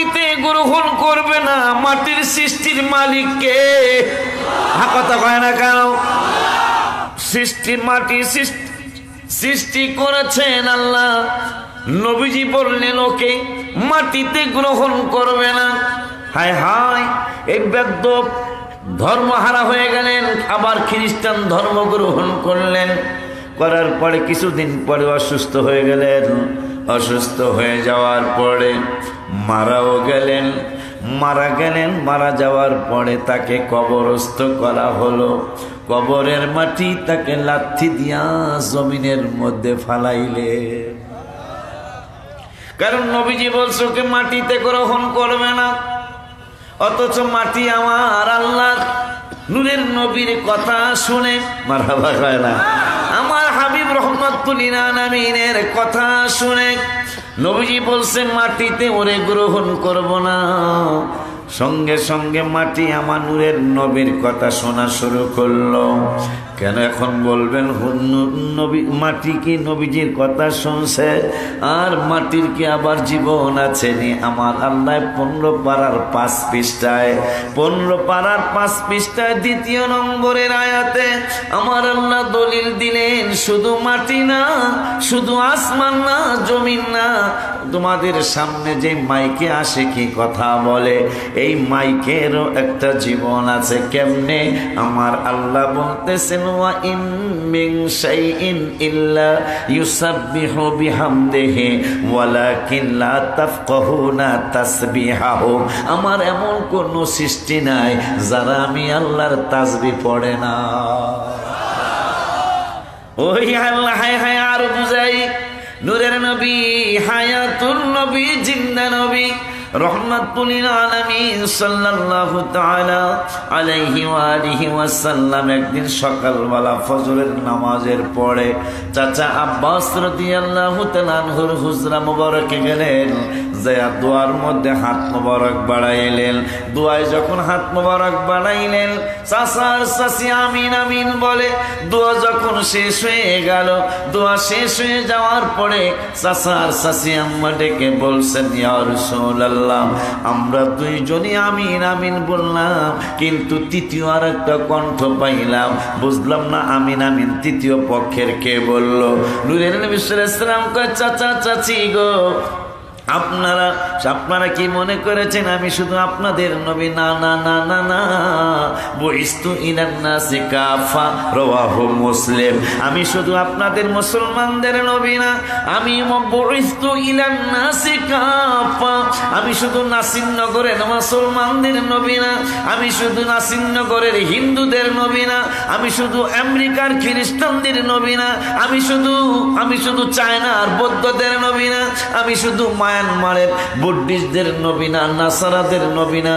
মাটিতে গ্রহণ করবে না। মাটির সৃষ্টির মালিক কে? কথা কয় না কেন? সৃষ্টি মাটি সৃষ্টি করেছেন আল্লাহ। নবীজি বললেন ওকে মাটিতে গ্রহণ করবে না। হায় হায়, এই বেদ্যপ ধর্মহারা হয়ে গেলেন, আবার খ্রিস্টান ধর্ম গ্রহণ করলেন। করার পরে কিছুদিন পরে অসুস্থ হয়ে গেলেন। অসুস্থ হয়ে যাওয়ার পরে মারাও গেলেন। মারা যাওয়ার পরে তাকে কবরস্থ করা হলো। কবরের মাটি তাকে লাথি দিয়া জমিনের মধ্যে ফালাইলে। কারণ নবীজি বলছে ওকে মাটিতে গ্রহণ করবে না। অথচ মাটি আমার আল্লাহ নূরের নবীর কথা শুনে মারহাবা হয় না, আমার হাবিব রহমাতুল লিল আলামিনের কথা শুনে নবীজি বলছে মাটিতে ওরে গ্রহণ করব না। সঙ্গে সঙ্গে মাটি আমার নূরের নবীর কথা শোনা শুরু করলো। কেন এখন বলবেন নবী মাটি কি নবীজির কথা শুনছে? আর মাটির কি আবার জীবন আছে নি? আমার আল্লাহ 15 পারার 5 পৃষ্ঠায় 15 পারার 5 পৃষ্ঠায় 2 নম্বরের আয়াতে আমার আল্লাহ দলিল দিলেন শুধু মাটি না, শুধু আসমান না, জমিন না, তোমাদের সামনে যে মাইকে আসে কি কথা বলে, এই মাইকেরও একটা জীবন আছে। কেমনে? আমার আল্লাহ বলতেছেন ওয়া ইন মিন শাইইন ইল্লা ইউসাব্বিহু বিহামদিহি ওয়ালাকিন লা তাফকাহুনা তাসবিহাহু। আমার এমন কোন সৃষ্টি নাই যারা আমি আল্লাহর তাসবিহ পড়ে না। ওই আল্লাহ হায় হায় আর বুঝাই, নূরের নবী, হায়াতুন নবী, জিন্দা নবী রহমাতুল লিল আলামিন সাল্লাল্লাহু তাআলা আলাইহি ওয়া আলিহি ওয়াসাল্লাম একদিন সকালবেলা ফজরের নামাজের পরে চাচা আব্বাস রাদিয়াল্লাহু তাআলা আনহুর হুজরা মুবারকে গেলেন। যায়া দোয়ার মধ্যে হাত মুবারক বাড়াইলেন। দোয়ায় যখন হাত মুবারক বাড়াইলেন, চাচার চাচি আমিন আমিন বলে। দোয়া যখন শেষ হয়ে গেল, দোয়া শেষ হয়ে যাওয়ার পরে চাচার চাচি আম্মা ডেকে বলছেন ইয়া রাসূলুল্লাহ, আমরা দুইজনই আমিন আমিন বললাম, কিন্তু তৃতীয় আর একটা কণ্ঠ পাইলাম, বুঝলাম না আমিন আমিন তৃতীয় পক্ষের কে বলল? নূরের নবী সাল্লাল্লাহু আলাইহি ওয়াসাল্লাম কয় চাচা চাচি গো, আপনারা কি মনে করেছেন আমি শুধু আপনাদের নবী? না না না না না, বুইস্তু ইলান নাসি কাফা, রাওয়াহু মুসলিম। আমি শুধু আপনাদের মুসলমানদের নবী না, আমি বুইস্তু ইলান নাসি কাফা। আমি শুধু নাসিরনগরের মুসলমানদের নবী না, আমি শুধু নাসিরনগরের হিন্দুদের নবী না, আমি শুধু আমেরিকার খ্রিস্টানদের নবী না, আমি শুধু চায়নার বৌদ্ধদের নবী না, আমি শুধু মায়ানমারের বুদ্ধিস্টদের নবী না, নাসারাদের নবী না,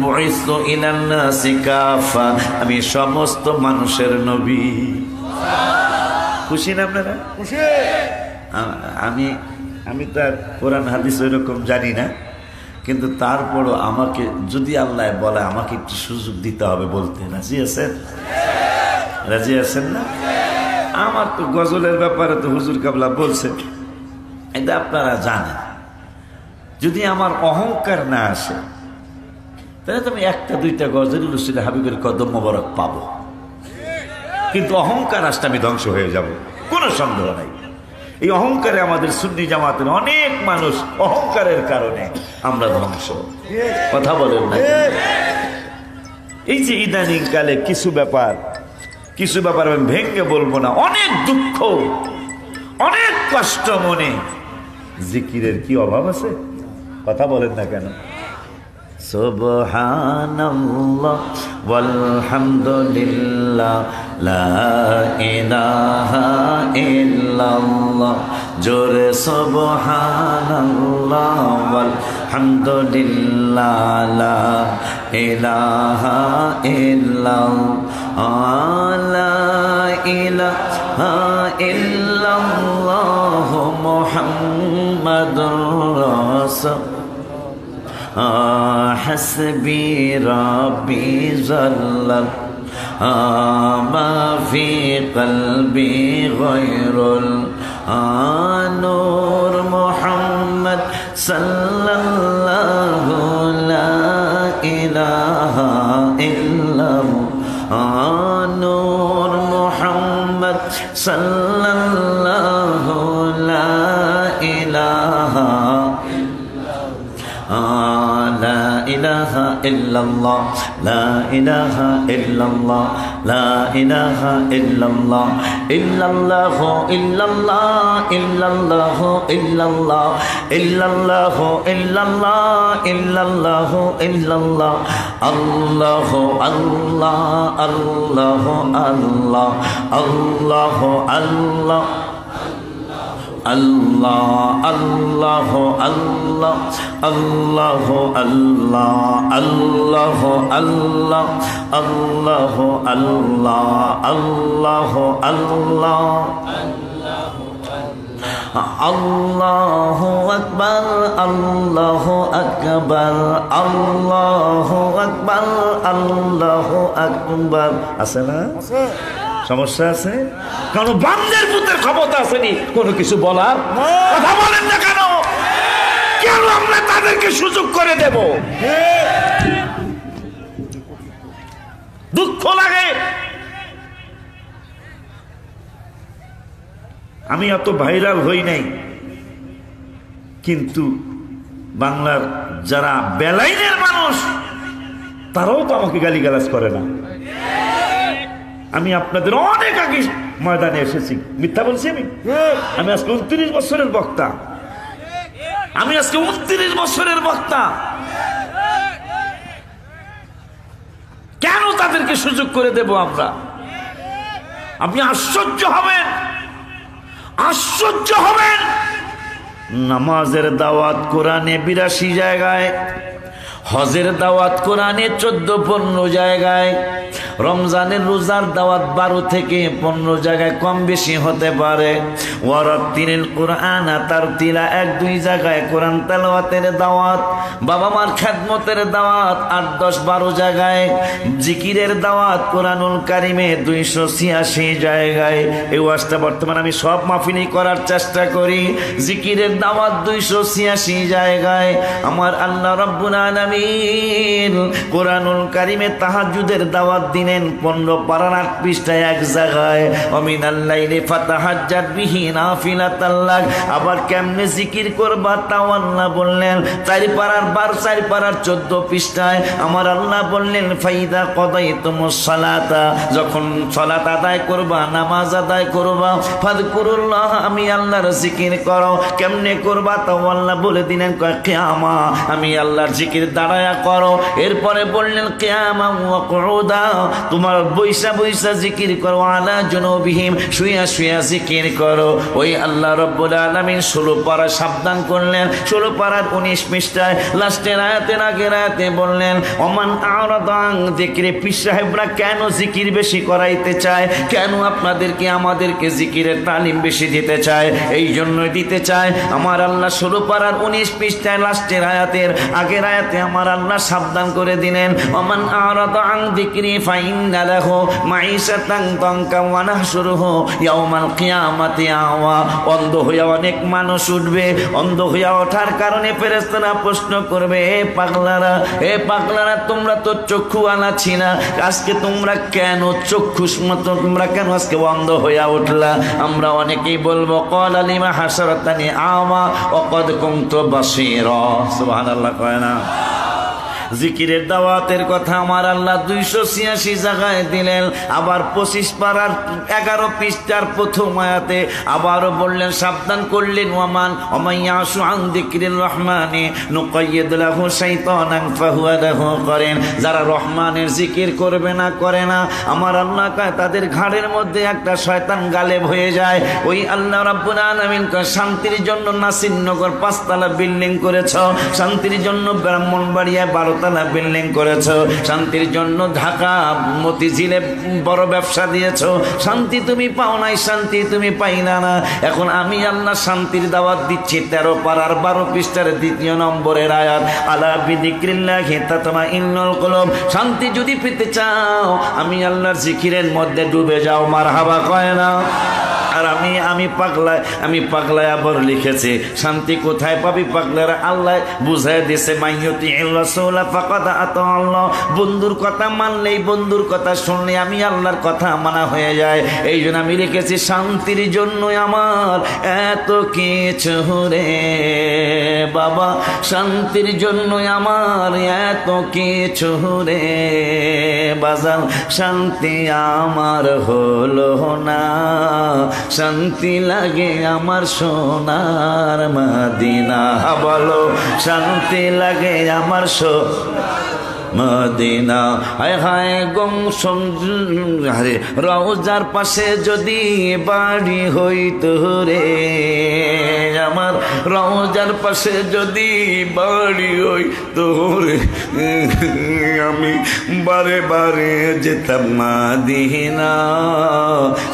বুইস্তু ইলান নাসি কাফা, আমি সমস্ত মানুষের নবী। খুশি না আপনারা? খুশি। আমি তো আর কোরআন হাদিস ওইরকম জানি না, কিন্তু তারপরও আমাকে যদি আল্লাহ বলে আমাকে একটু সুযোগ দিতে হবে বলতে রাজি আছেন? রাজি আছেন না? আমার তো গজলের ব্যাপারে তো হুজুর কাবলা বলছে, এটা আপনারা জানেন। যদি আমার অহংকার না আসে তাহলে তো আমি 1-2টা গজল রসুল হাবিবের কদম মোবারক পাবো, কিন্তু অহংকার আসলে আমি ধ্বংস হয়ে যাব, কোনো সন্দেহ নাই। এই অহংকারে আমাদের সুন্নি জামাতের অনেক মানুষ অহংকারের কারণে আমরা ধ্বংস। কথা বলেন না? এই যে ইদানিং কালে কিছু ব্যাপার আমি ভেঙে বলবো না, অনেক দুঃখ, অনেক কষ্ট মনে, জিকিরের কি অভাব আছে? কথা বলেন না কেন? সুবহানাল্লাহ ওয়ালহামদুলিল্লাহ লা ইলাহা ইল্লাল্লাহ, জোরে সুবহানাল্লাহ ওয়ালহামদুলিল্লাহ লা ইলাহা ইল্লাল্লাহ, লা ইলাহা ইল্লাল্লাহ মুহাম্মাদুর রাসূল, হাসবি রাব্বি জাল্লাল মা ফি কলবি গায়রুল নূর মুহাম্মদ সাল্লাল্লাহু লা ইলাহা ইল্লাল্লাহ নূর মুহাম্মদ সাল্লাল্লাহু লা ইলাহা لا إله إلا الله لا إله إلا الله لا إله إلا الله إلا الله إلا الله إلا الله إلا الله إلا الله إلا الله إلا الله إلا الله الله الله الله الله الله الله Allah Allah Allah Allah Allah Allah Allah Allah Allah Allah Allahu Akbar Allahu Akbar Allahu Akbar Allahu Akbar আছে না সমস্যা আছে কারণ বান্দার পুত্রের ক্ষমতা আসেনি কোনো কিছু বলার কথা বলেন না কেন কেন আমরা তাদেরকে সুযোগ করে দেব দুঃখ লাগে আমি এত ভাইরাল হই নাই কিন্তু বাংলার যারা বেলাইনের মানুষ তারাও তো আমাকে গালিগালাজ করে না আমি আপনাদের অনেক আগে ময়দানে এসেছি মিথ্যা বলছি আমি আজকে 29 বছরের বক্তা আমি আজকে 29 বছরের বক্তা কেন তাদেরকে সুযোগ করে দেব আমরা আপনি আশ্চর্য হবেন নামাজের দাওয়াত কোরআনে 82 জায়গায় হজের দাওয়াত কোরআনে 14-15 জায়গায় রমজানের রোজার দাওয়াত 12 থেকে 15 জায়গায় কম বেশি হতে পারে ওয়ারাতিল কোরআন তারতিলা 1-2 জায়গায় কোরআন তেলাওয়াতের দাওয়াত বাবা মার খেদমতের দাওয়াত 8-10-12 জায়গায় জিকিরের দাওয়াত কোরআনুল কারিমে 286 জায়গায় এই ওয়াজটা বর্তমানে আমি সব মাহফিলই করার চেষ্টা করি জিকিরের দাওয়াত 286 জায়গায় আমার আল্লাহ রাব্বুল আলামিন কোরআনুল কারিমে তাহাজ্জুদের দাওয়াত দিলেন 15 পারার 8 পৃষ্ঠায় এক জায়গায় ওমিনাল লাইলি ফাতাহাজ্জাত বিহি নাফিলাতাল লাক আবার কেমনে জিকির করবা তাও আল্লাহ বললেন 4 পারার 4 পারার 14 পৃষ্ঠায় আমার আল্লাহ বললেন ফাইদা কদাইতুমুস সালাতা যখন সালাত আদায় করবা নামাজ আদায় করবা ফাযকুরুল্লাহ আমি আল্লাহর জিকির করো কেমনে করবা তাও আল্লাহ বলে দিলেন কিয়ামা আমি আল্লাহর জিকির দাঁড়ায়া করো এরপরে বললেন কিয়ামা ওয়া কুউদা তোমার বৈশা বৈশা জিকির করো আলা জুনুবিহিম শুয়া শুয়া জিকির করো ওই আল্লাহ রাব্বুল আলামিন 16 পারা সাবধান করলেন 16 পারার 19 পৃষ্ঠায় লাস্টের আয়াতের আগের আয়াতে বললেন ওমান আরাদা আন যিকরি পীর সাহেবরা কেন জিকির বেশি করাইতে চায় কেন আপনাদেরকে আমাদেরকে জিকিরের তালিম বেশি দিতে চায় এই জন্যই দিতে চায় আমার আল্লাহ 16 পারার 19 পৃষ্ঠায় লাস্টের আয়াতের আগের আয়াতে আমার আল্লাহ সাবধান করে দিলেন ওমান আরাদা আন যিকরি ফাইন্না লাহু মাঈশাতান দানকা ওয়া নাহশুরুহু ইয়াওমাল কিয়ামাতি আওয়া অন্ধ হয়ে অনেক মানুষ উঠবে অন্ধ হয়ে ওঠার কারণে ফেরেশতারা প্রশ্ন করবে এ পাগলারা তোমরা তো চক্ষুওয়ালা ছিলা আজকে তোমরা কেন চক্ষুষ মতো তোমরা কেন আজকে অন্ধ হয়ে উঠলা আমরা অনেকেই বলবো ক্বালা লিমা হাসারাতানি আওয়া ওয়া ক্বাদ কুনতু বাসীরা সুবহানাল্লাহ কয় না জিকিরের দাওয়াতের কথা আমার আল্লাহ 286 জায়গায় দিলেন আবার 25 পারার 11 পৃষ্ঠার প্রথম আয়াতে আবারও বললেন সাবধান করলেন ওয়ামান ওমাইয়াশু আন যিকরির রহমানি নুকাইয়িদ লাহু শাইতানান ফাহুয়া লাহু করেন যারা রহমানের জিকির করবে না করে না আমার আল্লাহ কয় তাদের ঘাড়ের মধ্যে একটা শয়তান গালেব হয়ে যায় ওই আল্লাহ রাব্বুল আলামিন কয় শান্তির জন্য নাসিরনগর 5 তলা বিল্ডিং করেছো শান্তির জন্য ব্রাহ্মণবাড়িয়া 12 তলা বিল্ডিং করেছো শান্তির জন্য ঢাকা মতিঝিলে বড় ব্যবসা দিয়েছো শান্তি তুমি পাও নাই শান্তি তুমি পাইলা না এখন আমি আল্লাহ শান্তির দাওয়াত দিচ্ছি 13 পারার 12 পৃষ্ঠার 2 নম্বরের আয়াত আলা বিযিকরিল্লাহি তাতমাইন্নুল কুলুব শান্তি যদি পেতে চাও আমি আল্লাহর জিকিরের মধ্যে ডুবে যাও মারহাবা কয় না আর আমি পাগলায় আবার লিখেছি শান্তি কোথায় পাবি পাগলারা? আল্লাহ বুঝাই দিয়েছে মাইয়ুতি রাসূল ফাকাদ আতা আল্লাহ। বন্ধুর কথা মানলেই, বন্ধুর কথা শুনলে আমি আল্লাহর কথা মানা হয়ে যায়। এই জন্য আমি লিখেছি শান্তির জন্য আমার এত কিছু রে বাবা, শান্তির জন্য আমার এত কিছু রে বাজান, শান্তি আমার হলো না, শান্তি লাগে আমার সোনার মদিনা। বলো শান্তি লাগে আমার মদিনা। হায় হায় রওজার পাশে যদি বাড়ি হইতো রে আমার, রওজার পাশে যদি বাড়ি হইতো রে, আমি বারে বারে যেতাম মদিনা,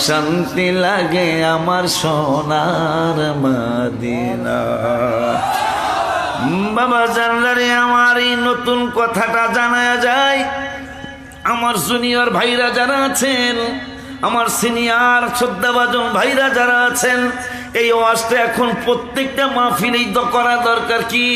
শান্তি লাগে আমার সোনার মদিনা। বাবা জানলারে আমার এই নতুন কথাটা জানা যায়। আমার জুনিয়র ভাইরা যারা আছেন, আমার সিনিয়র শ্রদ্ধাভাজন ভাইরা যারা আছেন, এই ওয়াজটা এখন প্রত্যেকটা মাহফিলেই করা দরকার। কি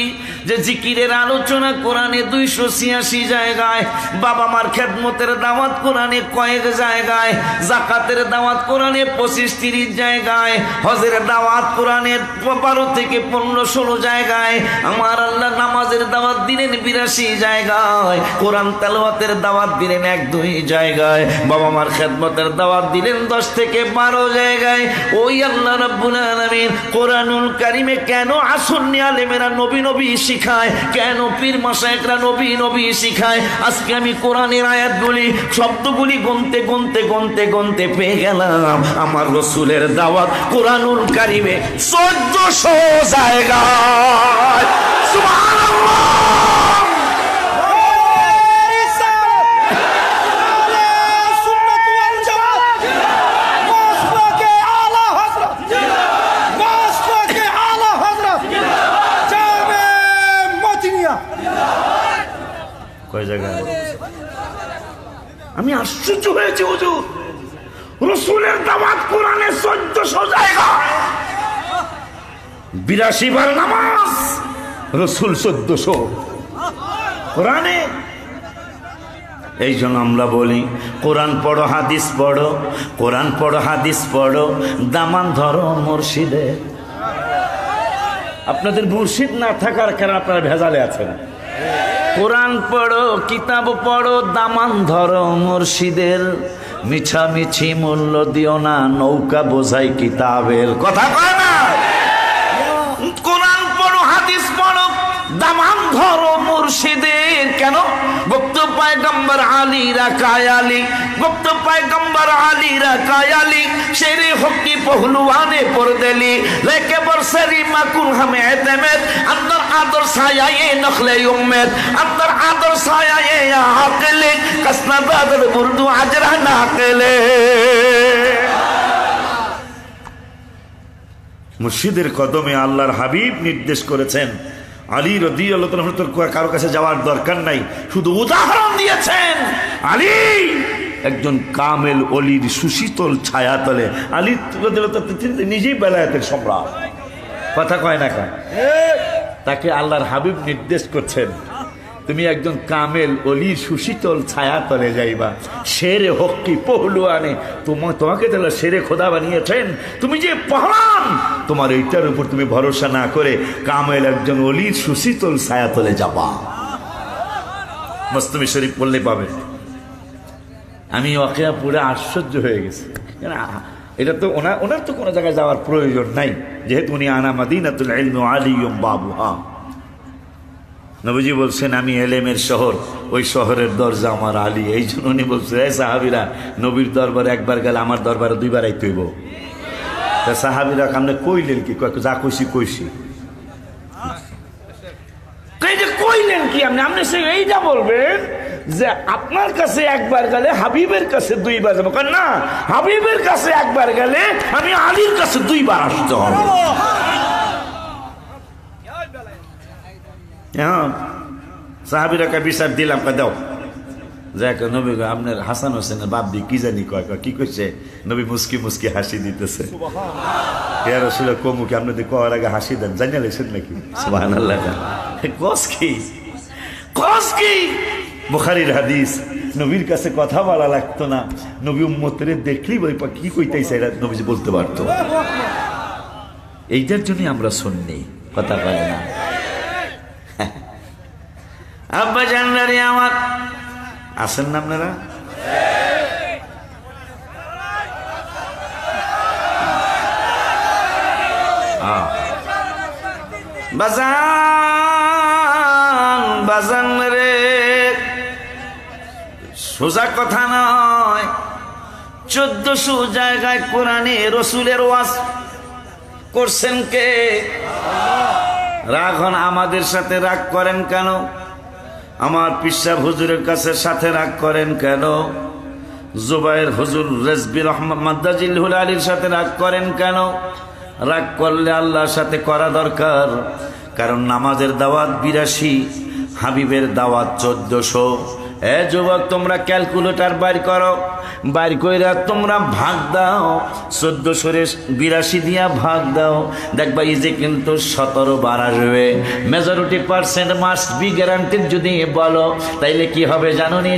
যে জিকিরের আলোচনা কোরআনে 286 জায়গায়, বাবা মার খেদমতের দাওয়াত কোরআনে কয়েক জায়গায়, জাকাতের দাওয়াত কোরআনে 25-30 জায়গায়, হজের দাওয়াত কোরআনে 12 থেকে 15-16 জায়গায়, আমার আল্লাহ নামাজের দাওয়াত দিলেন 82 জায়গায়, কোরআন তেলাওয়াতের দাওয়াত দিলেন 1-2 জায়গায়, বাবা মার খেদমতের দাওয়াত দিলেন 10 থেকে 12 জায়গায়। ওই আল্লাহ রাব্বুল আলামিন কোরআনুল কারীমে কেন আসন্নি আলেমেরা নবী নবী শিখায়, কেন পীর মাশায়েখরা নবী নবী শিখায়? আজকে আমি কোরআনের আয়াতগুলি শব্দগুলি গুনতে গুনতে গুনতে গুনতে পেয়ে গেলাম আমার রাসূলের দাওয়াত কোরআনুল কারীমে 1400 জায়গায়। সুবহানাল্লাহ। আমি আশ্চর্য হয়েছি হুজুর, রাসূলের দাওয়াত কোরআনে 1400 জায়গায়, 82 বার নামাজ, রাসূল 1400 কোরআনে। এই জন্য আমরা বলি কোরআন পড়ো হাদিস পড়ো, কোরআন পড়ো হাদিস পড়ো, দামান ধরো মুর্শিদে। আপনাদের মুর্শিদ না থাকার কারণে আপনারা ভেজালে আছেন। কোরআন পড়ো, কিতাব পড়ো, দামান ধরো মুর্শিদের, মিছামিছি মূল্য দিও না, নৌকা বোঝাই কিতাবের। কথা কয় না? কোরআন পড়ো হাদিস পড়ো, দামান ধরো মুর্শিদের। কেন? গুপ্ত পয়গম্বর আলী রাকায় আলী, গুপ্ত পয়গম্বর আলী রাকায় আলী, শেরে হকি পহলুয়ানে পরদেলি, লেকে বরসরি মাকুল হামে এতেমেদ, আন্দর আদর সায়ায়ে নখলে উম্মেদ, আন্দর আদর সায়ায়ে আকেলে, কসনা বাদর বুরদু আজরা নাকেলে। মুর্শিদের কদমে আল্লাহর হাবিব নির্দেশ করেছেন, আলী রাদিয়াল্লাহু তাআলা কারো কাছে যাওয়ার দরকার নাই, শুধু উদাহরণ দিয়েছেন। আলী একজন কামেল অলির সুশীতল ছায়া তলে, আলী নিজেই বেলায়েতের সম্রাট। কথা কয় না কেন? তাকে আল্লাহর হাবিব নির্দেশ করছেন, তুমি একজন কামেল অলির সুশীতল ছায়া তলে যাইবা, শেরে হকি পহলুয়ানে, তোমাকে তাহলে শেরে খোদা বানিয়েছেন, তুমি যে পহলান, তোমার এইটার উপর তুমি ভরসা না করে কামেল একজন অলির সুশীতল ছায়া তলে যাবা। মস্তমি শরীফ পড়লে পাবে। আমি ওয়াকিয়া পুরো আশ্চর্য হয়ে গেছি। এটা তো ওনার তো কোনো জায়গায় যাওয়ার প্রয়োজন নাই, যেহেতু উনি আনা মাদিনাতুল ইলমি আলিয়ুম বাবুহা। নবীজি বলছেন আমি এলেমের শহর, ওই শহরের দরজা আমার আলী। এই জন্য উনি বলছেন, এই সাহাবিরা নবীর দরবারে একবার গেলে আমার দরবারে 2 বার আইতে হইব। সাহাবিরা কামনে কইলেন কি? যা কইছি কইছি। কইলেন কি? আপনি সে এইটা বলবেন যে আপনার কাছে একবার গেলে হাবিবের কাছে 2 বার যাবো। না, হাবিবের কাছে একবার গেলে আমি আলীর কাছে 2 বার আসতে হবে। হ্যাঁ, সাহাবিরাকে বিচার দিলাম, দাও যাক নবী আপনার হাসান হোসেনের বাব্বি কি জানি কয় কি কইছে নবী মুস্কি মুস্কি হাসি দিতেছে ইয়া রাসূলুল্লাহ কমু কি আপনি কওয়ার আগে হাসি দেন জানিয়ে লেছেন নাকি সুবহানাল্লাহ কস কি বুখারীর হাদিস নবীর কাছে কথা বলা লাগতো না নবী উম্মতের দেখলেই বই কি কইতাইছে এটা নবীজি বলতে পারতো এইটার জন্য আমরা শুননি কথা কয় না আব্বা জানলারে আমার আসেন না আপনারা বাজান রে সোজা কথা নয় 1400 জায়গায় কোরআনে রসুলের ওয়াজ করছেন কে রাগ হন আমাদের সাথে রাগ করেন কেন আমার পিসাব হুজুরের কাছে সাথে রাগ করেন কেন জুবাইর হুজুর রেজবি রহমান মাদ্দাজিল হুলালির সাথে রাগ করেন কেন রাগ করলে আল্লাহর সাথে করা দরকার কারণ নামাজের দাওয়াত 82 হাবিবের দাওয়াত 1400 এ যুবক তোমরা ক্যালকুলেটর বাইর করো বাইর কইরা তোমরা ভাগ দাও 1482 দিয়া ভাগ দাও দেখবা এই যে কিন্তু 17 বার আসবে majority percent must be guaranteed যদি বলো তাইলে কি হবে জানোনি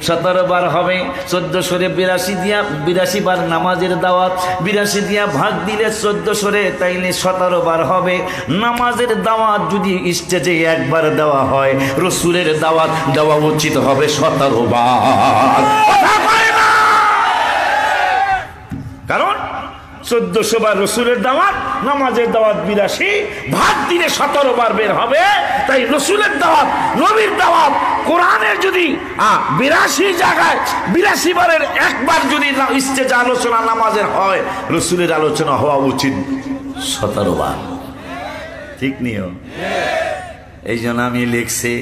17 বার হবে 1482 দিয়া 82 বার নামাজের দাওয়াত 82 দিয়া ভাগ দিলে 1400 তাইলে 17 বার হবে নামাজের দাওয়াত যদি স্টেজে একবার দেওয়া হয় রাসূলের দাওয়াত দেওয়া উচিত হবে 17 বার কারণ 1400 বার রাসূলের দাওয়াত নামাজের দাওয়াত 82 ভাগ দিলে 17 বার বের হবে তাই রাসূলের দাওয়াত নবীর দাওয়াত কোরআনের যদি 82 জায়গায় 82 বারের একবার যদি স্টেজে আলোচনা নামাজের হয় রাসূলের আলোচনা হওয়া উচিত 17 বার ঠিক নিও এই জন্য আমি লিখছি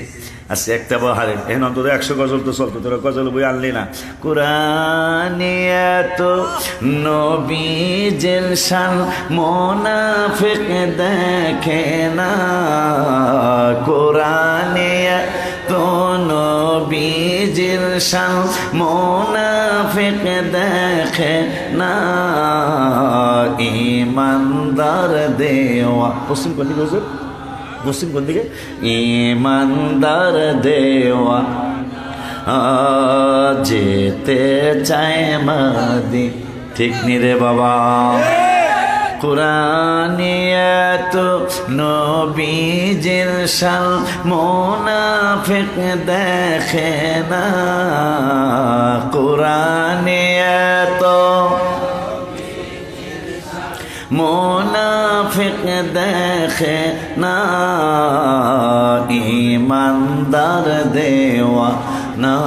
আচ্ছা একটা বাহারে এখন অন্তত 100 গজল তো চলতো তোরা গজল বই আনলি না কোরআনে এত নবী জেলশান মুনাফিক দেখে না কোরআনে এত নবী জেলশান মুনাফিক দেখে না ইমানদার দেওয়া পশ্চিম কোন দিকে হুজুর মুসলিম কোন দিকে ইমানদার দেওয়া যেতে চায় মাদি ঠিক নি রে বাবা কোরআনে এত নবীজির শান মুনাফিক দেখে না কোরআনে এত মুনাফিক দেখে না ইমানদার দেওয়া না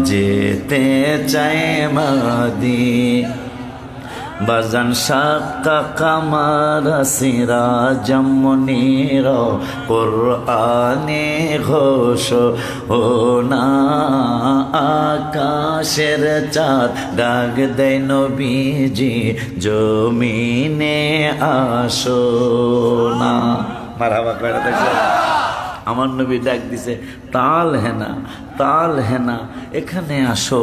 যেতে চায় মাদি বাজান শাক্কা কামার সিরাজাম মুনীর কোরআনে ঘোষ ও না আকাশের চাঁদ ডাক দেয় নবীজি জমিনে আসো না মারহাবা করে দেখো আমার নবী ডাক দিছে তাল হেনা এখানে আসো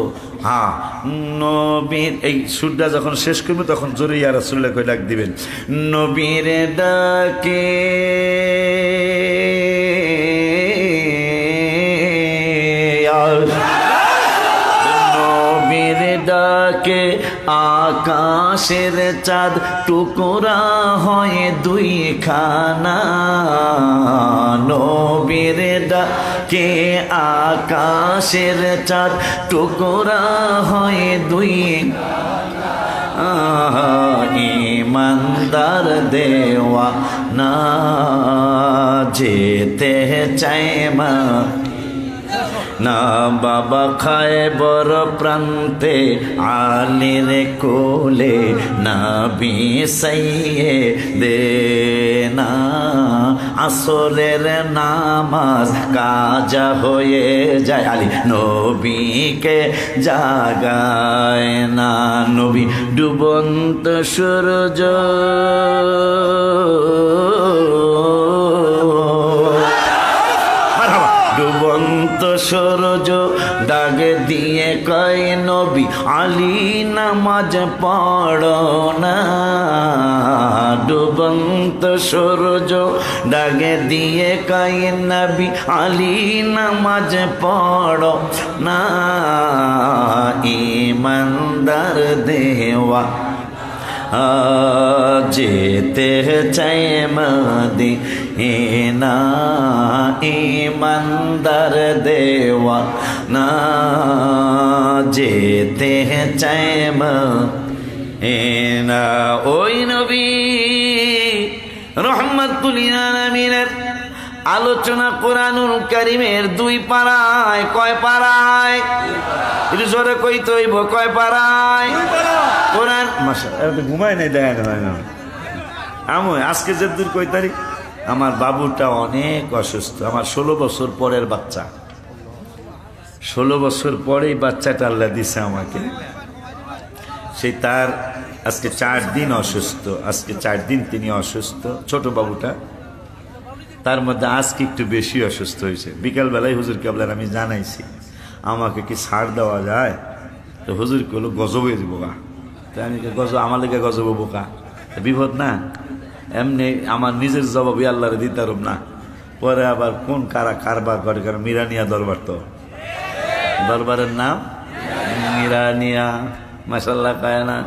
নবীর এই সুরটা যখন শেষ করবে তখন জোরে ইয়া রাসূলুল্লাহ কই ডাক দিবেন নবীর ডাকে নবীর ডাকে আকাশের চাঁদ টুকরা হয় দুই খানা নবীর ডাকে আকাশের চাঁদ টুকরা হয় দুই ইমানদার দেওয়া না যেতে চায় মা না বাবা খায় বড় প্রান্তে আলীর কোলে না বিসাইয়ে দে না আসরের নামাজ কাজা হয়ে যায় আলী নবীকে জাগায় না নবী ডুবন্ত সূর্য ডুবন্ত সূরজ ডাকে দিয়ে কয় নবী আলী নামাজ পড়ো না। ডুবন্ত সূরজ ডাকে দিয়ে কয় নবী আলী নামাজ পড়ো না। ইমানদার দেওয়া যেতে চাই মদিনা, ইমানদার দেওয়া না যেতে চাই মদিনা। ওই নবী রহমাতুল লিল আলামিনের আলোচনা কোরআনুল কারীমের 2 পারায়। কয় পারায়? একটু জোরে কইতে হইব, কয় পারায়? কোরআন মাশাআল্লাহ ঘুমায় নাই দেখা হয় না। আমি আজকে যে দূর কই তারিখ, আমার বাবুটা অনেক অসুস্থ, আমার 16 বছর পরের বাচ্চা। 16 বছর পরেই বাচ্চাটা আল্লাহ দিছে আমাকে। সেই তার আজকে 4 দিন অসুস্থ, আজকে 4 দিন তিনি অসুস্থ ছোট বাবুটা। তার মধ্যে আজকে একটু বেশি অসুস্থ হয়েছে। বিকালবেলায় হুজুর কেবলার আমি জানাইছি আমাকে কি ছাড় দেওয়া যায়, তো হুজুর কইলো গজব হয়ে যাবো গা। তো আমি গজব আমার লেগে গজব বোকা বিপদ না, এমনি আমার নিজের জবাবই আল্লাহরে দিতারম না। পরে আবার কোন কারা কারবার করে, কারণ মিরানিয়া দরবার, তো দরবারের নাম মিরানিয়া। মাশাআল্লাহ কয় না,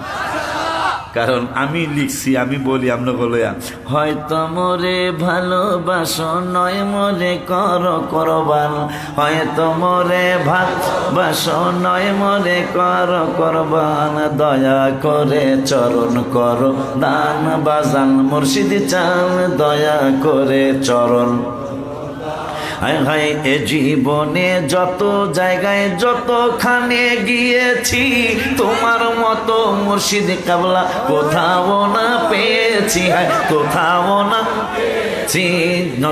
কারণ আমি লিখছি, আমি বলি আমরা বলয়া হয়তো মোরে ভালোবাসো নয় মোরে করো করবান, হয়তো মোরে ভালোবাসো নয় মোরে করো করবান, দয়া করে চরণ করো দান বাজান মুর্শিদ চান, দয়া করে চরণ। হায় হায় এ জীবনে যত জায়গায় যতখানে গিয়েছি, তোমার মতো মুর্শিদ কাবলা কোথাও না পেয়েছি, হায় কোথাও না পেয়েছি।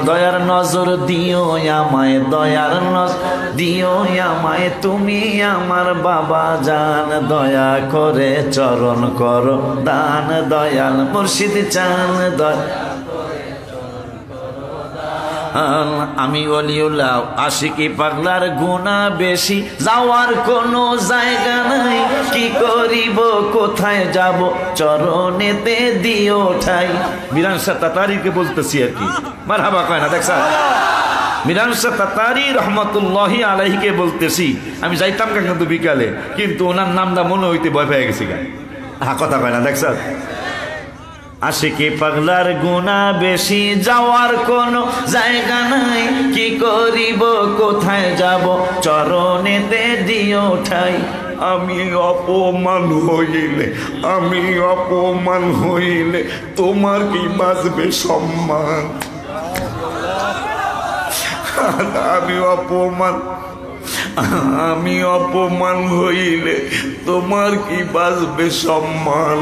দয়ার নজর দিও আমায়, দয়ার নজর দিও আমায়, তুমি আমার বাবা জান, দয়া করে চরণ করো দান দয়াল মুর্শিদ চান, দয়া। আমি ওলিউল্লাহ আশিকি পাগলার গুনাহ বেশি, যাওয়ার কোনো জায়গা নাই, কি করিব কোথায় যাব চরণেতে দিও ঠাই। মিরান শাহ তাতারিকে বলতেছি আর কি, মারহাবা কয় না দেখছ। মিরান শাহ তাতারি রহমতুল্লাহি আলাইহিকে বলতেছি, আমি যাইতাম কিন্তু বিকালে, কিন্তু ওনার নামটা মনে হইতে ভয় পেয়ে গেছি গা। হ্যাঁ কথা কয় না দেখছ। আশিকি পাগলার গুনাহ বেশি, যাওয়ার কোনো জায়গা নাই, কি করিব কোথায় যাব চরণেতে দিও ঠাই। আমি অপমান হইলে, আমি অপমান হইলে তোমার কি বাঁচবে সম্মান। আমি অপমান, আমি অপমান হইলে তোমার কি বাঁচবে সম্মান,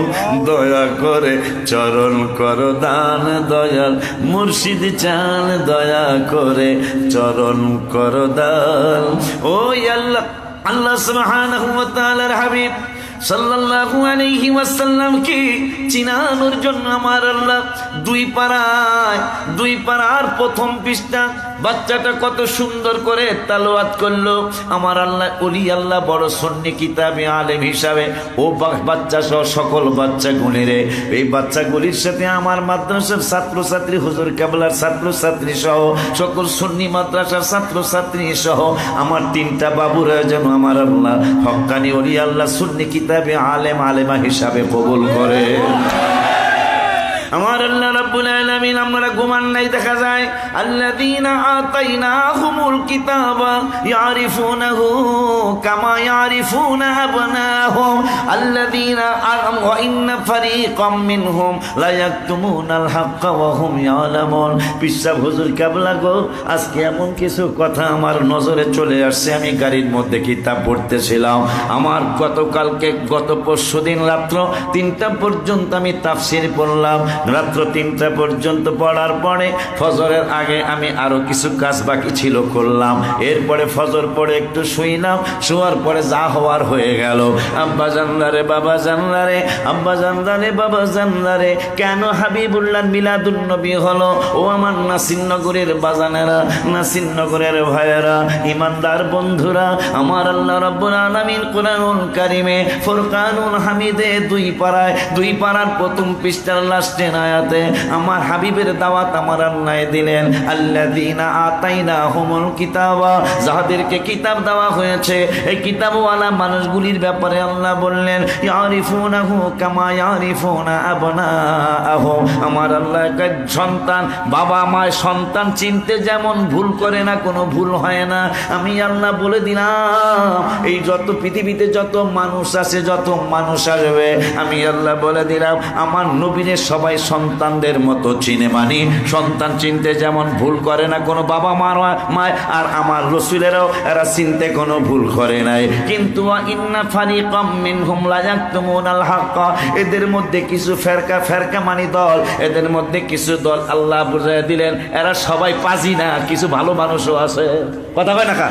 দয়া করে চরণ করো দান দয়াল মুর্শিদ চান, দয়া করে চরণ করো দান। ওই আল্লাহ, আল্লাহ সুবহানাহু ওয়া তাআলার হাবিব সাল্লাল্লাহু আলাইহি ওয়াসাল্লাম কি চিনানোর জন্য আমার আল্লাহ 2 পারার প্রথম পৃষ্ঠা বাচ্চাটা কত সুন্দর করে তালাওয়াত করলো। আমার আল্লাহ ওলি আল্লাহ বড় সুন্নি কিতাবে আলেম হিসাবে ও বাচ্চা সহ সকল বাচ্চা গুলিরে, এই বাচ্চাগুলির সাথে আমার মাদ্রাসার ছাত্রছাত্রী হুজুর কেবলার ছাত্রছাত্রী সহ সকল সুন্নি মাদ্রাসার ছাত্রছাত্রী সহ আমার 3টা বাবুরা যেন আমার আল্লাহ হক্কানি ওলি আল্লাহ সুন্নি কিতাবে আলেম আলেমা হিসাবে কবুল করে। আমার আল্লাহ রাব্বুল আলামিন আমরা ঘুমান নাই দেখা যায়, আল্লাযীনা আতাইনাহুমুল কিতাবা ইয়ারিফুনাহু কামা ইয়ারিফুনা আবনাহুম আল্লাযীনা ওয়া ইন্না ফারীকাম মিনহুম লা ইয়াকতুমুনাল হাক্কা ওয়া হুম ইয়ালামুন। পিসাব হুজুর কেবলা গো, আজকে এমন কিছু কথা আমার নজরে চলে আসছে। আমি গাড়ির মধ্যে কিতাব পড়তেছিলাম, আমার গত পরশুদিন রাত্র 3টা পর্যন্ত আমি তাফসীর পড়লাম, রাত্র 3টা একটা পর্যন্ত পড়ার পরে ফজরের আগে আমি আরো কিছু কাজ বাকি ছিল করলাম। এরপরে ফজর পড়ে একটু শুইলাম, শোয়ার পরে যা হওয়ার হয়ে গেল। আব্বা জানলারে বাবা জানলারে, আব্বা জানলারে বাবা জানলারে, কেন হাবিবুল্লাহ মিলাদুন নবী হলো? ও আমার নাসিরনগরের বাজানেরা, নাসিরনগরের ভাইয়েরা, ইমানদার বন্ধুরা, আমার আল্লাহ রাব্বুল আলামিন কোরআনুল কারীমে ফুরকানুল হামিদে দুই পারার প্রথম পৃষ্ঠার লাস্টের আয়াতে আমার হাবিবের দাওয়াত আমার আল্লাহ দিলেন। আল্লাযীনা আতাইনাহুমুল কিতাবা, যাদেরকে কিতাব দেওয়া হয়েছে এই কিতাবওয়ালা মানুষগুলির ব্যাপারে আল্লাহ বললেন ইয়ারিফুনাহু কামা ইয়ারিফুনা আবনাআহুম। আমার আল্লাহ সন্তান, বাবা মায়ের সন্তান চিনতে যেমন ভুল করে না, কোনো ভুল হয় না, আমি আল্লাহ বলে দিলাম এই যত পৃথিবীতে যত মানুষ আছে, যত মানুষ আসবে, আমি আল্লাহ বলে দিলাম আমার নবীরে সবাই সন্তানদের মতো চিনে। মানি সন্তান চিনতে যেমন ভুল করে না কোনো বাবা মায়, আর আমার রসুলেরাও এরা চিনতে কোনো ভুল করে নাই। কিন্তু ইন্না ফারিকাম মিনহুম লা ইয়াকতুমুনাল হক, এদের মধ্যে কিছু ফেরকা মানি দল, এদের মধ্যে কিছু দল আল্লাহ বুঝাই দিলেন এরা সবাই পাজি না, কিছু ভালো মানুষও আছে। কথা কয় না কা?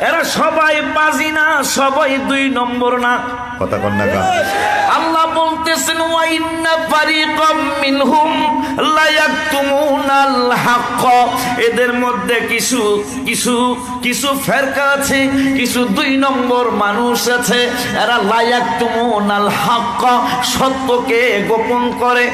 এরা সবাই পাজি না, সবাই 2 নম্বর না। কথা কন না কা? আল্লাহ বলতেছেন ওয়া ইন্না ফারিকাম মিনহুম লা ইয়াকতুমুনাল হক, এদের মধ্যে কিছু ফেরকা আছে, কিছু 2 নম্বর মানুষ আছে, এরা লা ইয়াকতুমুনাল হক, সত্যকে গোপন করে,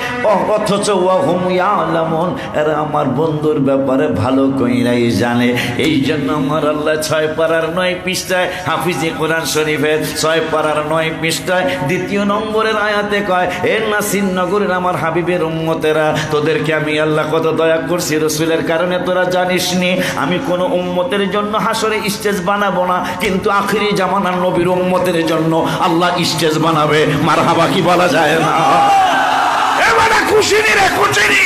অথচ ওয়া হুম ইয়ালামুন, এরা আমার বন্ধুর ব্যাপারে ভালো কইরাই জানে। এই জন্য আমার আল্লাহ 6 পারার 9 পৃষ্ঠায় হাফিজে কোরআন শরীফের 6 পারার 9 পৃষ্ঠায় 2 নম্বরের আয়াতে কয় এর নাসিরনগরের আমার হাবিবের উম্মতেরা, তোদেরকে আমি আল্লাহ কত দয়া করছি রসুলের কারণে তোরা জানিস নি। আমি কোন উম্মতের জন্য হাসরে স্টেজ বানাবো না, কিন্তু আখিরি জামানার নবীর উম্মতের জন্য আল্লাহ স্টেজ বানাবে। মারহাবা কি বলা যায় না? এবারে খুশি নি রে, খুশি নি,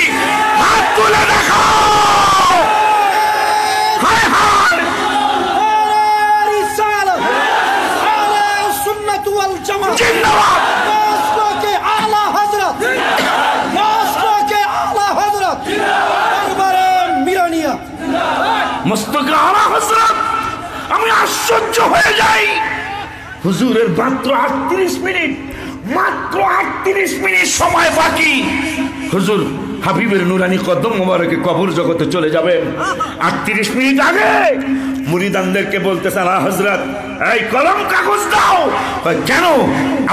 হাত তুলে দেখাও। হায় হায় জিন্দাবাদ। আমি আশ্চর্য হয়ে যাই, হুজুরের মাত্র 38 মিনিট সময় বাকি। হুজুর হাবিবের নুরানি কদম মোবারকে কবর জগতে চলে যাবেন। 38 মিনিট আগে মুরিদানদেরকে বলতেছে আলা হযরত এই কলম কাগজ দাও। কেন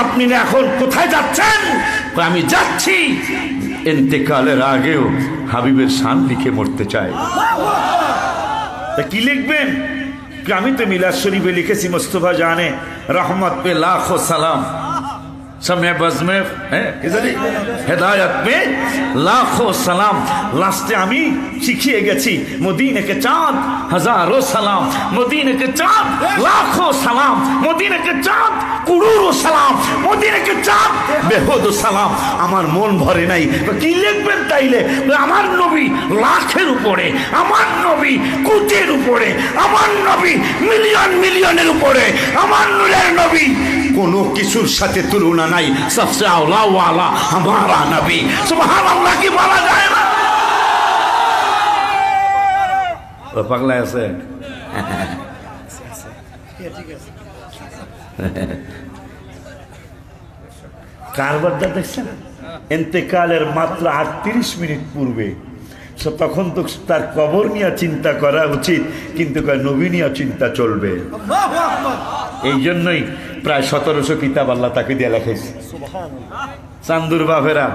আপনি এখন কোথায় যাচ্ছেন? আমি যাচ্ছি ইন্তেকালের আগেও হাবিবের শান লিখে মরতে চাই। তা কি লিখবেন? আমি তো মিলাদ শরীফে লিখেছি মুস্তাফা জানে রহমত পে লাখো সালাম, समय बज़ में হেদায়ত পে লাখো সালাম। লাস্টে আমি শিখিয়ে গেছি মদিনা কে চাঁদ হাজারো সালাম, মদিনা কে চাঁদ লাখো সালাম, মদিনা কে চাঁদ কুড়ুরো সালাম, মদিনা কে চাঁদ বেহুদো সালাম। আমার মন ভরে নাই, কি লিখবেন তাইলে? আমার নবী লাখের উপরে, আমার নবী কোটির উপরে, আমার নবী মিলিয়নের উপরে, আমার নূরের নবী কোনো কিছুর সাথে তুলনা নাই। সবসে আওলা ওয়ালা हमारा नबी। सुबहानअल्लाह की বলা যায় না? ও পাগলা আছে কারবারটা দেখছেন? ইন্তেকালের মাত্র 38 মিনিট পূর্বে, তখন তো তার কবর নিয়ে চিন্তা করা উচিত, কিন্তু নবী নিয়ে চিন্তা চলবে। এই জন্যই প্রায় 1700 কিতাব আল্লাহ তাকে দিয়ে লেখাইছে। চান্দুর বাপেরা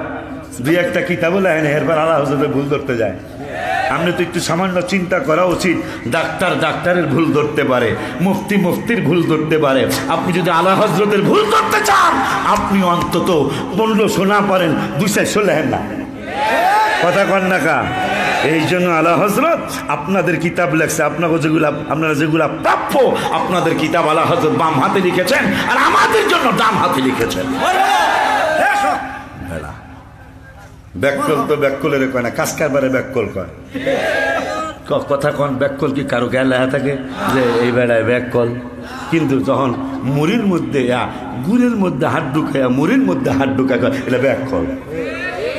2-1টা কিতাবও লেখেন, এরপর আল্লাহ হজরতে ভুল ধরতে যায়। আপনি তো একটু সামান্য চিন্তা করা উচিত। ডাক্তারের ভুল ধরতে পারে, মুফতির ভুল ধরতে পারে। আপনি যদি আল্লাহ হজরতের ভুল ধরতে চান, আপনি অন্তত 1500 না পারেন 200 লেখেন না। কথা কন না কা? এই জন্য আলা হযরত আপনাদের কিতাব লেখছে, আপনারা যেগুলা প্রাপ্য, আপনাদের কিতাব আলা হযরত বাম হাতে লিখেছেন, আর আমাদের জন্য ডান হাতে লিখেছেন। ব্যাককল তো ব্যাককলের কয় না, কাজকারবারে ব্যাককল কয়। কথা কন, ব্যাককল কি কারো গায়ে লেখা থাকে যে এই বেড়ায় ব্যাককল? কিন্তু যখন মুড়ির মধ্যে গুড়ের মধ্যে হাত ঢুকায়, মুড়ির মধ্যে হাত ঢুকায়, এটা ব্যাককল।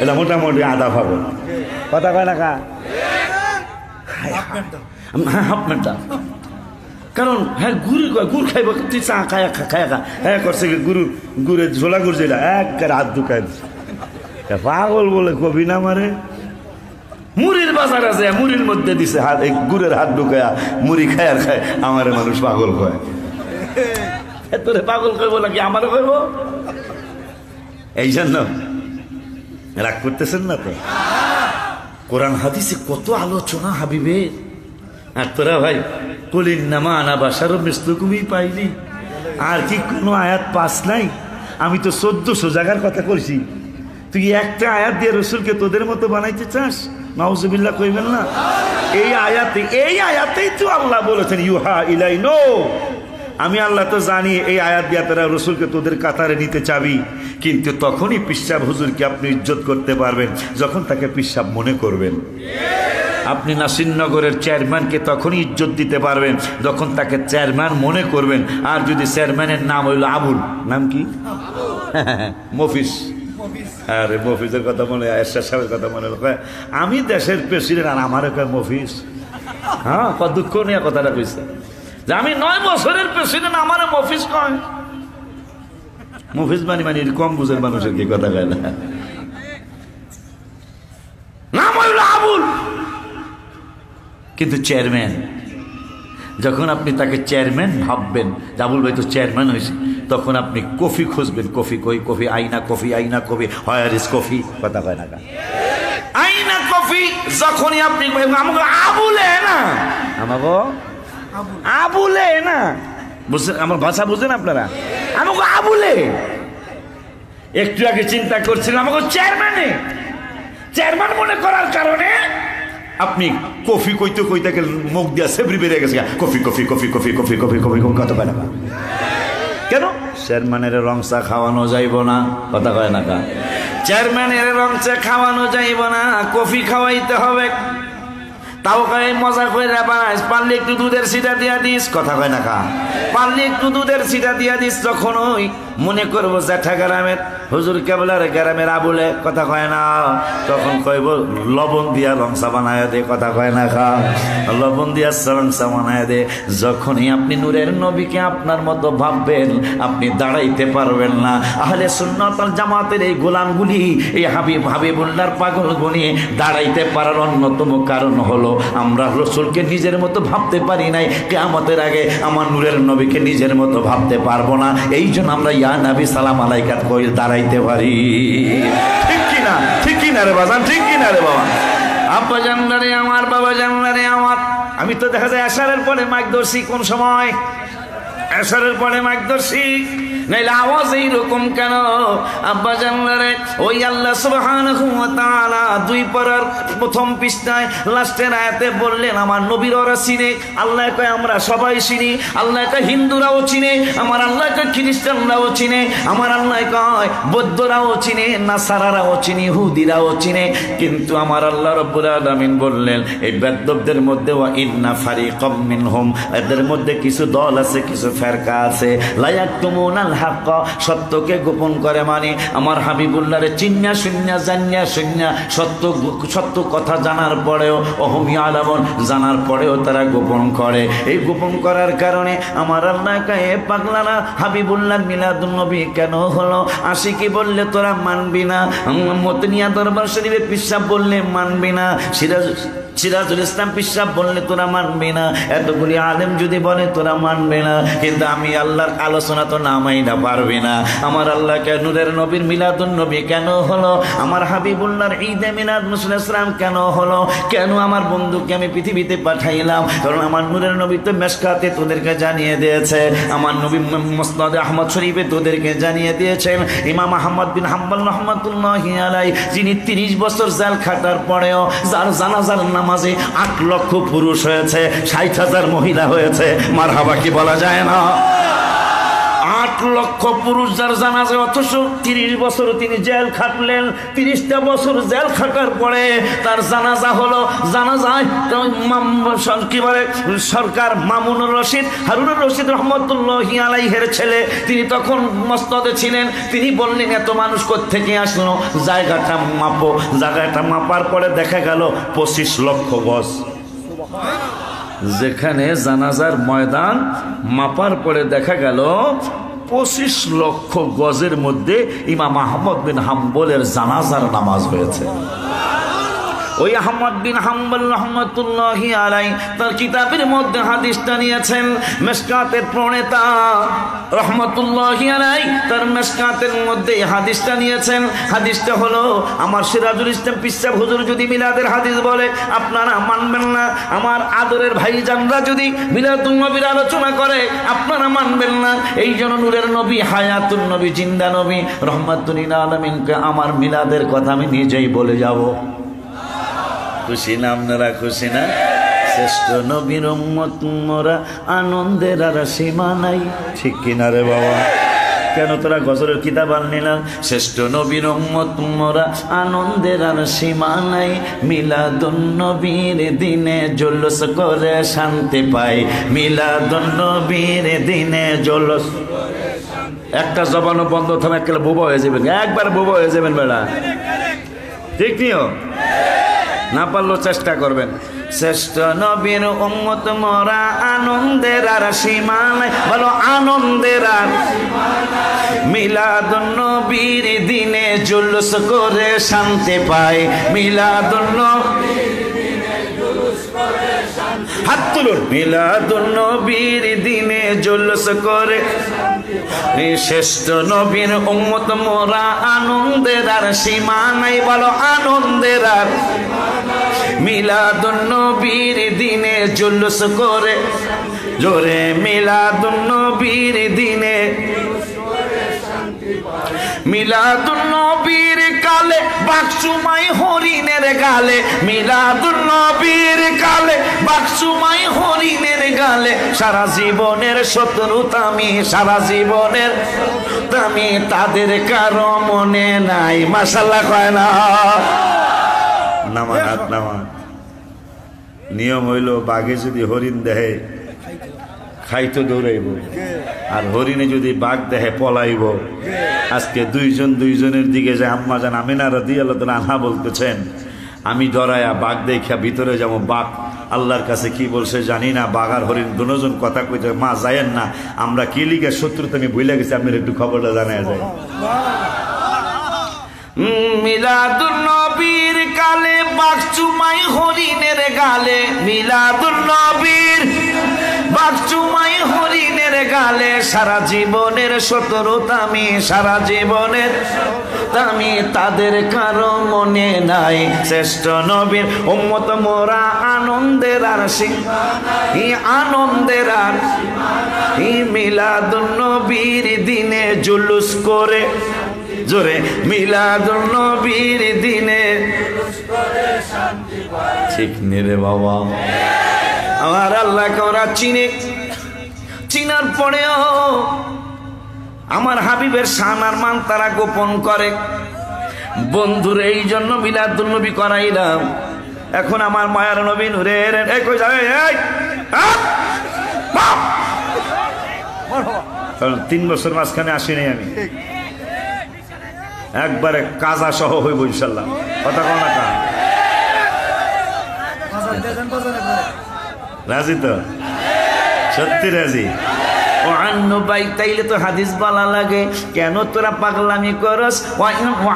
এটা মোটামুটি আধা পাগল। কথা কয় না কা? হ্যাঁ, হাফ মেন্টাল। কারণ হ্যাঁ গুড় কয়, গুড় খাইব, তুই চা খায় খায় খা হ্যাঁ করছে গুড়ের ঝোলা গুড় যেটা এক হাত ঢুকায় পাগল বলে কবি না মারে। মুড়ির বাজার আছে, মুড়ির মধ্যে দিছে হাত, এই গুড়ের হাত ঢুকায়া মুড়ি খায় আর খায়। আমার মানুষ পাগল কয়, তোরে পাগল কইব নাকি আমারও কইব? এই জন্য রাগ করতেছেন না তো? কোরআন হাদিসে কত আলোচনা হাবিবের, আর তোরা ভাই কলিন নামা আনা বাসারও মিসলুকুমই পাইনি। আর কি কোনো আয়াত পাস নাই? আমি তো 1400 জায়গার কথা করছি, তুই একটা আয়াত দিয়ে রসুলকে তোদের মতো বানাইতে চাস? নাউজুবিল্লাহ কইবেন না? এই আয়াতেই তো আল্লাহ বলেছেন ইউহা ইলাই নো, আমি আল্লাহ তো জানি এই আয়াত দিয়ে তারা রসুলকে তোদের কাতারে নিতে চাবি, কিন্তু তখনই পিসাব হুজুরকে আপনি ইজ্জত করতে পারবেন যখন তাকে পিসাব মনে করবেন। আপনি নাসিরনগরের চেয়ারম্যানকে তখনই ইজ্জত দিতে পারবেন যখন তাকে চেয়ারম্যান মনে করবেন। আর যদি চেয়ারম্যানের নাম হইল আবুল, নাম কি? মফিজ। আরে মফিজের কথা মনে হয়, এরশাদ সাহেবের কথা মনে হয়, আমি দেশের প্রেসিডেন্ট আর আমার একটা মফিজ। হ্যাঁ, দুঃখ নিয়ে কথাটা কইছে যে আমি 9 বছরের প্রেসিডেন্ট, আমার মফিজ কয়। মফিজ মানে কম বুঝের মানুষের কি কথা কয় না? নাম হইল আবুল, কিন্তু চেয়ারম্যান। যখন আপনি তাকে চেয়ারম্যান ভাববেন, আবুল ভাই তো চেয়ারম্যান হয়েছে, তখন আপনি কফি খুঁজবেন। কফি কই? কফি আইনা কফি, আইনা কফি, হোয়ার ইজ কফি? কথা কয় না? আইনা কফি যখনই আপনি আমাকে আবুলে না, আমাকে আবুলে না, বুঝছেন আমার ভাষা? বুঝেন আপনারা? আমাকে আবুলে। একটু আগে চিন্তা করছিলাম আমাকে চেয়ারম্যান মনে করার কারণে আপনি কফি কইতে কইতে মুখ দিয়া সেবরি বেরিয়ে গেছে coffee coffee coffee coffee coffee coffee coffee কত কয় না? কেন? চেয়ারম্যানের রং চা খাওয়ানো যাইব না? কথা কয় না কা? চেয়ারম্যানের রং চা খাওয়ানো যাইব না, কফি খাওয়াইতে হবে। তাও কয় মজা করে বাস, পারলে একটু দুধের সিটা দিয়া দিস। কথা কয় না কা? পারলে একটু দুধের সিটা দিয়া দিস। যখন ওই মনে করবো জ্যাঠা গ্রামের হুজুর কেবলার গ্রামের আবুলে, কথা কয় না, তখন কইব লবণ দিয়া রংসা বানায় দে। কথা কয় না কা? লবণ দিয়া রংসা বানায় দে। যখনই আপনি নূরের নবীকে আপনার মতো ভাববেন, আপনি দাঁড়াইতে পারবেন না। আহলে সুন্নাত ওয়াল জামাতের এই গোলামগুলি, এই হাবিবুল্লাহর পাগলগুলি দাঁড়াইতে পারার অন্যতম কারণ হলো আমরা রসুলকে নিজের মতো ভাবতে পারি নাই। কিয়ামতের আগে আমার নূরের নবীকে নিজের মতো ভাবতে পারবো না। এই জন্য আমরা ইয়া নবী সালাম আলাইকা কই দাঁড়াইতে পারি। ঠিক কিনা? ঠিক কিনা রে বাজান? ঠিক কিনা রে বাবা? আব্বা জানলারে আমার, বাবা জানলারে আমার। আমি তো দেখা যায় এশারের পরে মাইক ধরছি। কোন সময়? এশারের পরে মাইক ধরছি, নাইলে আওয়াজ এইরকম কেন? আব্বা জানলারে ওই আল্লাহ সুবহানাহু ওয়া তাআলা 2 পারার প্রথম পৃষ্ঠায় লাস্টের আয়াতে বললেন আমার নবীর ওরা চিনে। আল্লাহ কয় আমরা সবাই চিনি। আল্লাহ কয় হিন্দুরাও চিনে, আমার আল্লাহ কয় খ্রিস্টানরাও চিনে, আমার আল্লাহ কয় বৌদ্ধরাও চিনে, নাসারারাও চিনে, ইহুদিরাও চিনে। কিন্তু আমার আল্লাহ রাব্বুল আলামিন বললেন এই বেদবদের মধ্যে ওয়া ইন্না ফারিকাম মিনহুম, এদের মধ্যে কিছু দল আছে, কিছু ফেরকা আছে, লা ইয়াকতুমুনাল হক, সত্যকে গোপন করে। মানে আমার হাবিবুল্লাহরে চিন্না শুন্না জান্না শুন্না সত্য কথা জানার পরেও অহুম ইয়ালামুন, জানার পরেও তারা গোপন করে। এই গোপন করার কারণে আমার আল্লাহ কয় পাগলারা হাবিবুল্লাহর মিলাদুন নবী কেন হলো? আশিকি বললে তোরা মানবি না, মতনিয়া দরবার শরীফে পিসাব বললে মানবি না, সিরাজুল ইসলাম পিসাব বললে তোরা মানবি না, এতগুলি আলেম যদি বলে তোরা মানবে না। কিন্তু আমি আল্লাহর আলোচনা তো নামাই না পারবি না। আমার আল্লাহ নূরের নবীর মিলাদুন নবী কেন হলো? আমার হাবিবুল্লাহর ঈদে মিলাদ মুসলিম কেন হলো? কেন আমার বন্ধুকে আমি পৃথিবীতে পাঠাইলাম? কারণ আমার নূরের নবী তো মেশকাতে তোদেরকে জানিয়ে দিয়েছে, আমার নবী মুসনাদে আহমদ শরীফে তোদেরকে জানিয়ে দিয়েছেন। ইমাম আহমদ বিন হাম্বল রাহমাতুল্লাহি আলাইহি, যিনি 30 বছর জেল খাটার পরেও যার জানাজার নামাজে 8 লক্ষ পুরুষ হয়েছে, 60,000 মহিলা হয়েছে। মারহাবা কি বলা যায় না? 8 লক্ষ পুরুষ যার জানাজা, অথচ 30 বছর তিনি জেল খাটলেন। 30টা বছর জেল খাটার পরে তার জানাজা হলো। জানাজায় কি বলে সরকার মামুনুর রশিদ, হারুনুর রশিদ রহমতুল্লাহি আলাইহির ছেলে, তিনি তখন মসনদে ছিলেন। তিনি বললেন এত মানুষ কোত্থেকে আসলো, জায়গাটা মাপো। জায়গাটা মাপার পরে দেখা গেল 25 লক্ষ গজ। যেখানে জানাজার ময়দান মাপার পরে দেখা গেল 25 লক্ষ গজের মধ্যে ইমাম আহমদ বিন হাম্বলের জানাজার নামাজ হয়েছে। ওই আহমদ বিন হাম্বল রহমতুল্লাহি আলাইহি তার কিতাবের মধ্যে হাদিসটা নিয়েছেন। মিশকাতের প্রণেতা রহমতুল্লাহি আলাইহি তার মিশকাতের মধ্যে হাদিসটা নিয়েছেন। হাদিসটা হলো, আমার সিরাজুল ইসলাম পিসাব হুজুর যদি মিলাদের হাদিস বলে আপনারা মানবেন না, আমার আদরের ভাইজানরা যদি মিলাদুন নবীর আলোচনা করে আপনারা মানবেন না। এই জন্য নূরের নবী, হায়াতুন নবী, জিন্দা নবী রহমাতুল লিল আলামিনকে আমার মিলাদের কথা আমি নিজেই বলে যাব। খুশি না আপনারা? খুশি না? শ্রেষ্ঠ নবীর উম্মত মোরা, আনন্দের আর সীমা নাই। ঠিক কিনা রে বাবা? কেন তোরা গজলের কিতাব আনলি না? শ্রেষ্ঠ নবীর উম্মত মোরা, আনন্দের আর সীমা নাই। মিলাদুন নবীর দিনে জুলুস করে শান্তি পাই। মিলাদুন নবীর দিনে জুলুস, একটা জবানও বন্ধ থাকলে একলা বোবা হয়ে যাবেন, একবার বোবা হয়ে যাবেন বেড়া। ঠিক নিও না, পারলেও চেষ্টা করবেন। শ্রেষ্ঠ নবীর উম্মত মোরা, আনন্দের আর সীমা নাই। বলো আনন্দের আর। মিলাদুন নবীর দিনে জুলুস করে শান্তি পাই। মিলাদুন হাত তুলুন। মিলাদুন নবীর দিনে জুলুস করে, শ্রেষ্ঠ নবীর উম্মত মোরা, আনন্দের আর সীমা নাই। বলো আনন্দের আর। মিলাদুন নবীর দিনে জুলুস করে জোরে। মিলাদুন নবীর দিনে, মিলাদুন নবীর কালে বাকসুমাই হরিণের গালে। মিলাদুন নবীর কালে বাকসুমাই হরিণের গালে। সারা জীবনের শত্রুতামি, সারা জীবনের তামি তাদের কারো মনে নাই। মাশাআল্লাহ কয় না? নামান হাত নামান। নিয়ম হইল বাঘে যদি হরিণ দেহে খাইতো দৌড়াইব, আর হরিণে যদি বাঘ দেহে পলাইব। আজকে দুইজন দুইজনের দিকে যায়। আম্মা জান আমিনা রাদিয়াল্লাহু তাআলা আনহা বলতেছেন, আমি ডরায়া বাঘ দেখা ভিতরে যাবো। বাঘ আল্লাহর কাছে কি বলছে জানি না। বাঘ আর হরিণ দুজন কথা কইতে, মা যায়েন না, আমরা কি লিগে শত্রুতা আমি ভুলে গেছি, আপনার একটু খবরটা জানায় যায়। মিলাদুন নবীর কালে বাকচুমাই হরিণের গালে। মিলাদুন নবীর বাকচুমাই হরিণের গালে। সারা জীবনের শত্রুতামি, সারা জীবনের তামি তাদের কারো মনে নাই। শ্রেষ্ঠ নবীর উম্মত মোরা, আনন্দের আর আনন্দের আর। মিলাদুন নবীর দিনে জুলুস করে জোরে। মিলাদুন নবীর দিনে। ঠিক নেরে বাবা? আমার আল্লাহকে ওরা চিনে, চিনার পরেও আমার হাবিবের শান আর মান তারা গোপন করে। বন্ধুর এই জন্য মিলাদুন নবী করাইলাম। এখন আমার মায়ার নবী নূরের 3 বছর মাঝখানে আসিনি আমি, একবারে কাজা সহ হইব ইনশাল্লাহ। কথা কও না কা? রাজি তো? সত্যি রাজি? ও আন্নু বাই, তাইলে তো হাদিস বলা লাগে। কেন তোরা পাগলামি করস? ও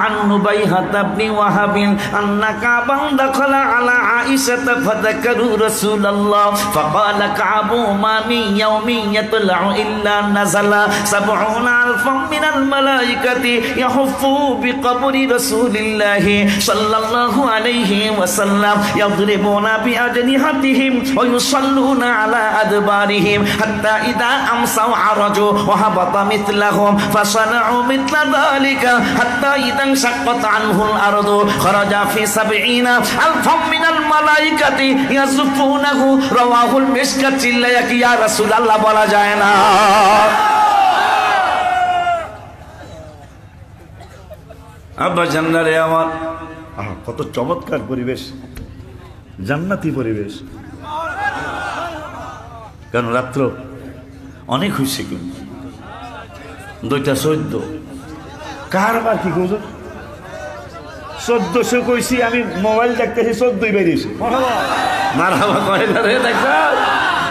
আন্নু বাই হাতাবনি ওয়াহাবিন আন্না কাবান দাখালা আলা আয়েশা ফাযাকারু রাসূলুল্লাহ ফাকালা কাবু মা মিন ইয়াউমিন ইয়াতলাউ ইল্লা নাযালা ৭০ আলফাম মিনাল মালাইকাতি ইয়াহুফু বিকবরি রাসূলিল্লাহি সাল্লাল্লাহু আলাইহি ওয়াসাল্লাম ইয়াদরিবুনা বিআজনিহাতিহিম ওয়া ইউসাল্লুনা আলা আদবারিহিম হাত্তা ইদা عرجوا وهبط مثلهم فصنعوا مثل ذلك حتى إذا انشقت عنه الأرض خرج في 70 ألفا من الملائكة يزفونه رواه المشكاة। يا رسول الله বলা যায় না? আব্বা জান্নারে আমার, কত চমৎকার পরিবেশ, জান্নাতি পরিবেশ। কারণ রাত্র অনেক হয়েছে, কিন্তু 2:14 কারবার কি করছো? 1400 কইছি আমি, মোবাইল দেখতেছি 14ই বেরিয়েছে। মারহাবা করে না রে, দেখো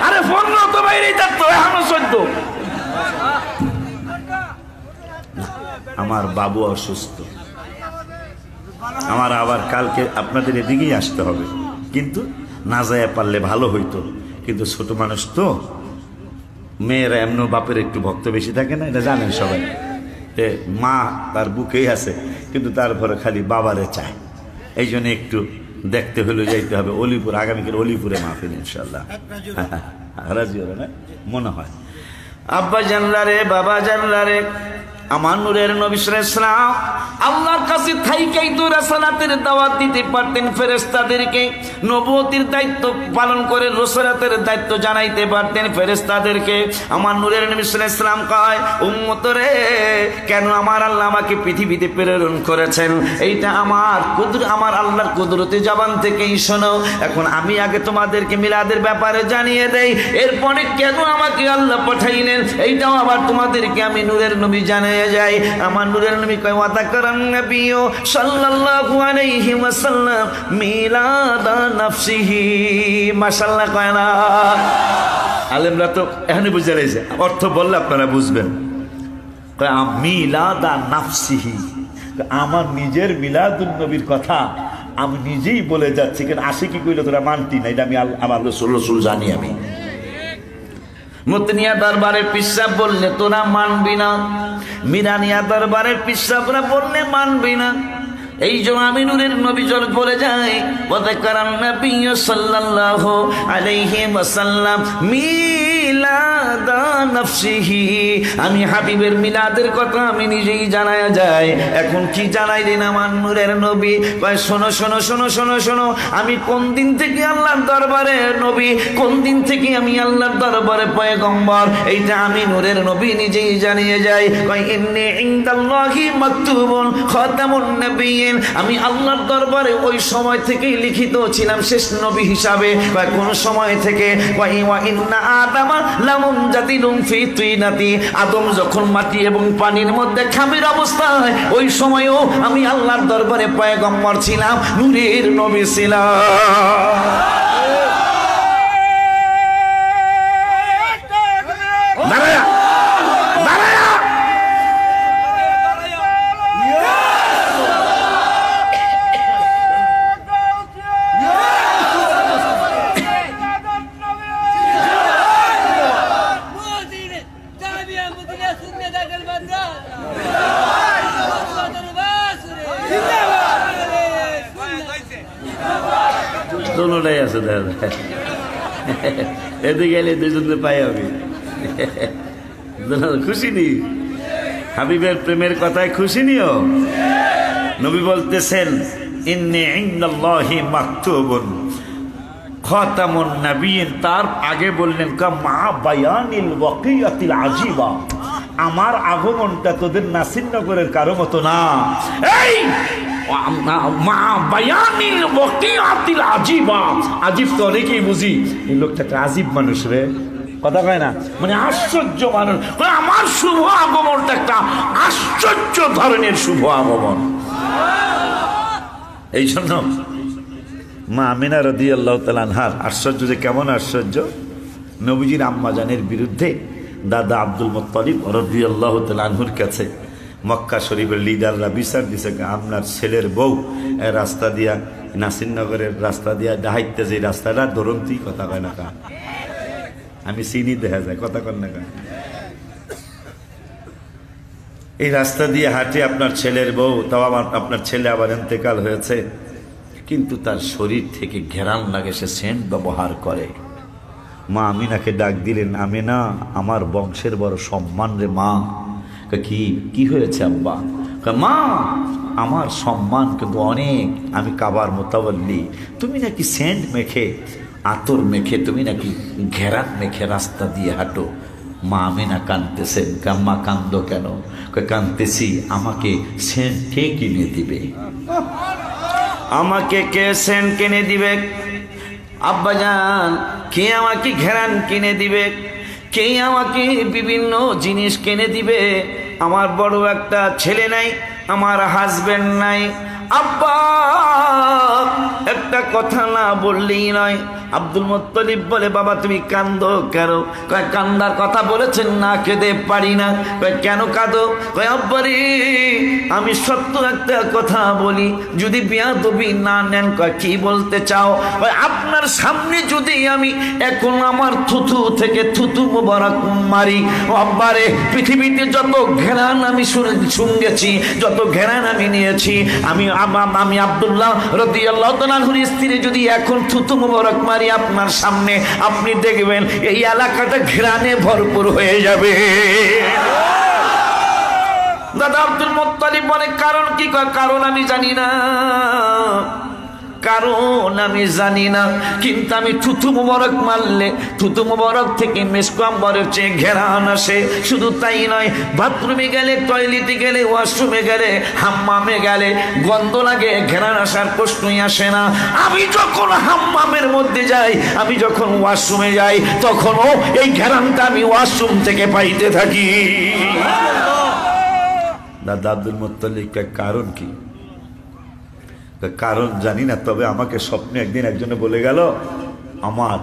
আরে 15 তো বাইরেই থাকতো, এখনো 14। আমার বাবু অসুস্থ, আমার আবার কালকে আপনাদের এদিকেই আসতে হবে, কিন্তু না যায় পারলে ভালো হইতো, কিন্তু ছোট মানুষ তো, মেয়েরা এমন বাপের একটু ভক্ত বেশি থাকে না, এটা জানেন সবাই। মা তার বুকেই আছে, কিন্তু তারপরে খালি বাবারে চায়, এই জন্য একটু দেখতে হলে যাইতে হবে অলিপুর, আগামীকাল অলিপুরে মাহফিল ইনশাল্লাহ। রাজি হলো না মনে হয়। আব্বা জানলারে, বাবা জানলারে, আমার নূরের নবী সাল্লাল্লাহু আলাইহি ওয়াসাল্লাম আল্লাহর কাছে থাইকাই তো রাসালাতের দাওয়াত দিতে পারতেন, ফেরেশতাদেরকে নবুয়তির দায়িত্ব পালন করে রাসালাতের দায়িত্ব জানাইতে পারতেন ফেরেশতাদেরকে। আমার নূরের নবী সাল্লাল্লাহু আলাইহি ওয়াসাল্লাম কয়, উম্মতরে কেন আমার আল্লাহ আমাকে পৃথিবীতে প্রেরণ করেছেন, এইটা আমার আল্লাহর কুদরতি জবান থেকেই শোনো। এখন আমি আগে তোমাদেরকে মিলাদের ব্যাপারে জানিয়ে দেই, এরপরে কেন আমাকে আল্লাহ পাঠাইলেন এইটাও আবার তোমাদেরকে আমি নূরের নবী জানাই যাই। আমার নূরের নবী কয়, ওয়া যাকারান নবী সাল্লাল্লাহু আলাইহি ওয়াসাল্লাম মিলাদা নাফসিহি। মাশাআল্লাহ কয় না? আলেমরা তো এখনই বুঝে লাইছে, অর্থ বললে আপনারা বুঝবেন। কয় মিলাদা নাফসিহি, আমার নিজের মিলাদুন নবীর কথা আমি নিজেই বলে যাচ্ছি, কেন আশিকি কইলে তোরা মানতি না, এটা আমি আমার রসুল জানি। আমি মতনিয়া দরবারের পিসাব বললে তোরা মানবি না, মিরানিয়া দরবারের পিসাবরা বললে মানবি না। এই জন্য আমি নূরের নবী বলে যাই, ওয়া যাকারান নবী সাল্লাল্লাহু আলাইহি ওয়াসাল্লাম মিলাদা নাফসিহি, আমি হাবিবের মিলাদের কথা আমি নিজেই জানায়া যায়। এখন কি জানাইলেন আমার নূরের নবী? কয় শোনো শোনো শোনো শোনো শোনো, আমি কোন দিন থেকে আল্লাহর দরবারে নবী, কোন দিন থেকে আমি আল্লাহর দরবারে পয়গম্বর, এইটা আমি নূরের নবী নিজেই জানিয়ে যাই। কয় ইন্নী ইনদাল্লাহি মাকতুবুন খাতামুন নবিয়্যিন, আমি আল্লাহর দরবারে ওই সময় থেকেই লিখিত ছিলাম শেষ নবী হিসাবে। কয় কোন সময় থেকে? কয় ওয়া ইন্না আদামা লামুনজাতিলুন ফি তিনাতি, আদম যখন মাটি এবং পানির মধ্যে খামির অবস্থায়, ওই সময়ও আমি আল্লাহর দরবারে পয়গম্বর ছিলাম, নূরের নবী ছিলাম। দোনোটাই আছে দাদা, এদিকে গেলে দুজনে পাই আমি। খুশি নি? হাবিবের প্রেমের কথায় খুশি নিও। নবী বলতেছেন, ইন্নী ইনদাল্লাহি মাকতুবুন খাতামুন নবিয়্যিন, তার আগে বললেন মা বায়ানিল ওয়াকিয়াতিল আজিবা, আমার আগমনটা তোদের নাসিরনগরের কারো মতো না। এই মা বায়ানিল ওয়াকিয়াতিল আজিবা, আজিব তো অনেকেই বুঝি, এই লোকটা একটা আজিব মানুষ রে, কথা কয় না, মানে আশ্চর্য মানুষ। আমার শুভ আগমনটা একটা আশ্চর্য ধরনের শুভ আগমন। এই জন্য মা আমিনা রাদিয়াল্লাহু তাআলা আনহার আশ্চর্য, যে কেমন আশ্চর্য, নবীজির আম্মাজানের বিরুদ্ধে দাদা আব্দুল মুত্তালিব রাদিয়াল্লাহু তাআলা আনহুর কাছে মক্কা শরীফের লিডাররা বিচার দিছে, আপনার ছেলের বউ রাস্তা দিয়া, নাসিরনগরের রাস্তা দিয়া ডাহাইতে, যে রাস্তাটা ধরন্তি, কথা কয় না কা, আমি চিনি, দেখা যায়, কথা কন না কা, এই রাস্তা দিয়ে হাঁটে আপনার ছেলের বউ, তাও আপনার ছেলে আবার ইন্তেকাল হয়েছে, কিন্তু তার শরীর থেকে ঘেরান লাগে, সে সেন্ট ব্যবহার করে। মা আমিনাকে ডাক দিলেন, আমিনা আমার বংশের বড় সম্মান রে মা। কি হয়েছে আব্বা? মা আমার সম্মান কিন্তু অনেক, আমি কাবার মোতাবল্লি, তুমি নাকি সেন্ট মেখে, আতর মেখে, তুমি নাকি ঘেরান মেখে রাস্তা দিয়ে হাঁটো। মা আমিনা কাঁদতেছেন। মা কান্দো কেন? কাঁদতেছি আমাকে সেন্ট কে কিনে দিবে, আমাকে কে সেন্ট কিনে দিবে? আব্বাজান কে আমাকে ঘেরান কিনে দিবে? কে আমাকে বিভিন্ন জিনিস কিনে দিবে? আমার বড় একটা ছেলে নাই, আমার হাজবেন্ড নাই। আব্বা একটা কথা না বললেই নয়। আব্দুল মুত্তালিব বলে, বাবা তুমি কাঁদো কেন? কয় কান্দার কথা বলেছেন না, কেঁদে পারি না। কয় কেন কাঁদো? কয় আব্বারে আমি সত্য একটা কথা বলি, যদি বেয়াদবি না নেন। কয় কি বলতে চাও? কয় আপনার সামনে যদি আমি এখন আমার থুথু থেকে থুথু মোবারক মারি, আব্বারে পৃথিবীতে যত ঘেরান আমি শুনেছি, যত ঘেরান আমি নিয়েছি, আমি আব্দুল্লাহ রাদিয়াল্লাহু তাআলা আনহুর স্ত্রী যদি এখন থুতু মোবারক মারি আপনার সামনে, আপনি দেখবেন এই এলাকাটা ঘেরানে ভরপুর হয়ে যাবে। দাদা আব্দুল মুত্তালিব বলে কারণ কি? কারণ আমি জানি না, কারণ আমি জানি না, কিন্তু আমি থুতু মোবারক মারলে থুতু মোবারক থেকে মেশক আম্বরের চেয়ে ঘেরান আসে। শুধু তাই নয়, বাথরুমে গেলে, টয়লেটে গেলে, ওয়াশরুমে গেলে, হাম্মামে গেলে গন্ধ লাগে, ঘেরান আসার প্রশ্নই আসে না। আমি যখন হাম্মামের মধ্যে যাই, আমি যখন ওয়াশরুমে যাই, তখনও এই ঘেরানটা আমি ওয়াশরুম থেকে পাইতে থাকি। দাদা আব্দুল মুত্তালিব কারণ কি? কারণ জানি না, তবে আমাকে স্বপ্নে একদিন একজনে বলে গেল আমার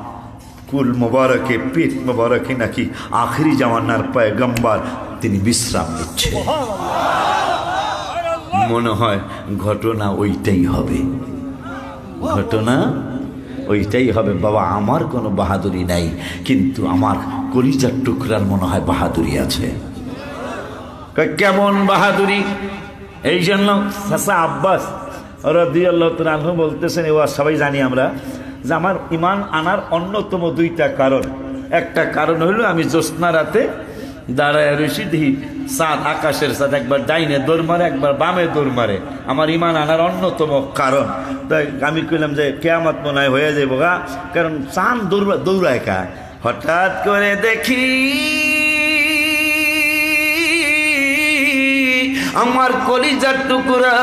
কুল মোবারকে, পেট মোবারকে নাকি আখেরি জামানার পয়গম্বর তিনি বিশ্রাম নিচ্ছে। মনে হয় ঘটনা ওইটাই হবে, ঘটনা ওইটাই হবে। বাবা আমার কোনো বাহাদুরি নাই, কিন্তু আমার কলিজার টুকরার মনে হয় বাহাদুরি আছে। কেমন বাহাদুরি? এই জন্য চাচা আব্বাস রাদিয়াল্লাহু তাআলা আনহু বলতেছেন, এবার সবাই জানি আমরা, যে আমার ঈমান আনার অন্যতম দুইটা কারণ। একটা কারণ হলো আমি জ্যোৎস্না রাতে দাঁড়ায় রয়েছি, দেখি চাঁদ, আকাশের চাঁদ একবার ডাইনে দৌড় মারে, একবার বামে দৌড় মারে। আমার ঈমান আনার অন্যতম কারণ। তাই আমি কইলাম যে কিয়ামত মনে হয় হয়ে যাবো গা, কারণ চাঁদ দৌড়ায় কা। হঠাৎ করে দেখি আমার কলিজার টুকরা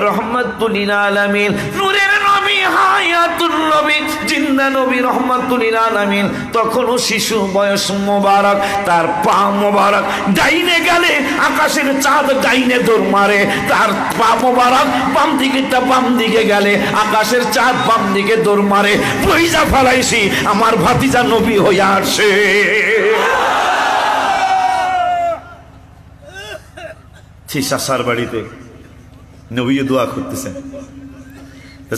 রহমাতুল লিল আলামিন, নূরের নবী, হায়াতুন নবী, জিন্দা নবী রহমাতুল লিল আলামিন, তখনও শিশু বয়স মোবারক, তার পা মোবারক ডাইনে গেলে আকাশের চাঁদ ডাইনে দৌড় মারে, তার পা মোবারক বাম দিকেটা বাম দিকে গেলে আকাশের চাঁদ বাম দিকে দৌড় মারে। বইজা ফেলাইছি আমার ভাতিজা নবী হইয়া আসে। চাচার বাড়িতে নবী দোয়া করতেছেন,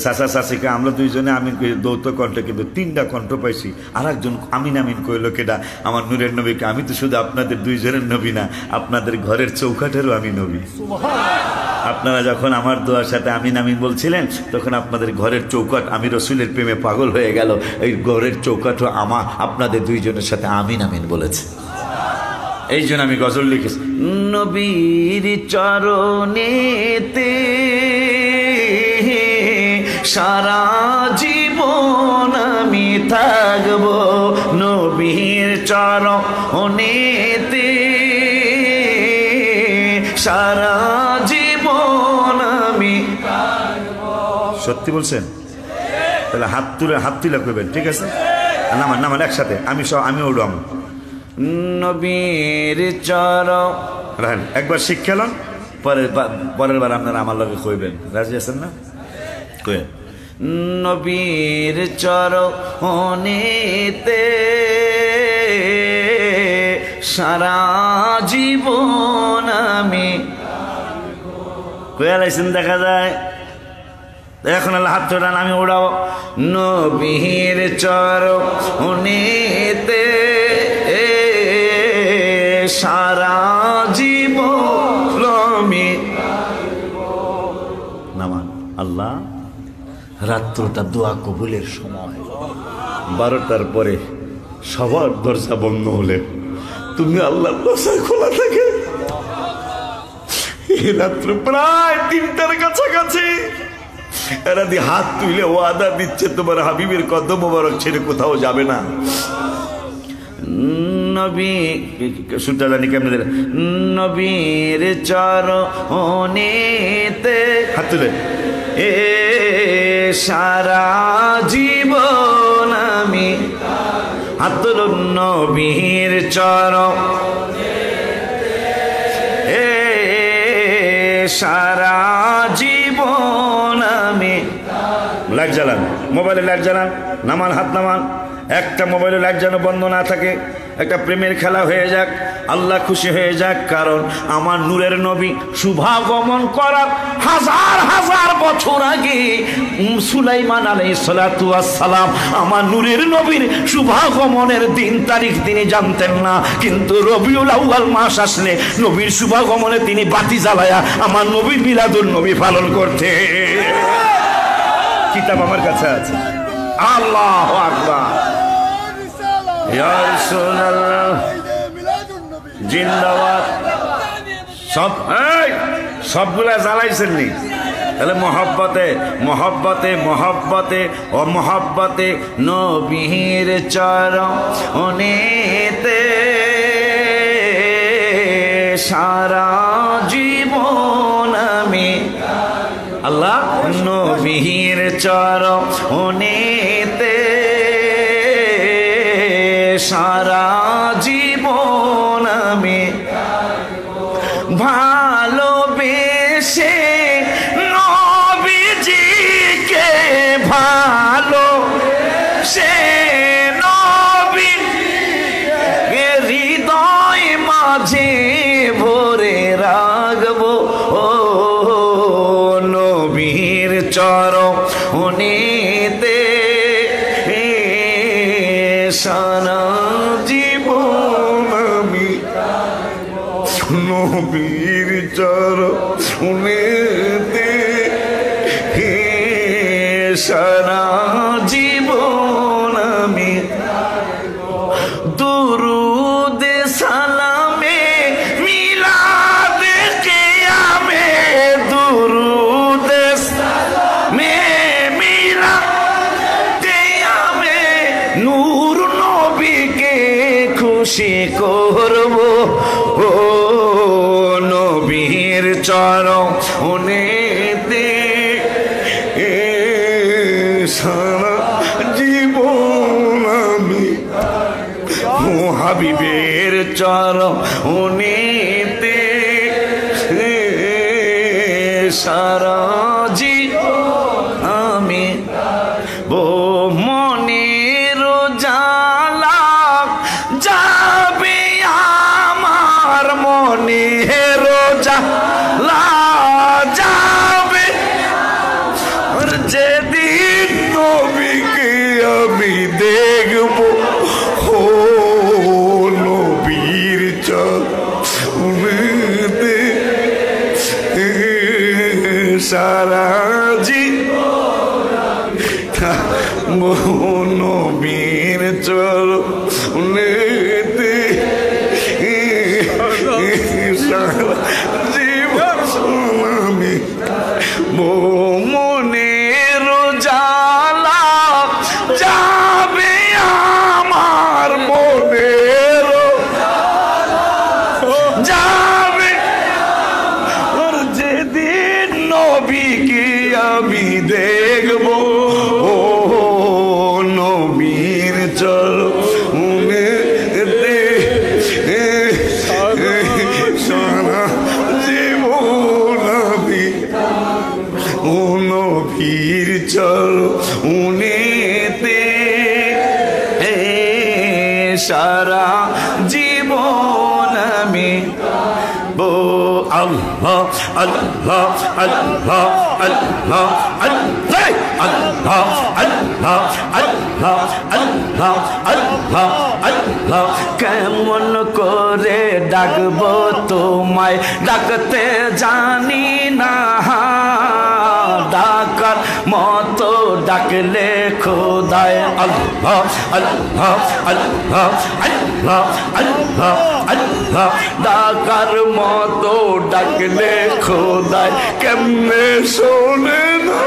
চাচা চাচিকে আমরা দুইজনে আমিন করি দৌত কণ্ঠে, কিন্তু তিনটা কণ্ঠ পাইছি। আর একজন আমিন আমিন কইল কেটা? আমার নূরের নবীকে। আমি তো শুধু আপনাদের দুইজনের নবী না, আপনাদের ঘরের চৌকাঠেরও আমি নবী। আপনারা যখন আমার দোয়ার সাথে আমিন আমিন বলছিলেন, তখন আপনাদের ঘরের চৌকাঠ আমি রসুলের প্রেমে পাগল হয়ে গেল। এই ঘরের চৌকাঠও আপনাদের দুইজনের সাথে আমিন আমিন বলেছে। এই জন্য আমি গজল লিখেছি, নবীর চরণেতে সারা জীবন আমি থাকব, নবীর চরণেতে সারা জীবন আমি থাকব। সত্যি বলছেন? তাহলে হাত তুলে করবেন, ঠিক আছে? নামান একসাথে, আমি উড়াম। নবীর চরণ, একবার শিক্ষালন, পরের বার আপনারা আমার লগে কইবেন। রাজি আছেন না? কইবেন, নবীর চরণেতে সারা জীবন আমি। কইয়া লাইছেন দেখা যায়। এখন আল্লাহ হাত ধরান, আমি উড়াবো। নবীর চরণেতে সারা জীবন আমি। নামান আল্লাহ, রাত্রটা দোয়া কবুলের সময়, 12টার পরে সবার দরজা বন্ধ হলে তুমি আল্লাহর দরজা খোলা থাকে। এই রাত্র প্রায় 3টার কাছাকাছি এরা দিয়ে হাত তুলে ওয়াদা দিচ্ছে তোমার হাবিবের কদম মোবারক ছেড়ে কোথাও যাবে না। নবী সুরটা জানি কেমনে দিলেন, নবীর চরণেতে হাত তুলে এ সারা জীবন আমি, হাত তুলুন, নবীর চরণেতে এ সারা জীবন আমি। লাইট জ্বালান, মোবাইলে লাইট জ্বালান, নামান, হাত নামান। একটা মোবাইলে লাইট যেন বন্ধ না থাকে, একটা প্রেমের খেলা হয়ে যাক, আল্লাহ খুশি হয়ে যাক। কারণ আমার নূরের নবী শুভাগমন করার হাজার হাজার বছর আগে সুলাইমান আলাইহিস সালাতু ওয়াস সালাম আমার নূরের নবীর শুভাগমনের দিন তারিখ তিনি জানতেন না, কিন্তু রবিউল আউয়াল মাস আসলে নবীর শুভাগমনে তিনি বাতি জ্বালায়া আমার নবীর মিলাদুন নবী পালন করতে। কিতাব আমার কাছে আছে। আল্লাহু আকবার, ইয়া রাসূলুল্লাহ জিন্দাবাদ। সব সবগুলা জ্বালাইছেন নি? তাহলে মহব্বতে মহব্বতে মহব্বতে ও মহব্বতে নবীর চরণেতে সারা জীবন আমি, আল্লাহ নবীর চরণেতে সারা জীবন আমি ভালোবেসে নবীজিকে, ভালোবেসে নবীজিকে হৃদয় মাঝে ভরে রাখবো। ও নবীর চরণেতে সারা জীবন আমি, নবীর চরণেতে সারা জীবন আমি দুরুদ সালামে মিলাদ কিয়ামে, দুরুদ সালামে মিলাদ কিয়ামে নূর নবীকে খুশি করব। ও নবীর চরণেতে সারা জীবন আমি, ও হাবিবের চরণেতে সারা জীবন আমি। ও মনের জালা যাবে আমার, মনের জালা যাবে যেদিন নবীকে আমি দেখব। ও নবীর চরণেতে সারা জীবন, নবীর চরণেতে সারা জীবন আমি। মনের জালা যাবে আমার, মনের যাবে যেদিন নবীকে আমি দেখব। ও নবীর চরণেতে সারা জীবন আমি, ও নবীর চরণেতে সারা জীবন আমি। বো আল্লাহ আল্লাহ আল্লাহ আল্লাহ আল্লাহ আল্লাহ আল্লাহ আল্লাহ আল্লাহ আল্লাহ আল্লাহ। কেমন করে ডাকবো তোমায়, ডাকতে জানি না, ডাকার মতো ডাকলে খোদায়। আল্লাহ আল্লাহ আল্লাহ আল্লাহ আল্লাহ আল্লাহ, ডাকার মতো ডাকলে খোদায় কেমনে শোনে না।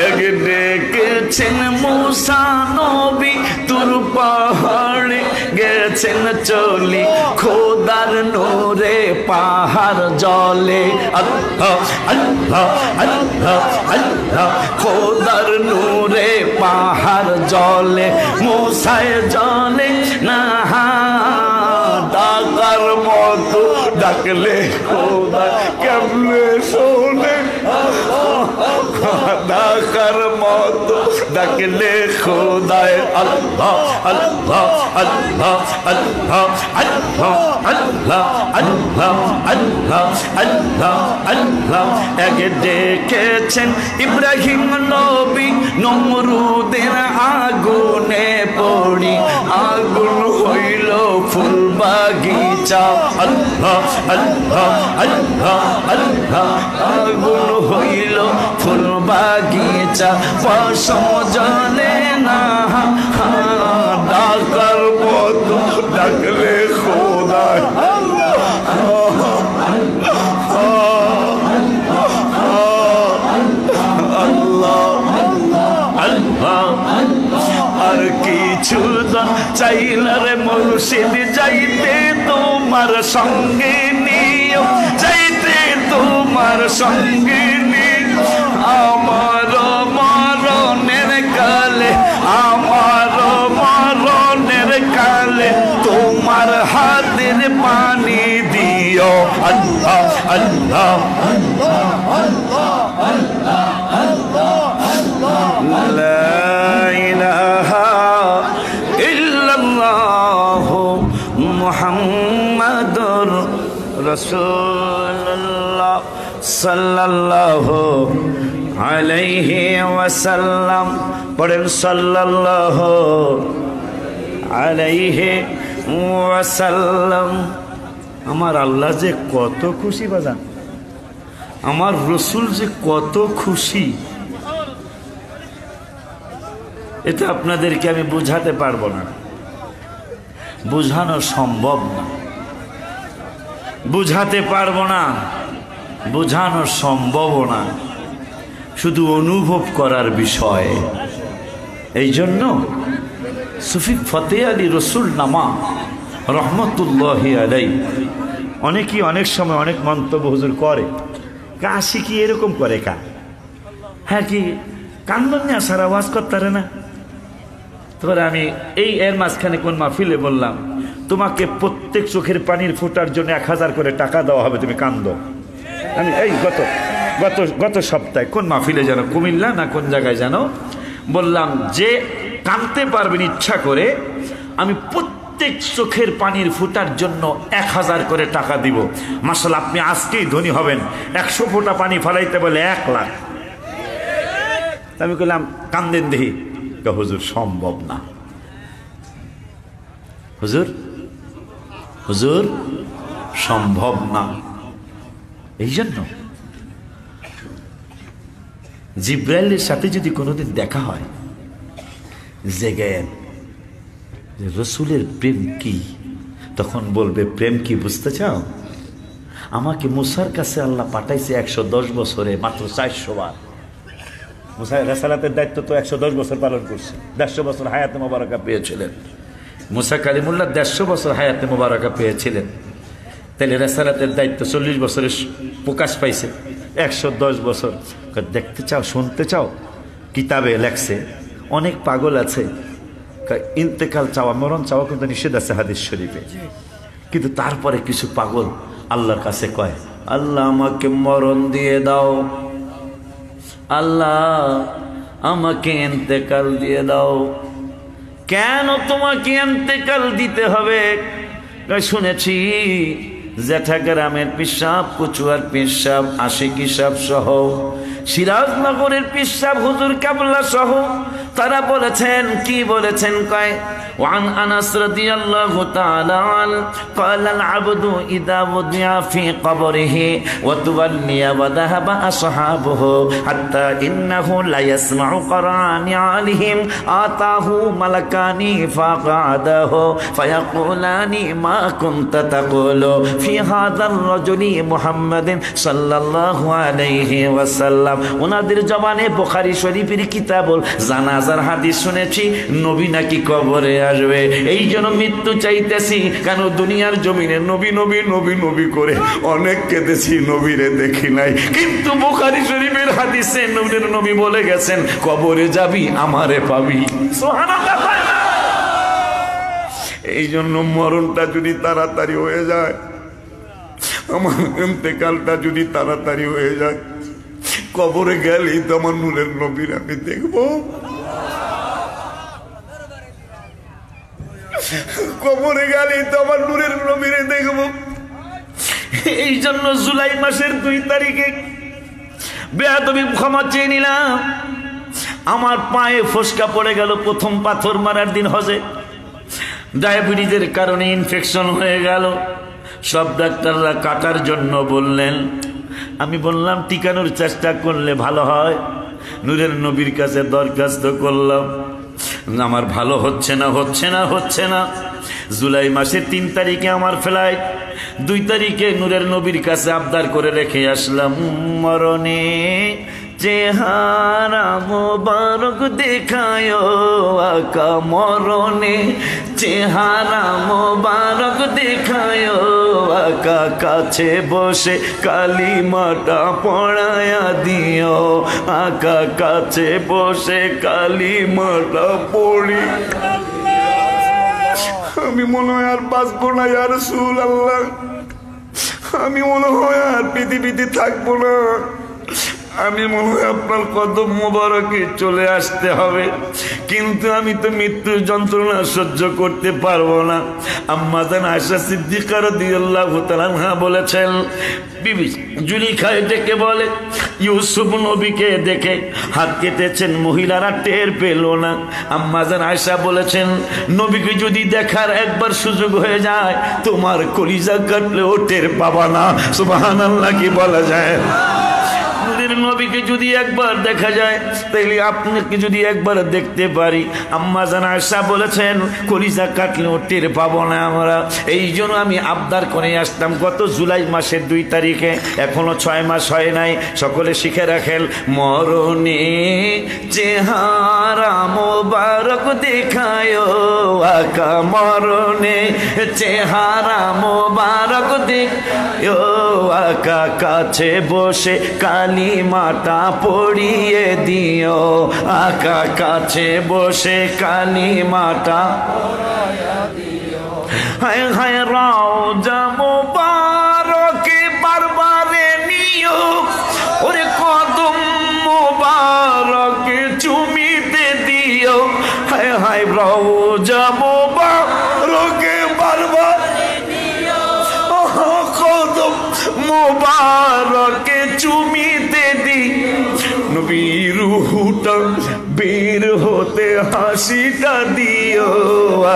এগে ডেকেছেন মূসা নবী তুর পাহাড়ে গেছেন চলি খোদার নূরে পাহাড় জলে আল্লাহ আল্লাহ আল্লাহ আল্লাহ খোদার নূরে পাহাড় জলে মূসায় জলে না ডাকার মতো ডাকলে খোদা কেমনে শোনে ডাকার মতো ডাকলে খোদায় আল্লাহ আল্লাহ আল্লাহ আল্লাহ আল্লাহ আল্লাহ আল্লাহ আল্লাহ আল্লাহ আল্লাহ একে ডেকেছেন ইব্রাহিম নবী নমরুদের আগুনে পড়ি আগুন হইল ফুল বাগিচা আল্লাহ আল্লাহ আল্লাহ আল্লাহ আগুন হইল ফুল বাগিচা পশম জলে না ডাকার মতো ডাকলে খোদায় আর কিছু চাইলে রে মুর্শিদ যাইতে তোমার সঙ্গে নিও যাইতে তোমার সঙ্গে নিও আমার মরণের কালে আমার মরণের কালে তোমার হাতের পানি দিও আল্লাহ আল্লাহ আল্লাহ আল্লাহ আল্লাহ আল্লাহ লা ইলাহা ইল্লাল্লাহ মুহাম্মাদুর রাসূলুল্লাহ সাল্লাল্লাহু আলাইহি ওয়াসাল্লাম পড়েন সাল্লাল্লাহু আলাইহি ওয়াসাল্লাম। আমার আল্লাহ যে কত খুশি বাজান, আমার রসুল যে কত খুশি, এটা আপনাদেরকে আমি বুঝাতে পারবো না, বুঝানো সম্ভব না, বুঝাতে পারবো না, বুঝানো সম্ভব না, শুধু অনুভব করার বিষয়। এই জন্য সুফি ফতে আলী রসুল নামা রহমতুল্লাহি আলাই অনেকেই অনেক সময় অনেক মন্তব্য হুজুর করে, কাশি কি এরকম করে কা, হ্যাঁ কি কান্দন নিয়ে আসার আওয়াজ করতে না। তারপরে আমি এই এর মাঝখানে কোন মাহফিলে বললাম, তোমাকে প্রত্যেক চোখের পানির ফোটার জন্য 1000 করে টাকা দেওয়া হবে, তুমি কান্দো। আমি এই গত সপ্তাহে কোন মাহফিলে যেন, কুমিল্লা না কোন জায়গায় যেন বললাম, যে কাঁদতে পারবেন ইচ্ছা করে আমি প্রত্যেক চোখের পানির ফুটার জন্য 1000 করে টাকা দিব। মাশাআল্লাহ, আপনি আজকেই ধনী হবেন। 100 ফোঁটা পানি ফেলাইতে বলে 1 লাখ। আমি বললাম কান্দেন দেখি, হুজুর সম্ভব না, হুজুর সম্ভব না। এই জন্য জিব্রাইলের সাথে যদি কোনোদিন দেখা হয়, জেগেন যে রসুলের প্রেম কি, তখন বলবে প্রেম কি বুঝতে চাও? আমাকে মুসার কাছে আল্লাহ পাঠাইছে 110 বছরে মাত্র 400 বার। মুসা রাসালাতের দায়িত্ব তো 110 বছর পালন করছে, 150 বছর হায়াতে মোবারকা পেয়েছিলেন। মুসা কালিমুল্লাহ 150 বছর হায়াতে মোবারকা পেয়েছিলেন, তাহলে রাসালাতের দায়িত্ব 40 বছরের প্রকাশ পাইছে, 110 বছর। দেখতে চাও, শুনতে চাও? কিতাবে লেখছে, অনেক পাগল আছে ইন্তেকাল চাওয়া, মরণ চাওয়া কিন্তু নিষেধ আছে হাদিস শরীফে, কিন্তু তারপরে কিছু পাগল আল্লাহর কাছে কয়, আল্লাহ আমাকে মরণ দিয়ে দাও, আল্লাহ আমাকে ইন্তেকাল দিয়ে দাও। কেন তোমাকে ইন্তেকাল দিতে হবে? শুনেছি জেঠা গ্রামের পিসাব, কচুয়ার পিসাব, আশিকি সাহেব সহ, সিরাজনগরের পিসাব হুজুর কাবলা সহ তারা বলেছেন কি বলেছেন কয় ওয়ান আনাস রাদিয়াল্লাহু তাআলা قال العبد اذا وضع في قبره وتولي وذهب اصحابه حتى انه لا يسمع قران عليهم اتاه ملكان فقعده فيقولان ما كنت تقول في هذا الرجل محمد صلى الله عليه وسلم ওনাদের জবানে বুখারী শরীফের কিতাবুল জানাজার হাদিস শুনেছি নবী নাকি কবরে আসবে এই জন্য মৃত্যু চাইতেছি কেন দুনিয়ার জমিনে নবী নবী নবী নবী করে অনেক কেঁদেছি নবীরে দেখি নাই কিন্তু বুখারী শরীফের হাদিসে নূরের নবী বলে গেছেন কবরে যাবি আমারে পাবি সুবহানাল্লাহ। এই জন্য মরণটা যদি তাড়াতাড়ি হয়ে যায় আমার ইন্তেকালটা যদি তাড়াতাড়ি হয়ে যায় কবরে গেলেই তো আমার নূরের নবীর আমি দেখবো কবরে গেলেই তো আমার নূরের নবীরে দেখবো। এই জন্য জুলাই মাসের 2 তারিখে বেয়াদবি ক্ষমা চেয়ে নিলাম আমার পায়ে ফসকা পড়ে গেল প্রথম পাথর মারার দিন হজে ডায়াবেটিসের কারণে ইনফেকশন হয়ে গেল সব ডাক্তাররা কাটার জন্য বললেন আমি বললাম টিকানোর চেষ্টা করলে ভালো হয় নূরের নবীর কাছে দরখাস্ত করলাম আমার ভালো হচ্ছে না জুলাই মাসের 3 তারিখে আমার ফ্লাইট 2 তারিখে নূরের নবীর কাছে আবদার করে রেখে আসলাম মরণে চেহারা মোবারক দেখায়ো আকা মরণে চেহারা মোবারক দেখায়ো আকা কাছে বসে কালিমাটা পড়ায়া দিও আকা কাছে বসে কালিমাটা পড়ি আমি মনে হয় আর বাঁচবো না ইয়া রাসূলুল্লাহ আমি মনে হয় আর পৃথিবীতে থাকবো না আমি মনে হয় আপনার কদম মোবারকে চলে আসতে হবে কিন্তু আমি তো মৃত্যুর যন্ত্রণা সহ্য করতে পারবো না। আম্মা জান আয়েশা সিদ্দিকা রাদিয়াল্লাহু তাআলা আনহা বলেছেন বিবি জুলেখায় ডেকে বলে ইউসুফ নবীকে দেখে হাত কেটেছেন মহিলারা টের পেল না। আম্মা জান আয়েশা বলেছেন নবীকে যদি দেখার একবার সুযোগ হয়ে যায় তোমার কলিজা কাটলেও টের পাবা না সুবহানাল্লাহ কি বলা যায় নবীকে যদি একবার দেখা যায় তাইলে আপনাকে যদি একবার দেখতে পারি আম্মা জান আয়েশা বলেছেন কলিজা কাটলেও টের পাবো না আমরা এই জন্য আমি আবদার করে আসতাম গত জুলাই মাসের 2 তারিখে এখনো 6 মাস হয় নাই সকলে শিখে রাখেন মরণে চেহারা মোবারক দেখায়ো আকা মরণে চেহারা মোবারক দেখায়ো আকা কাছে বসে কালিমাটা পড়িয়ে দিও আকা কাছে বসে কালিমাটা হায় হায় রওজা মোবারকে বারবারে নিও ওরে কদম মোবারকে চুমিতে দিও হায় হায় রওজা মোবারকে বারবারে নিও কদম মোবারকে চুমিতে দি নবীর রূহটা বের হতে হাসিটা দিও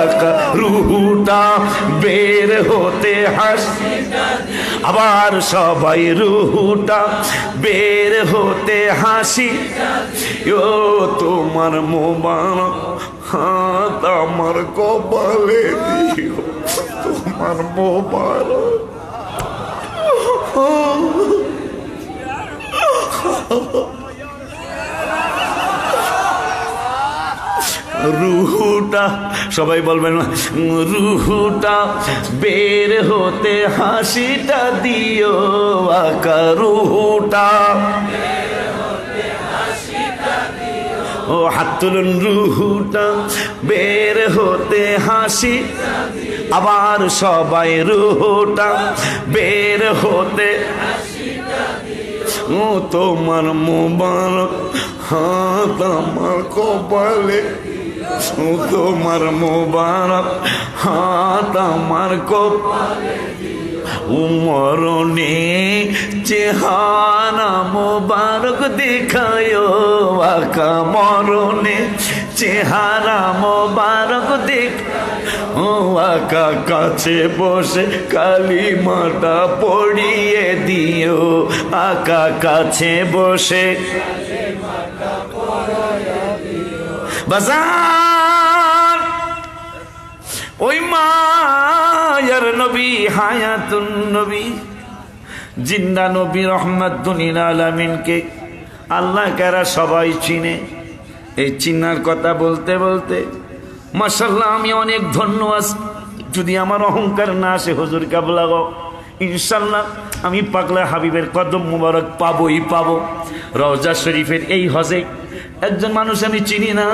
আকা রূহটা বের হতে হাসিটা আবার সবাই রূহটা বের হতে হাসি ও তোমার মোবারক হাত আমার কপালে দিও তোমার মোবারক রুহুটা সবাই বলবেন রুহুটা বের হতে হাসিটা দিও আকা রুহুটা ও হাত তুলুন রুহুটা বের হতে হাসি আবার সবাই রুহুটা বের হতে ও তোমার মোবারক হাত আমার কপালে ও তোমার মোবারক হাত আমার কপালে মরণে চেহারা মোবারক দেখায়ো আকা মরণে চেহারা মোবারক দেখ ও আকা কাছে বসে কালিমাটা পড়িয়ে দিও আকা কাছে বসে বাজার ওই মায়ার নবী হায়াতুন নবী জিন্দা নবী রহমাতুল আলামিনকে আল্লাহ কারা সবাই চিনে। এই চিনার কথা বলতে বলতে মাশাআল্লাহ আমি অনেক ধন্য আছি। যদি আমার অহংকার না আসে হুজুর কাবলা গো ইনশাআল্লাহ আমি পাগলা হাবিবের কদম মুবারক পাবোই পাবো। রওজা শরীফের এই হজে একজন মানুষ আমি চিনি না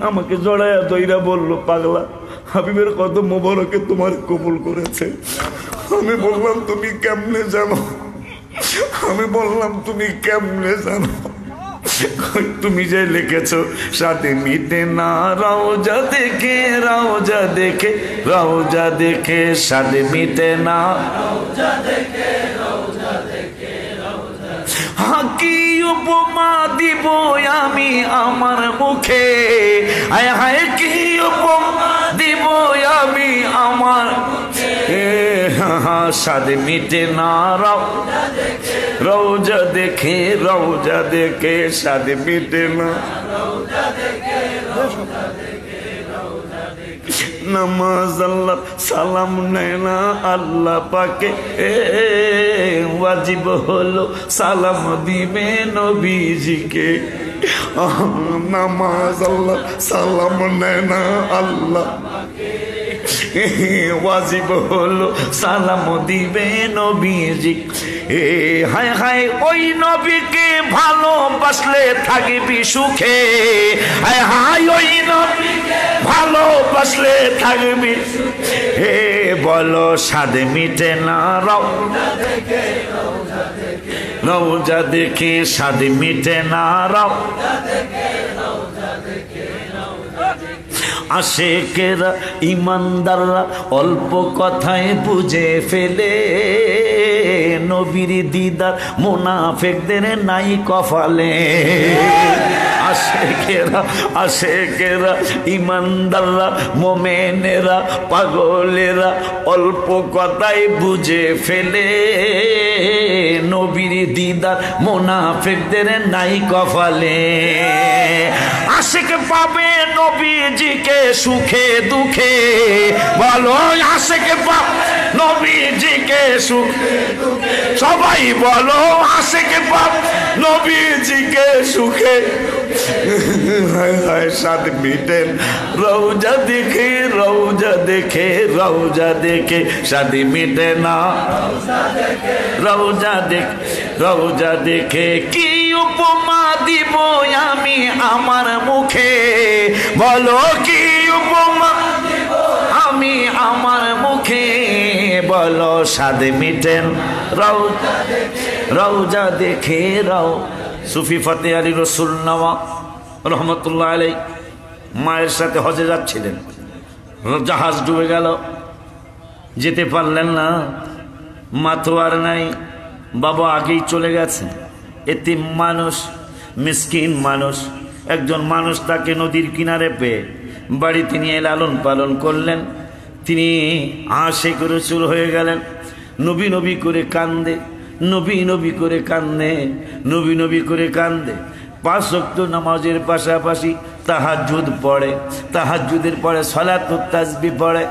আমাকে জড়ায়া দইরা বললো পাগলা হাবিবের কদম মুবারকে তোমার কবুল করেছে। আমি বললাম তুমি কেমনে জানো? আমি বললাম তুমি কেমনে জানো? তুমি যে লিখেছো সাথে মিটে না রওজা দেখে রওজা দেখে রওজা দেখে সাথে মিটে না রওজা দেখে রওজা দেখে কি উপমা দিব আমি আমার মুখে হায় হায় কি উপমা দিব আমি আমার সাদে মিটে না রওজা দেখে রওজা দেখে সাদে মিটে না নামাজ আল্লাহ সালাম নেয় না আল্লাহ পাকে ওয়াজিব হলো সালাম দিবে নবীজিকে। নামাজ আল্লাহ সালাম নেয় না আল্লাহ ওয়াজিব হলো সালাম দিবে নবীজি। হায় হায় ওই নবীকে ভালোবাসলে থাকবি সুখে হায় হায় ওই নবীকে ভালোবাসলে থাকবি হে বলো সাদে মিটে না রওজা দেখে সাদে মিটে না আশেকেরা ইমানদাররা অল্প কথায় বুঝে ফেলে নবীর দিদার মুনাফিকদের নাই কপালে। আশেকেরা ইমানদাররা মোমেনেরা পাগলেরা অল্প কথায় বুঝে ফেলে নবীর দিদার মুনাফিকদের নাই কপালে। আশেক পাবে নবীজিকে সুখে দুঃখে বলো আশেক পাবে নবীজিকে সুখে সবাই বলো আশেক পাবে নবীজিকে সুখে সাদ মিটেন রওজা দেখে রওজা দেখে রওজা দেখে সাদি মিটে না রওজা দেখে রওজা দেখে কি উপমা দিব আমি আমার মুখে বলো কি উপমা আমি আমার মুখে বলো সাদে মিটেন রওজা দেখে রাও। সুফি ফতে আলী রসুল নওয়া রহমতুল্লাহ আলাই মায়ের সাথে হজে যাচ্ছিলেন, জাহাজ ডুবে গেল, যেতে পারলেন না, মা তো আর নাই, বাবা আগেই চলে গেছে। এতিম মানুষ, মিসকিন মানুষ, একজন মানুষ তাকে নদীর কিনারে পেয়ে বাড়িতে নিয়ে লালন পালন করলেন। তিনি আশিক রাসূল হয়ে গেলেন। নবী নবী করে কান্দে, নবী নবী করে কান্দে, নবী নবী করে কান্দে। 5 ওয়াক্ত নামাজের পাশাপাশি তাহাজ্জুদ পড়ে, তাহাজ্জুদের পরে সালাতুত তাসবিহ পড়ে,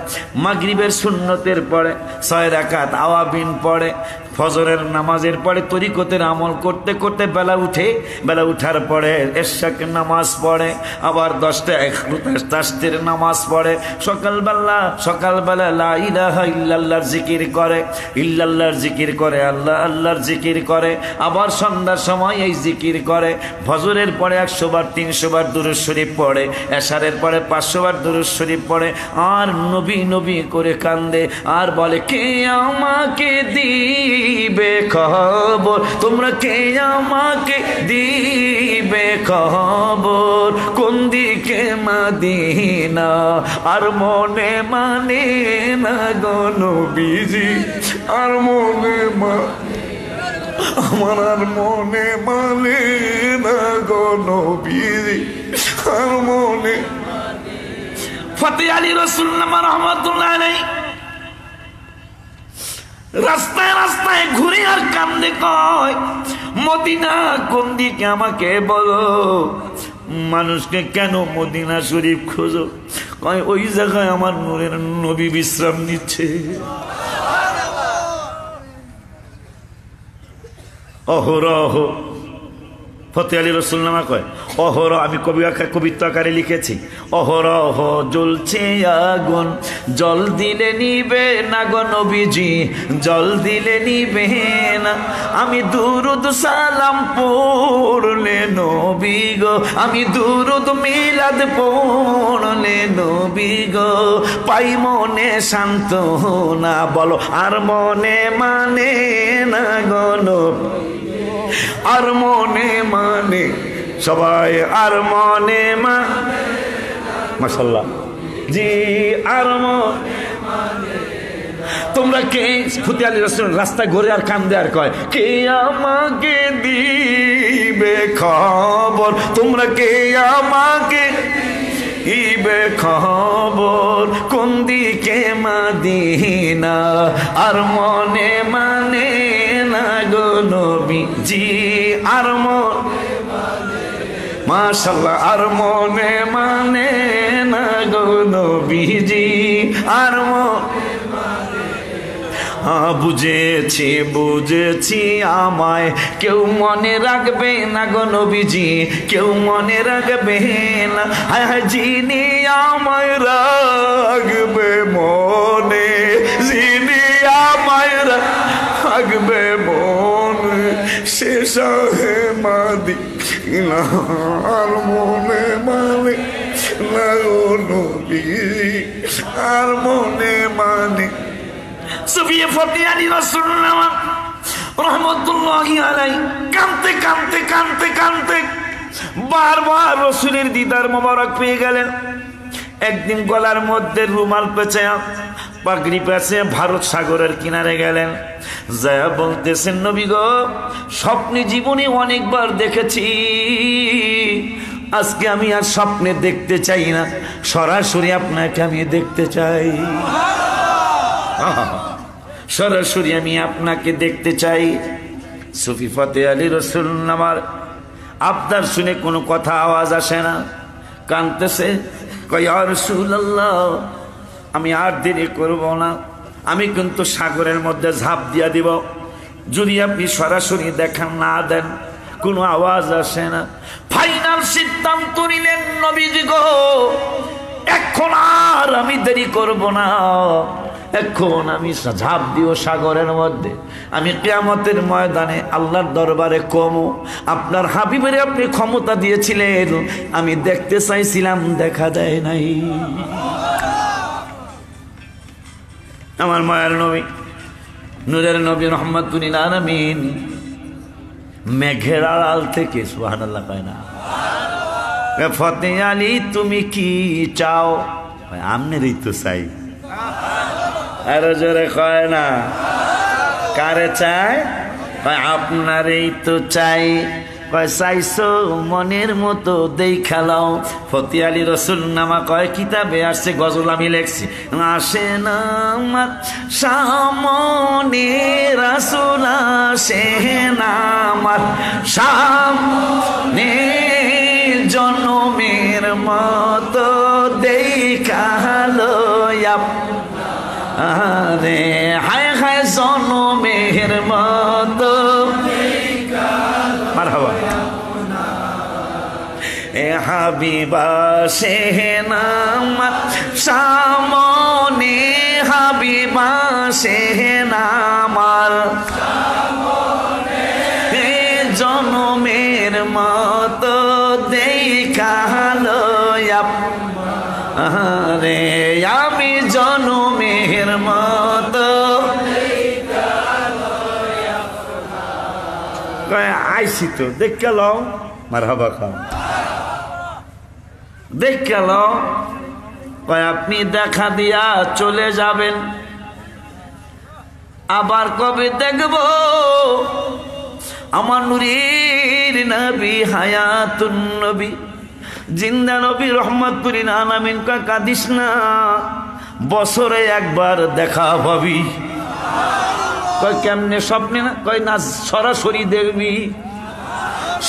মাগরিবের সুন্নতের পরে 6 রাকাত আওয়াবিন পড়ে, ফজরের নামাজের পরে তরিকতের আমল করতে করতে বেলা উঠে, বেলা উঠার পরে এশাক নামাজ পড়ে, আবার 10টা তাসবিহের নামাজ পড়ে, সকালবেলা লা ইলাহা ইল্লাল্লাহর জিকির করে, ইল্লাল্লাহর জিকির করে, আল্লাহ আল্লাহর জিকির করে, আবার সন্ধ্যার সময় এই জিকির করে, ফজরের পরে 100 বার 300 বার দুরূদ শরীফ পড়ে, এশারের পরে 500 বার দুরূদ শরীফ পড়ে, আর নবী নবী করে কান্দে আর বলে কে আমাকে দিবে খবর, তোমরা কে আমাকে দিবে খবর, কোন দিকে মদিনা আর মনে মানে না গো নবীজি, আর মনে আমার আর মনে মানে না গো নবীজি। আর মনে ফতে আলী রাসূলুল্লাহ রাহমাতুল্লাহ আলাইহি রাস্তায় রাস্তায় ঘুরে আর কান্দে কয়, মদিনা কোন দিকে আমাকে বলো, মানুষকে কেন মদিনা শরীফ খোঁজো? কয় ওই জায়গায় আমার নূরের নবী বিশ্রাম নিচ্ছে। অহরহ ফতে আলী রাসূলুল্লাহ কয়, অহরহ আমি কবিত্ব আকারে লিখেছি, অহরহ জ্বলছে আগুন, জল দিলে নিবে না গো নবীজি, জল দিলে নিবে না। আমি দুরুদ সালাম পড়লে নবী গো, আমি দুরুদ মিলাদ পড়লে নবী গো, পাই মনে সান্ত্বনা, বলো আর মনে মানে না গো নবী, আর মনে মানে, সবাই আর মনে মাশাআল্লাহ জি, আর তোমরা কে? ফতে আলী রাসূলুল্লাহ রাস্তায় ঘুরে আর কান্দে আর কয়, কে আমাকে দিবে খবর, তোমরা কে আমাকে দিবে খবর, কোন দিকে মদিনা, আর মনে মানে না গো নবীজি, আর মাশাআল্লাহ, আর মনে মানে না গো নবীজি, আর বুঝেছি বুঝেছি আমায় কেউ মনে রাখবে না গো নবীজি, কেউ মনে রাখবে না। হায় হায় যিনি আমায় রাখবে মনে, যিনি আমায় রাখবে মনে, সে শাহে মদিনা, আর মনে মানে না গো নবীজি, আর মনে মানে। সুফিয়ে ফতে আলী রাসূলুল্লাহ রাহমাতুল্লাহি আলাইহি কাঁদতে কাঁদতে কাঁদতে কাঁদতে বারবার রাসূলের দিদার মোবারক পেয়ে গেলেন। একদিন গলার মধ্যে রুমাল পেঁচে পাগড়ি পেঁচে ভারত সাগরের কিনারে গেলেন, যায়া বলতেছেন, নবী গো, স্বপ্নে জীবনে অনেকবার দেখেছি, আজকে আমি আর স্বপ্নে দেখতে চাই না, সরাসরি আপনাকে আমি দেখতে চাই, সরাসরি আমি আপনাকে দেখতে চাই। সুফি ফতে আলী রাসূলুল্লাহ আমার আবদার শুনে কোনো কথা আওয়াজ আসে না, কাঁদতেছে, কয় ইয়া রাসূলুল্লাহ আমি আর দেরি করব না, আমি কিন্তু সাগরের মধ্যে ঝাঁপ দিয়া দিব, যদি আপনি সরাসরি দেখা না দেন। কোনো আওয়াজ আসে না। ফাইনাল সিদ্ধান্ত নিলেন, নবীজি গো, এখন আর আমি দেরি করব না, এখন আমি ঝাঁপ দিও সাগরের মধ্যে, আমি কিয়ামতের ময়দানে আল্লাহর দরবারে কমু। আপনার হাবিবের আপনি ক্ষমতা দিয়েছিলেন, আমি দেখতে চাইছিলাম, দেখা যায় নাই। আমার মায়ের নবী, নূরের নবী রহমাতুল লিল আলামিন মেঘের আড়াল থেকে, সুবহানাল্লাহ কয় না, ফতে আলী তুমি কি চাও? আমনেরই তো চাই। আরো জোরে কয় না, কারে চাই? আপনারই তো চাই। কয় চাইছো মনের মতো দেখালাও। ফতে আলী রাসূলুল্লাহ কয় কিতাবে আসছে, গজল আমি লেখছি, আসে না আমার সামনে রাসূল, আসে না আমার সামনে, জনমের মতো দেখালো আরে, হায় হায় জনমের মতো, মারহাবা। এ হাবিবা সে নামার সামনে, হাবিবা সে নামার জনমের মতো দেখালো আরে, আমি জনমের মতো আইসি তো দেখ গেল, মারহাবা খাও, দেখ গেল। আপনি দেখা দিয়া চলে যাবেন, আবার কবে দেখব আমার নূরের নবী হায়াতুন নবী? জিন্দা নবী রহমতুল্লিল আলামিন কয় কাঁদিস না, বছরে একবার দেখা পাবি। কয় কেমনে? স্বপ্নে না? কয় না, সরাসরি দেখবি।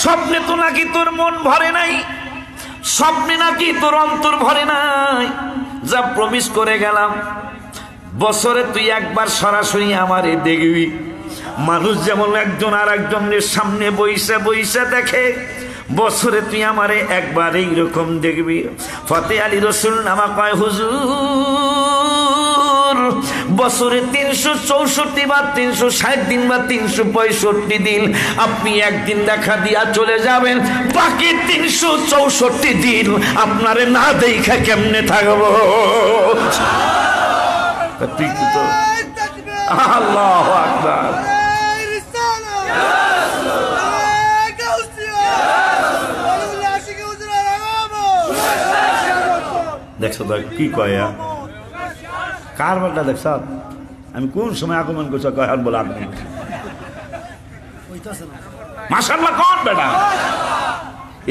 স্বপ্নে তো নাকি তোর মন ভরে নাই, স্বপ্নে নাকি তোর অন্তর ভরে নাই। যা প্রমিস করে গেলাম, বছরে তুই একবার সরাসরি আমারে দেখবি। মানুষ যেমন একজন আর একজনের সামনে বইসে বইসে দেখে, বছরে তুই আমারে একবার এইরকম দেখবি। ফতে আলী রসুল নামা কয় হুজুর, বছরে 364 বা 360 দিন বা 365 দিন আপনি একদিন দেখা দিয়া চলে যাবেন, বাকি 364 দিন আপনারে না দেখা কেমনে থাকবো? ঠিক তো। আল্লাহু আকবার। দেখছো তো কি কয়, কার বলটা দেখছ? আমি কোন সময় আগমন করছি কয় বলে আপনি মাশাআল্লাহ কোন বেটা?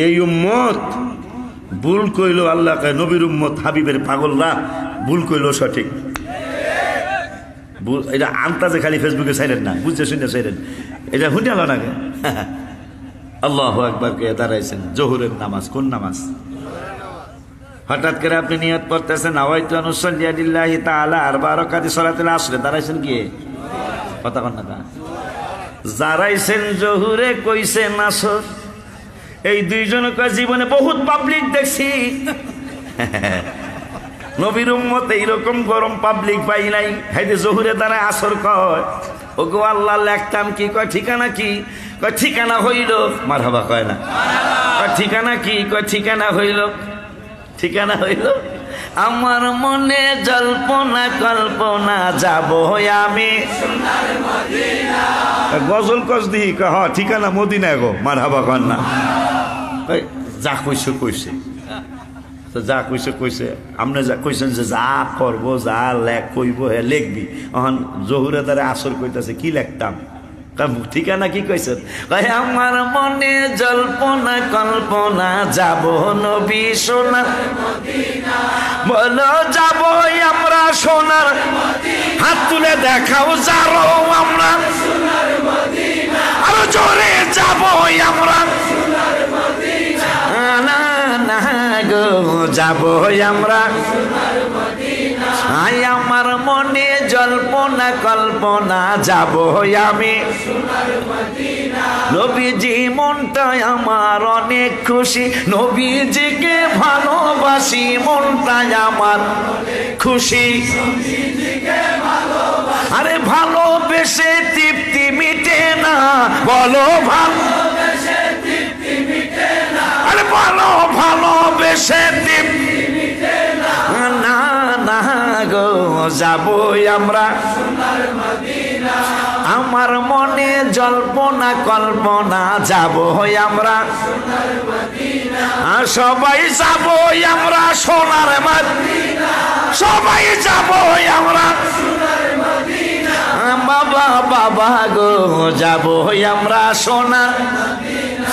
এই উম্মত ভুল কইল, আল্লাহ কয় নবীর উম্মত হাবিবের পাগলরা ভুল কইল সঠিক। এটা আন্তাজে খালি ফেসবুকে চাইলেন না, বুঝতে শুনে চাইলেন, এটা শুনে আলো নাকি? আল্লাহু আকবার কে দাঁড়াইছেন জোহরের নামাজ। কোন নামাজ? হঠাৎ করে আপনি নিয়ত করতেছেন নাওয়াইতু আন উসাল্লি লিল্লাহি তাআলা আরবা রাকাতি সালাতুল আসর, দাঁড়াইছেন কি কথা কন না? দাঁড়াইছেন জোহরে, কইছেন আসর। এই দুইজন কয় জীবনে বহুত পাবলিক দেখছি, নবীর উম্মত এইরকম গরম পাবলিক পাই নাই। হাইতে জোহরে দাঁড়ায় আসর কয়, ওগো আল্লাহ লেখতাম কি? কয় ঠিকানা কি? কয় ঠিকানা হইল। মারহাবা কয় না? কয় ঠিকানা কি? কয় ঠিকানা হইল। ঠিকানা হইল আমার মনে জল্পনা কল্পনা যাব আমি গজল কস দিই। হ ঠিকানা মদিনা গো। মারহাবা কন না? যা কইছে কইছে, যা কইছে কইছে। আপনি যা কইছেন যে যা করবো যা লেখ কইব হে লিখবি। এখন জহুরে দ্বারা আসর কইতাছে কি লিখতাম? ঠিকানা কি কইছেন? আমার মনে জল্পনা কল্পনা যাব নবী সোনার মদিনা। বলো যাব আমরা সোনার, হাত তুলে দেখাও যারো আমরা সোনার মদিনা। আরো জোরে যাব আমরা সোনার মদিনা। না না গো যাব আমরা সোনার মদিনা। আই আমার মনে জল্পনা কল্পনা যাব আমি সোনার মদিনা। নবীজি মনটা আমার অনেক খুশি, নবীজিকে ভালোবাসি, মনটা আমার খুশি। আরে ভালোবেসে তৃপ্তি মিটে না, বলো ভালোবেসে তৃপ্তি মিটে না। আরে ভালো ভালোবেসে তৃপ্তি মিটে না। না না গো যাবো আমরা সোনার মদিনা। আমার মনে জল্পনা কল্পনা যাব আমরা সোনার মদিনা। সবাই যাব আমরা সোনার মদিনা, সবাই যাব আমরা সোনার মদিনা। বাবা বাবা গো যাব আমরা সোনার মদিনা।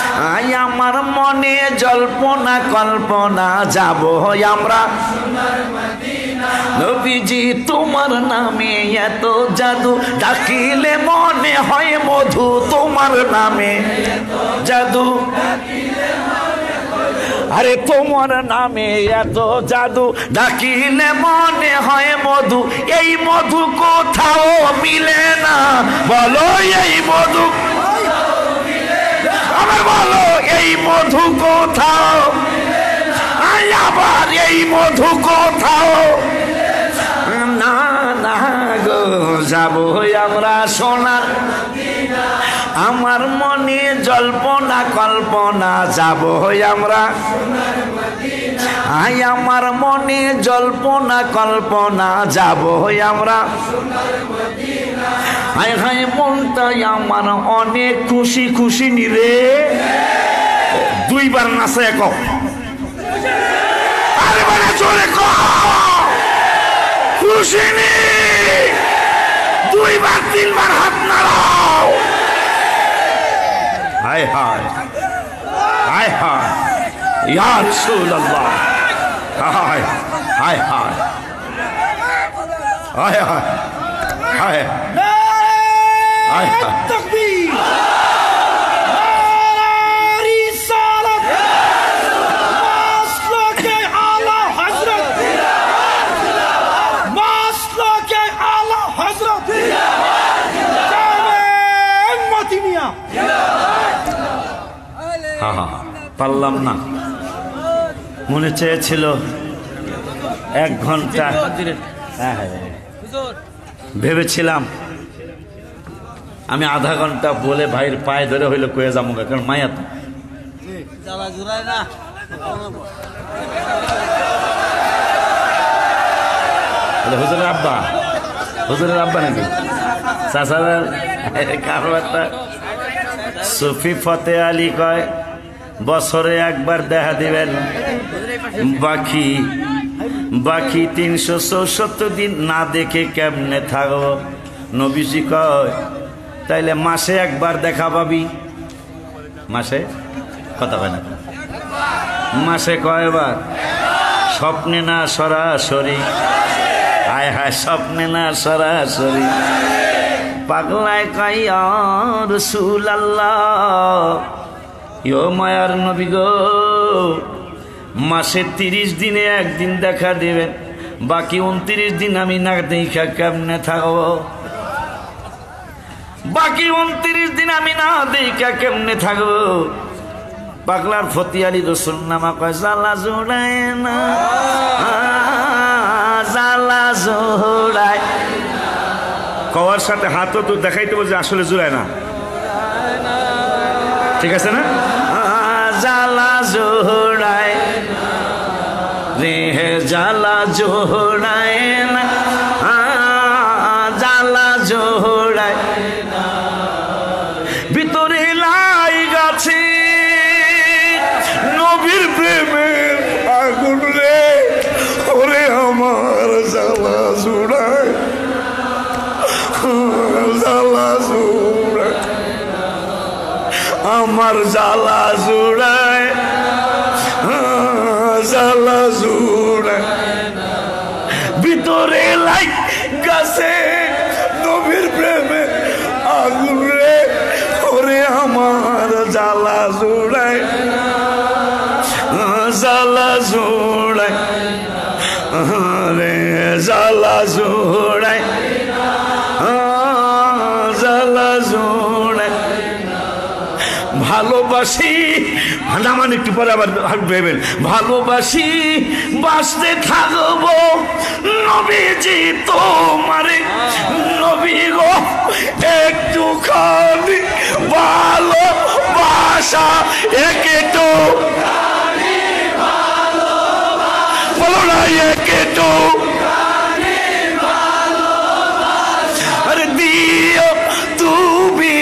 আমার মনে জল্পনা কল্পনা যাব আমরা সোনার মদিনা। নবীজি তোমার নামে এত জাদু, ডাকিলে মনে হয় মধু। তোমার নামে এত জাদু, আরে তোমার নামে এত জাদু, ডাকিলে মনে হয় মধু। এই মধু কোথাও মিলে না, বলো এই মধু, আবার বলো এই মধু কোথাও। আবার এই মধু কোথাও না না গো যাবো আমরা সোনার মদিনা। আমার মনে জল্পনা কল্পনা যাব আমরা সোনার মদিনা। আমার মনে জল্পনা কল্পনা যাব আমরা সোনার মদিনা। হায় হায় মনটাই আমার অনেক খুশি খুশি নিরে। দুইবার নাচে এক, আরে বলে চলে খুশি নি। দুইবার তিনবার হাত নাড়াও। হায় হায় হায় হায়, ইয়া রাসূলুল্লাহ। হায় হায় হায় হায় হায় হায় হায় তাকবীর রিসালাত মাসলাকে আলা হযরত মাসলাকে আলা হযরত জামে মতিমিয়া। হা হা পারলাম না, মনে চেয়েছিল 1 ঘন্টা। ভেবেছিলাম আমি আধা ঘন্টা বলে ভাইয়ের পায়ে ধরে হইলো কয়ে যাবো, কারণ মায়া তো হুজুরের আব্বা, হুজুরের আব্বা নাকি চাচার কারবারটা। সুফি ফতে আলী কয় বছরে একবার দেখা দিবেন, বাকি বাকি 364 দিন না দেখে কেমনে থাকবো। নবীজি কয় তাইলে মাসে একবার দেখা পাবি। মাসে কথা কয় না, মাসে কয়বার? স্বপ্নে না সরাসরি। হায় হায় স্বপ্নে না সরাসরি। পাগলায় কয় ইয়া রাসূলুল্লাহ, ইয়ো মায়ার নবী গো, মাসে 30 দিনে একদিন দেখা দিবেন, বাকি 29 দিন আমি না দেখা কেমনে থাকবো? বাকি 29 দিন আমি না দেখা কেমনে থাকবো? পাগলার ফতি আলী রসুল নামা কয় জ্বালা জোড়ায় না, জ্বালা জোড়ায়। কওয়ার সাথে হাতও তো দেখাইতে বলছে আসলে জোড়ায় না, ঠিক আছে না? জ্বালা জোড়ায় রে, জ্বালা জোড়ায় না, জ্বালা জোড়ায়। ভিতরে লাই গাছে নবীর প্রেমের আগুন রে, ওরে আমার জ্বালা জোড়ায়, জ্বালা জোড়ায়, আমার জ্বালা জোড়ায়, জ্বালা জোড়ায়। ভিতরে লাই গাছে নবীর প্রেমে আগুন রে, ওরে আমার জ্বালা জোড়ায়, জ্বালা জোড়ায়, রে জ্বালা জোড়ায়, জ্বালা জোড়ায়। ভালোবাসি নামান একটু পরে আবার ভেবেন, ভালোবাসি বাঁচতে থাকবো নবীজি তোমারে, নবী গো একটুখানি ভালোবাসা, একটু বলো না, একটু আরে দিও তুমি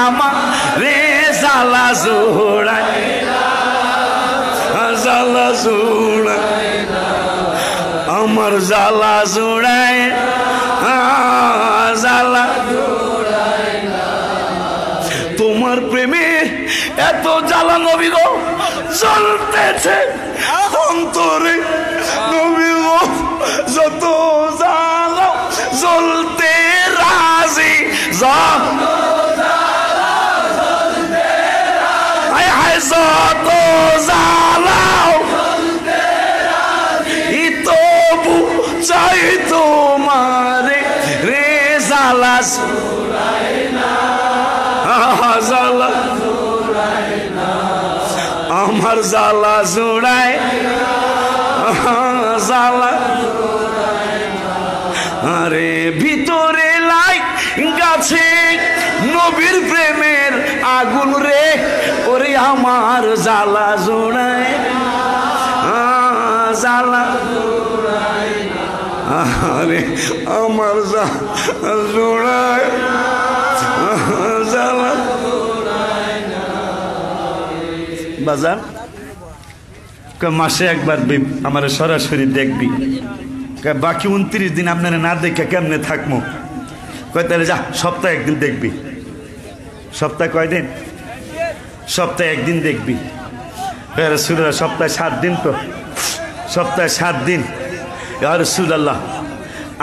আমারে জ্বালা জোড়ায়, জ্বালা জোড়ায়, আমার জ্বালা জোড়ায়, জ্বালা। তোমার প্রেমে এত জ্বালা নবী গো জ্বলতেছে অন্তরে, নবী গো যত জ্বালা জ্বলতে রাজি, যত জ্বালাও তবু চাই তোমারে রে, জ্বালা জ্বালা, আমার জ্বালা জোড়ায়, জ্বালা। আরে ভিতরে লাই গাছে নবীর প্রেমের আগুন রে, ওরে আমার জ্বালা জোড়ায়, জ্বালা। আরে আমার জ্বালা জোড়ায়, জ্বালা। বাজান মাসে একবার আমার সরাসরি দেখবি, বাকি 29 দিন আপনারা না দেখে কেমনে থাকবো? কয় তাহলে যা সপ্তাহে একদিন দেখবি। সপ্তাহে কয়দিন? সপ্তাহে একদিন দেখবি। রাসূলুল্লাহ সপ্তাহে 7 দিন তো, সপ্তাহে 7 দিন। ইয়া রাসূলুল্লাহ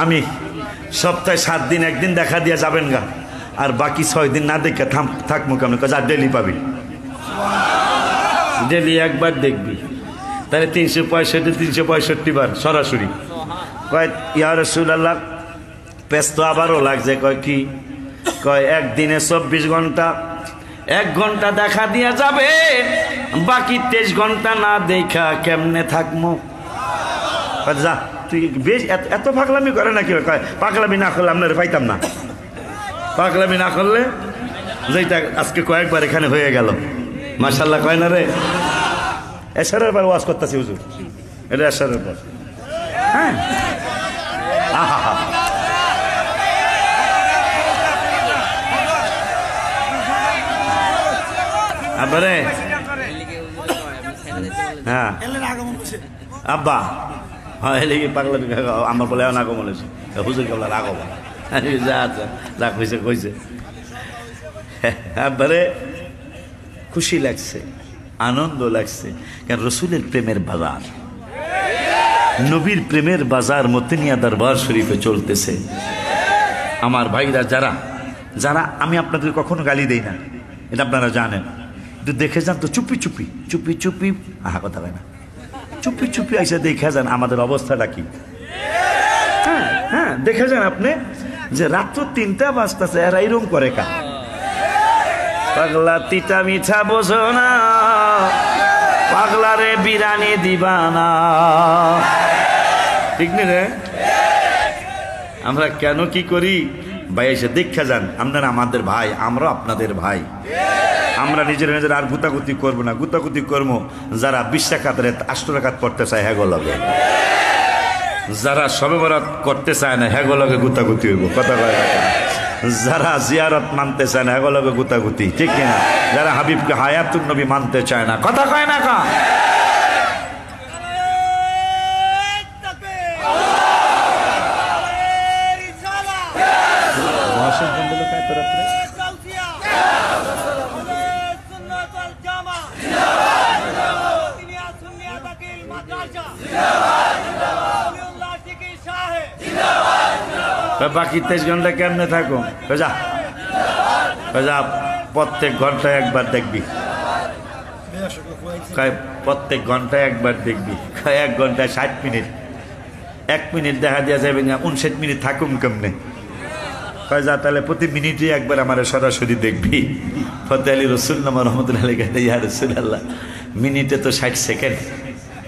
আমি সপ্তাহে 7 দিন একদিন দেখা দিয়ে যাবেন গা, আর বাকি 6 দিন না দেখে থাকবো কেমন? যা ডেলি পাবি, ডেলি একবার দেখবি, তাহলে 365 বার সরাসরি। কয় ইয়া রাসূলুল্লাহ পেস তো আবারও লাগছে। কয় কি? কয় একদিনে 24 ঘন্টা, 1 ঘন্টা দেখা দিয়া যাবে, বাকি 23 ঘন্টা না দেখা কেমনে থাকবো? যা তুই বেশ এত পাগলামি করে নাকি? কয় পাগলামি না করলে আপনার পাইতাম না, পাগলামি না করলে যেটা আজকে কয়েকবার এখানে হয়ে গেল। মাশাআল্লাহ কয় না রে? এশারের পর ওয়াজ করতেছি হুজুর, এটা এশারের পর। হ্যাঁ আহা আবারে হ্যাঁ আব্বা হ্যাঁ এলে পাগলা আমার বলে না গো বলেছে হুজুর কেবলা রাগো যা আচ্ছা যা কইছে কইছে। আব্বারে খুশি লাগছে, আনন্দ লাগছে, কারণ রসুলের প্রেমের বাজার, নবীর প্রেমের বাজার মতিনিয়া দরবার শরীফে চলতেছে। আমার ভাইরা যারা যারা, আমি আপনাদের কখনো গালি দেই না, এটা আপনারা জানেন, কিন্তু দেখে যান তো চুপি চুপি চুপি চুপি, আহা কথা হয় না, চুপি চুপি এসে দেখে যান আমাদের অবস্থাটা কি। হ্যাঁ হ্যাঁ দেখে যান আপনি যে রাত্র 3টা বাজতেছে, এরা এরকম করে কা পাগলা তিতা মিঠা বোঝো না, পাগলারে বিরানি দিবানা, ঠিক নেই রে? আমরা কেন কি করি? ভাই এসে দেখা যান, আপনারা আমাদের ভাই, আমরা আপনাদের ভাই। আমরা নিজের নিজের আর গুতাগুতি করবো না, গুতাগুতি করবো যারা 20 রাকাতের 8 রাকাত পড়তে চায় হ্যাগো লগে, যারা শবে বরাত করতে চায় না হ্যাগো লগে গুতাগুতি হইব, কথা কয়। যারা জিয়ারত মানতে চায় না হ্যাগো লগে গুতাগুতি, ঠিক কিনা? যারা হাবিবকে হায়াতুন নবী মানতে চায় না, কথা কয় না কা? বাকি 23 ঘন্টা কেমনে থাকো? প্রত্যেক ঘন্টায় একবার দেখবি, প্রত্যেক ঘন্টায় একবার দেখবি, 1 ঘন্টায় 60 মিনিট, 1 মিনিট দেখা দিয়া যাবে না, 59 মিনিট থাকুম কেমনে? কয় যা তাহলে প্রতি মিনিটে একবার আমার সরাসরি দেখবি। ফতে আলী রসুল নামা রহমতুল্লাহ ইয়া রাসূলুল্লাহ, মিনিটে তো 60 সেকেন্ড,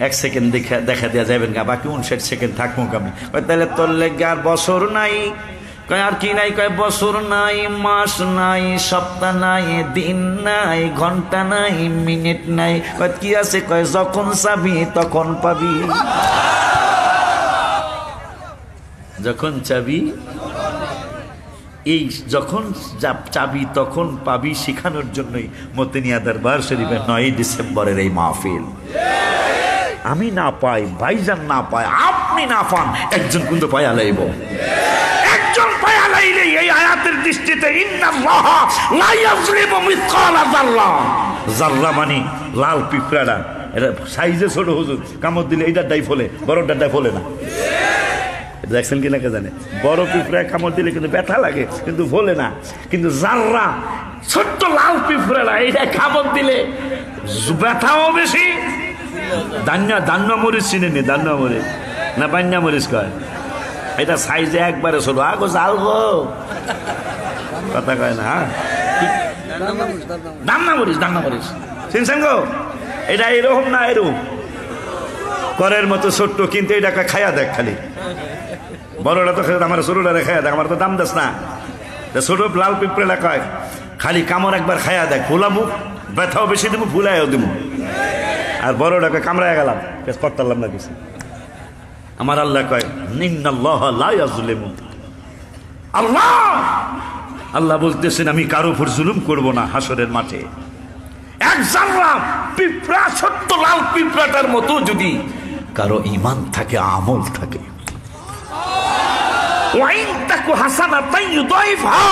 1 সেকেন্ড দেখা দেওয়া যাবেন না, বাকি 59 সেকেন্ড থাকবো আমি। তাহলে তোর লেগে আর বছর নাই? কয় আর কি নাই? কয় বছর নাই, মাস নাই, সপ্তাহ নাই, দিন নাই, ঘন্টা নাই, মিনিট নাই। কয় কি আছে? কয় যখন চাবি তখন পাবি, যখন চাবি, এই যখন চাবি তখন পাবি শিখানোর জন্যই মতিনিয়া দরবার শরীফের 9 ডিসেম্বরের এই মাহফিল। আমি না পাই, ভাইজান না পায়, আপনি না পান, একজন কিন্তু পায়া লাইব, একজন পায়া লাইলে এই আয়াতের দৃষ্টিতে ইন্নাল্লাহা লা ইয়াযলিমু মিসকালা যাররা, যাররা মানে লাল পিঁপড়াটা, এটা সাইজে ছোট হুজুর, কামড় দিলে এইটার ডাই ফলে, বড়টার ডাই ফলে না। দেখছেন কিনা কে জানে? বড় পিঁপড়ায় কামড় দিলে কিন্তু ব্যথা লাগে, কিন্তু ফলে না। কিন্তু যাররা ছোট্ট লাল পিঁপড়াটা, এইটা কামড় দিলে ব্যথাও বেশি। দান্না মরিচ চিনে নি? দান্না মরিচ না বান্না মরিচ কয়, এটা সাইজে একবারে ছোট, আগো জাল গো, কথা কয় না। দান্না মরিচ, দান্না মরিচ চিনছেন গো? এটা এরকম না, এরকম করের মতো ছোট্ট, কিন্তু এটাকে খায়া দেখ খালি। বড়টা তো খেয়ে আমার ছোটটা খায়া দেখ, আমার তো দাম দাস না। ছোট লাল পিঁপড়ে কয় খালি কামড় একবার খায়া দেখ, ফুলামু, ব্যথাও বেশি দিব, ফুলাইও দিব। আর বড়টাকে কামড়ায় গেলাম, করতাম না কিছু। আমার আল্লাহ কয় ইন্নাল্লাহা লা ইয়াযলিমু, আল্লাহ আল্লাহ বলতেছেন আমি কারো উপর জুলুম করব না। হাসরের মাঠে এক জাররা পিঁপড়া, ছোট্ট লাল পিঁপড়াটার মতো যদি কারো ঈমান থাকে, আমল থাকে, ওয়াইন তাকু হাসানাতান ইউদাইফহা,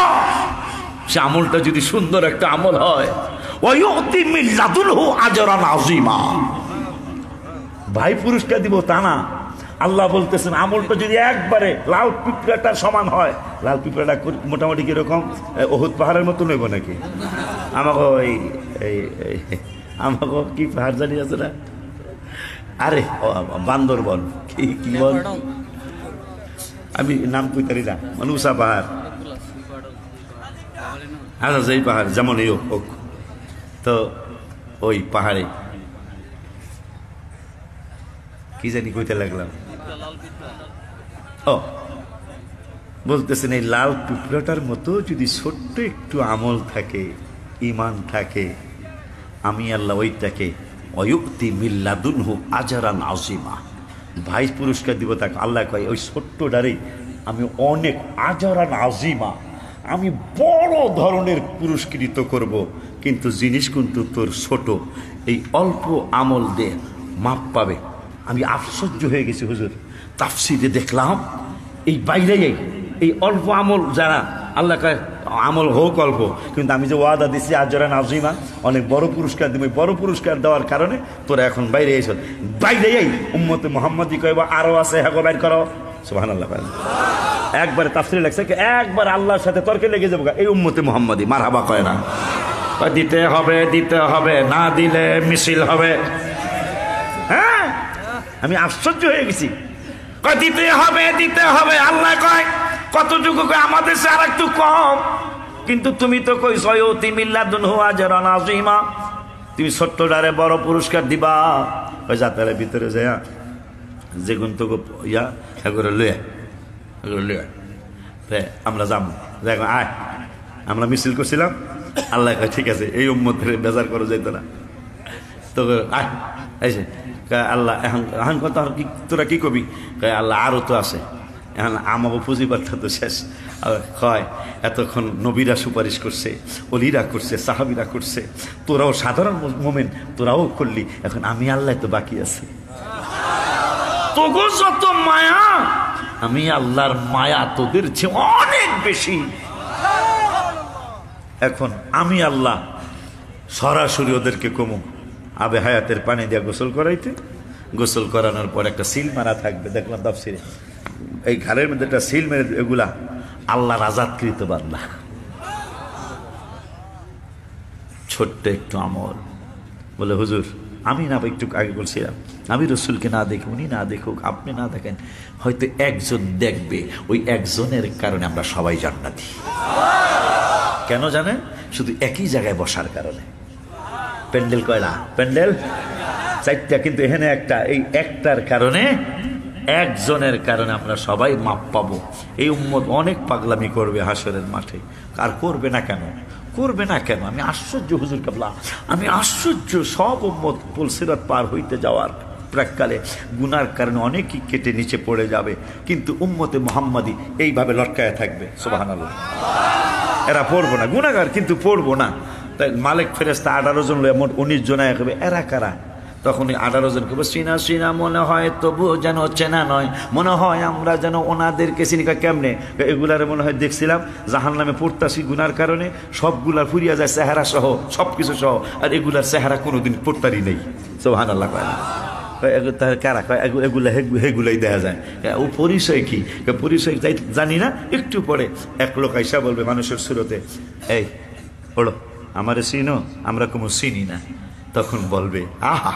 সে আমলটা যদি সুন্দর একটা আমল হয়, ওয়া ইউতি মিন লাদুনহু আজরান আযীমা। ভাই পুরস্কার দিব তা না, আল্লাহ বলতেছেন আমলটা যদি একবারে লাল পিঁপড়াটার সমান হয়, লাল পিঁপড়াটা মোটামুটি কিরকম ওহুদ পাহাড়ের মতো নেব নাকি? আমাকে আমাকে কি পাহাড় জানি আছে না, আরে বান্দরবন কি বল, আমি নাম কইতারি না, মানে উষা পাহাড়, আচ্ছা যেই পাহাড় যেমন এই হোক, তো ওই পাহাড়ে কি জানি কইতে লাগলাম, ও বলতেছেন এই লাল পিঁপড়াটার মতো যদি ছোট্ট একটু আমল থাকে, ইমান থাকে, আমি আল্লাহ ওইটাকে ওয়ুক্তি মিন লাদুনহু আজরান আযীমা, ভাই পুরস্কার দিব তাকে। আল্লাহ কয় ওই ছোট্টটারে আমি অনেক আজরান আযীমা, আমি বড় ধরনের পুরস্কৃত করব, কিন্তু জিনিস কিন্তু তোর ছোট, এই অল্প আমল দে মাপ পাবে। আমি আশ্চর্য হয়ে গেছি হুজুর, তাফসীরে দেখলাম এই বাইরে এই অল্প আমল যারা আল্লাহ কয় আমল হোক অল্প, কিন্তু আমি যে ওয়াদা দিচ্ছি আজরান আযীমা, অনেক বড় পুরস্কার দিব, বড় পুরস্কার দেওয়ার কারণে তোরা এখন বাইরে এসো, বাইরে উম্মতে মুহাম্মাদি কইবা আরো আছে, হ্যাঁ বাইর করো, সুবহানাল্লাহ। একবারে তাফসীরে লেখছে একবার আল্লাহর সাথে তর্কে লেগে যাবো এই উম্মতে মুহাম্মাদি, মারহাবা কয় না, দিতে হবে দিতে হবে, না দিলে মিছিল হবে। হ্যাঁ আমি আশ্চর্য হয়ে গেছি, দিতে হবে দিতে হবে, আল্লাহ কয় কতটুকু, আমাদের সে আর একটু কম, কিন্তু তুমি তো কই সয়তি মিল্লাদুনহু আজরান আযীমা, তুমি ছোট্টটারে বড় পুরস্কার দিবা। ওই যাতারে ভিতরে যায় যে গুনতো ইয়া এগুলো লয়ে আমরা যাম, দেখো আয় আমরা মিছিল করছিলাম, আল্লাহ কয় ঠিক আছে এই উম্মতের বেজার করে যাইতো না, তো আয় এসে আল্লাহ এখন কথা তোরা কি কবি, আল্লাহ আরো তো আছে, এখন আমাকে পুঁজিবারটা তো শেষ। হয় এতক্ষণ নবীরা সুপারিশ করছে, অলিরা করছে, সাহাবিরা করছে, তোরাও সাধারণ মোমেন তোরাও করলি, এখন আমি আল্লাহ তো বাকি আছে, তোগো যত মায়া, আমি আল্লাহর মায়া তোদের চেয়ে অনেক বেশি। এখন আমি আল্লাহ সরাসরি ওদেরকে কমু আবে হায়াতের পানি দিয়ে গোসল করাইতে, গোসল করানোর পর একটা সিল মারা থাকবে, দেখলাম তাফসীরে এই ঘরের মধ্যে একটা সিল মেরে, এগুলা আল্লাহর আজাদকৃত বান্দা। ছোট্ট একটু আমল, বলে হুজুর আমি না একটু আগে বলছিলাম, আমি রসুলকে না দেখি, উনি না দেখুক, আপনি না দেখেন, হয়তো একজন দেখবে, ওই একজনের কারণে আমরা সবাই জান্নাতি। কেন জানেন? শুধু একই জায়গায় বসার কারণে। প্যান্ডেল কয়লা, প্যান্ডেল চারটা, কিন্তু এখানে একটা, এই একটার কারণে, একজনের কারণে আমরা সবাই মাপ পাবো। এই উম্মত অনেক পাগলামি করবে হাসরের মাঠে, আর করবে না কেন, করবে না কেন? আমি আশ্চর্য হুজুর কাবলা, আমি আশ্চর্য, সব উম্মত পুলসিরাত পার হইতে যাওয়ার প্রাককালে গুনার কারণে অনেকেই কেটে নিচে পড়ে যাবে, কিন্তু উম্মতে মুহাম্মাদি এইভাবে লটকায় থাকবে, সুবহানাল্লাহ। এরা পড়বো না, গুনাহগার কিন্তু পড়বো না। তাই মালিক ফেরেশতা 18 জন লয়ে মোট 19 জন হবে, এরা কারা? তখন 18 জন কেবল চিনা চিনা মনে হয়, তবুও যেন চেনা নয়, মনে হয় আমরা যেন ওনাদেরকে চিনি। কেমনে? এগুলারে মনে হয় দেখছিলাম জাহান্নামে পড়তাছি গুনার কারণে, সবগুলার ফুরিয়া যায় চেহারা সহ, সব কিছু সহ, আর এগুলার চেহারা কোনোদিন পড়তারই নেই, সুবহানাল্লাহ। কারা? এগুলাই দেখা যায়। ও পরিচয় কি? পরিচয় জানি না। একটু পরে এক লোক আইসা বলবে মানুষের সুরতে, এই পড়ো আমারে চিনো, আমরা কোনো চিনি না। তখন বলবে আহা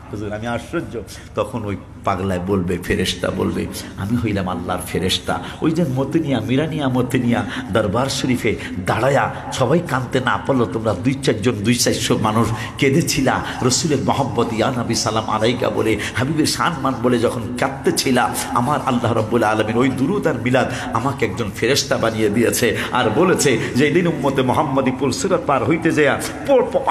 হুজুর, আমি আশ্চর্য। তখন ওই পাগলায় বলবে, ফেরেশতা বলবে, আমি হইলাম আল্লাহর ফেরেশতা। ওই যে মতিনিয়া, মিরানিয়া মতিনিয়া দরবার শরীফে দাঁড়ায়া সবাই কাঁদতে না পারলো, তোমরা 2-4 মানুষ কেঁদেছিলা রসুলের মহব্বত ইয়া নবী সালাম আলাইকা বলে, হাবিবের সম্মান বলে যখন কাঁদতেছিলা, আমার আল্লাহ রাব্বুল আলামিন ওই দুরূদ আর মিলাদ আমাকে একজন ফেরেশতা বানিয়ে দিয়েছে, আর বলেছে যে এই দিন উম্মতে মুহাম্মাদি পুলসিরাত পার হইতে যায়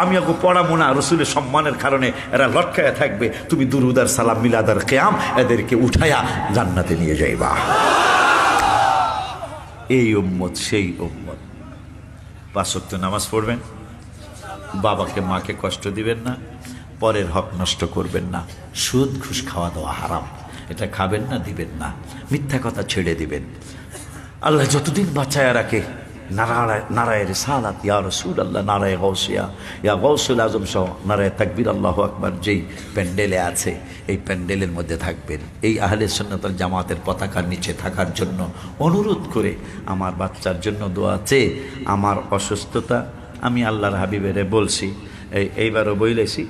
আমি আগে পড়াবো না, রসুলের সম্মানের কারণে এরা লটকায়া থাকবে, তুমি দুরূদ আর সালাম মিলাদ আর কিয়াম এদেরকে উঠায়া জান্নাতে নিয়ে যাইবা। এই উম্মত সেই উম্মত। 5 ওয়াক্ত নামাজ পড়বেন, বাবাকে মাকে কষ্ট দিবেন না, পরের হক নষ্ট করবেন না, সুদ ঘুষ খাওয়া দাওয়া হারাম, এটা খাবেন না, দিবেন না, মিথ্যা কথা ছেড়ে দিবেন। আল্লাহ যতদিন বাঁচায়া রাখে নারায়ে রিসালাত ইয়া রাসূলুল্লাহ, নারায়ে গাউসিয়া ইয়া গাউসুল আজম সহ নারায়ে তাকবীর আল্লাহু আকবার যেই প্যান্ডেলে আছে, এই প্যান্ডেলের মধ্যে থাকবেন। এই আহলে সুন্নাত ওয়াল জামাতের পতাকার নিচে থাকার জন্য অনুরোধ করে আমার বাচ্চার জন্য দোয়া চেয়ে আমার অসুস্থতা আমি আল্লাহর হাবিবেরে বলছি, এইবারও বইলেছি,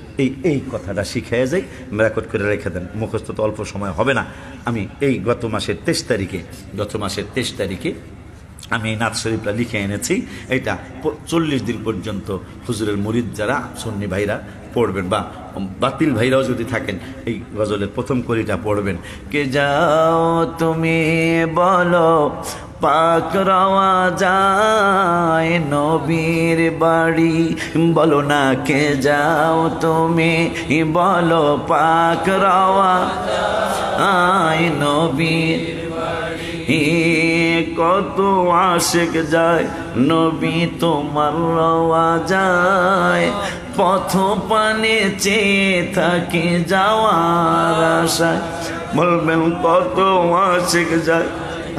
এই কথাটা শিখিয়ে যাই, রেকর্ড করে রেখে দেন, মুখস্থ তো অল্প সময় হবে না। আমি এই গত মাসের 23 তারিখে আমি এই নাত শরীফটা লিখে এনেছি। এটা 40 দিন পর্যন্ত হুজুরের মুরিদ যারা সুন্নি ভাইরা পড়বেন, বা বাতিল ভাইরাও যদি থাকেন, এই গজলের প্রথম কলিটা পড়বেন। কে যাও তুমি বলো পাক রওয়া যায় নবীর বাড়ি, বলো না কে যাও তুমি বলো পাক রওয়া যায় নবীর বাড়ি, কত আশিক যায় নবী তোমার রওয়া যায়, পথ পানে চেয়ে থাকি যাওয়ার আশায়, বলবেন কত আশিক যায়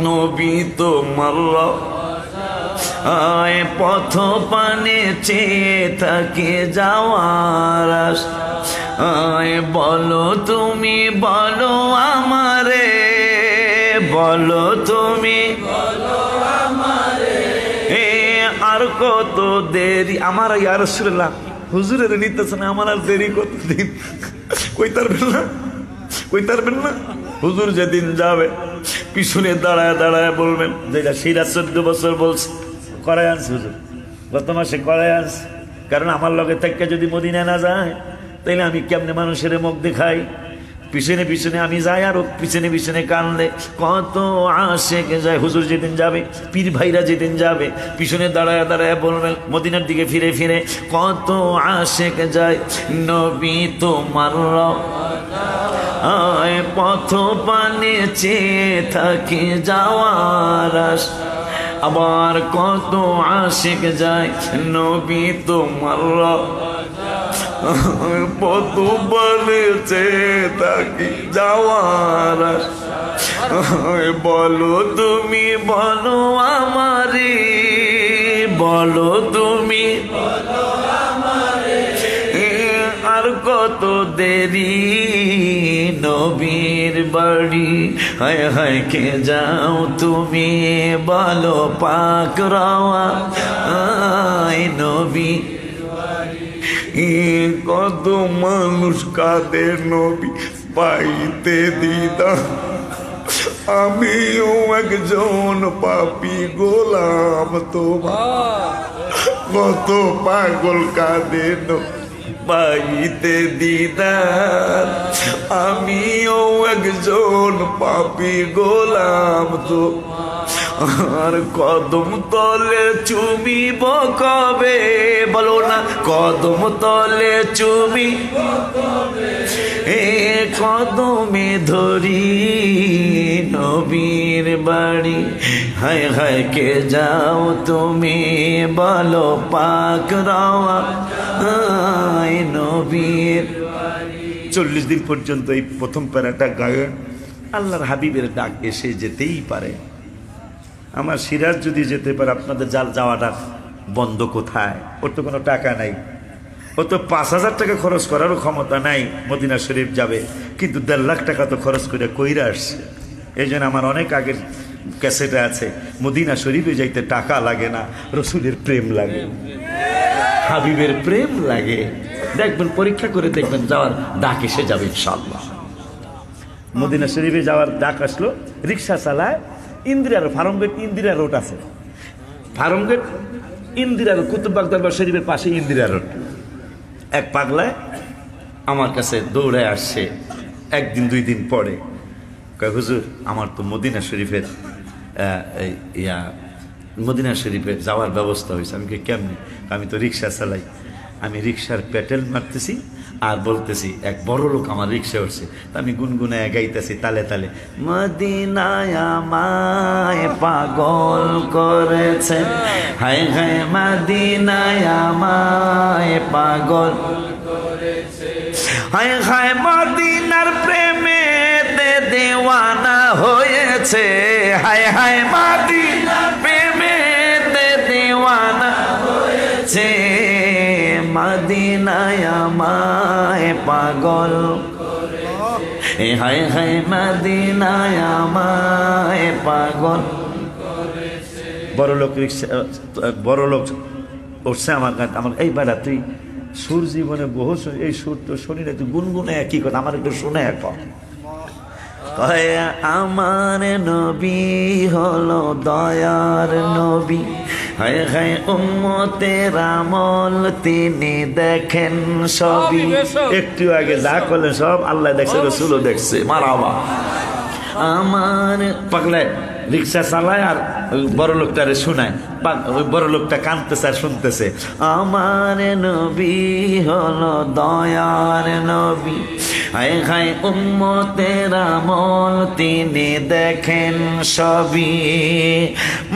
নবী তোমার রওয়ায়, পথ পানে চেয়ে থাকি যাওয়ার আশায়, বলো তুমি বলো আমারে, বলো তুমি আর কত দেরি আমার, ইয়া রাসূলুল্লাহ হুজুরের নিতেছেন, আমার আর দেরি কতদিন, কইতারবেন না। হুজুর যেদিন যাবে পিছনে দাঁড়ায় দাঁড়ায় বলবেন, যেটা সেটা 14 বছর বলছে করায় আনছে হুজুর, গত মাসে করায় আনছে, কারণ আমার লগে থেকে যদি মদিনায় না যায় তাইলে আমি কেমনে মানুষের মুখ দেখাই, পিছনে পিছনে আমি যাই আর পিছনে পিছনে কানলে কত আশেক যায়। হুজুর যেদিন যাবে, পীর ভাইরা যেদিন যাবে, পিছনে দাঁড়ায় দাঁড়ায় বলবেন মদিনার দিকে ফিরে ফিরে, কত আশেক যায় নবী তোমার রওয়ায়, পথ পানে চেয়ে থাকি যাওয়ার আশায়, আবার কত আশেক যায় নবী তোমার রওয়ায়, পথ পানে চেয়ে থাকি যাওয়ার আশায়, বলো তুমি বলো আমারে, বলো তুমি আর কত দেরি নবীর বাড়ি, হায় হায় কে যাও তুমি বলো পাক রওয়া নবী, কত মানুষ কাঁদে নবী পাইতে দিদার, আমিও একজন পাপী গোলাম তোমার, কত পাগল কাঁদে পাইতে দিদার, আমিও একজন পাপী গোলাম তো, আর কদম তলে চুমিব কবে, বলো না কদম তলে চুমি কদমে ধরি নবীর বাড়ি, হায় হায় কে যাও তুমি বলো পাক রওয়া নবীর। 40 দিন পর্যন্ত এই প্রথম প্যারাটা গায়ে আল্লাহর হাবিবের ডাক এসে যেতেই পারে। আমার সিরাজ যদি যেতে পারে, আপনাদের যাওয়াটা বন্ধ কোথায়? ওর তো কোনো টাকা নাই, ও তো 5,000 টাকা খরচ করারও ক্ষমতা নাই, মদিনা শরীফ যাবে, কিন্তু 1.5 লাখ টাকা তো খরচ করে কইরা আসছে। এই জন্য আমার অনেক আগের ক্যাসেটে আছে, মদিনা শরীফে যাইতে টাকা লাগে না, রসুলের প্রেম লাগে, হাবিবের প্রেম লাগে। দেখবেন, পরীক্ষা করে দেখবেন, যাওয়ার ডাক এসে যাবে ইনশাআল্লাহ। মদিনা শরীফে যাওয়ার ডাক আসলো, রিক্সা চালায় ইন্দিরা রোড, ফার্মগেট ইন্দিরা রোড আছে, ফার্মগেট ইন্দিরা রোড, কুতুববাগ দরবার শরীফের পাশে ইন্দিরা রোড। এক পাগলায় আমার কাছে দৌড়ায় আসছে, 1 দিন 2 দিন পরে, কয় হুজুর আমার তো মদিনা শরীফের মদিনা শরীফে যাওয়ার ব্যবস্থা হয়েছে। আমি কি কেমনি? আমি তো রিক্সা চালাই, আমি রিক্সার পেটেল মারতেছি আর বলতেছি, এক বড় লোক আমার রিক্সা উঠছে, তা আমি গুনগুনায় গাইতেছি তালে তালে, মদিনায় আমায় পাগল করেছে, হায় হায় মদিনায় আমায় পাগল করেছে, হায় হায় মদিনার প্রেমে দেওয়ানা হয়েছে, হায় হায় মদিনার প্রেমে মদিনায় আমায় পাগল, হায় হায় মদিনায় আমায় পাগল। বড় লোক রিক্সা, বড় লোক উঠছে আমার কাছে, আমার এই বেড়া তুই সুর জীবনে বহু এই সুর তো শুনি না, তুই গুনগুনে কি কথা আমার একটু শুনে এখন। আমার নবী হলো দয়ার নবী, হায় হায় উম্মতের আমল তিনি দেখেন সবই। একটু আগে যা করলেন সব আল্লাহ দেখছে, রসুলও দেখছে। মারাবা আমার পাগলে রিক্সা চালায় আর বড় লোকটারে শোনায়, ওই বড় লোকটা কাঁদতেছে আর শুনতেছে। আমার নবী হলো দয়ার নবী, হায় হায় উম্মতের আমল তিনি দেখেন সবই।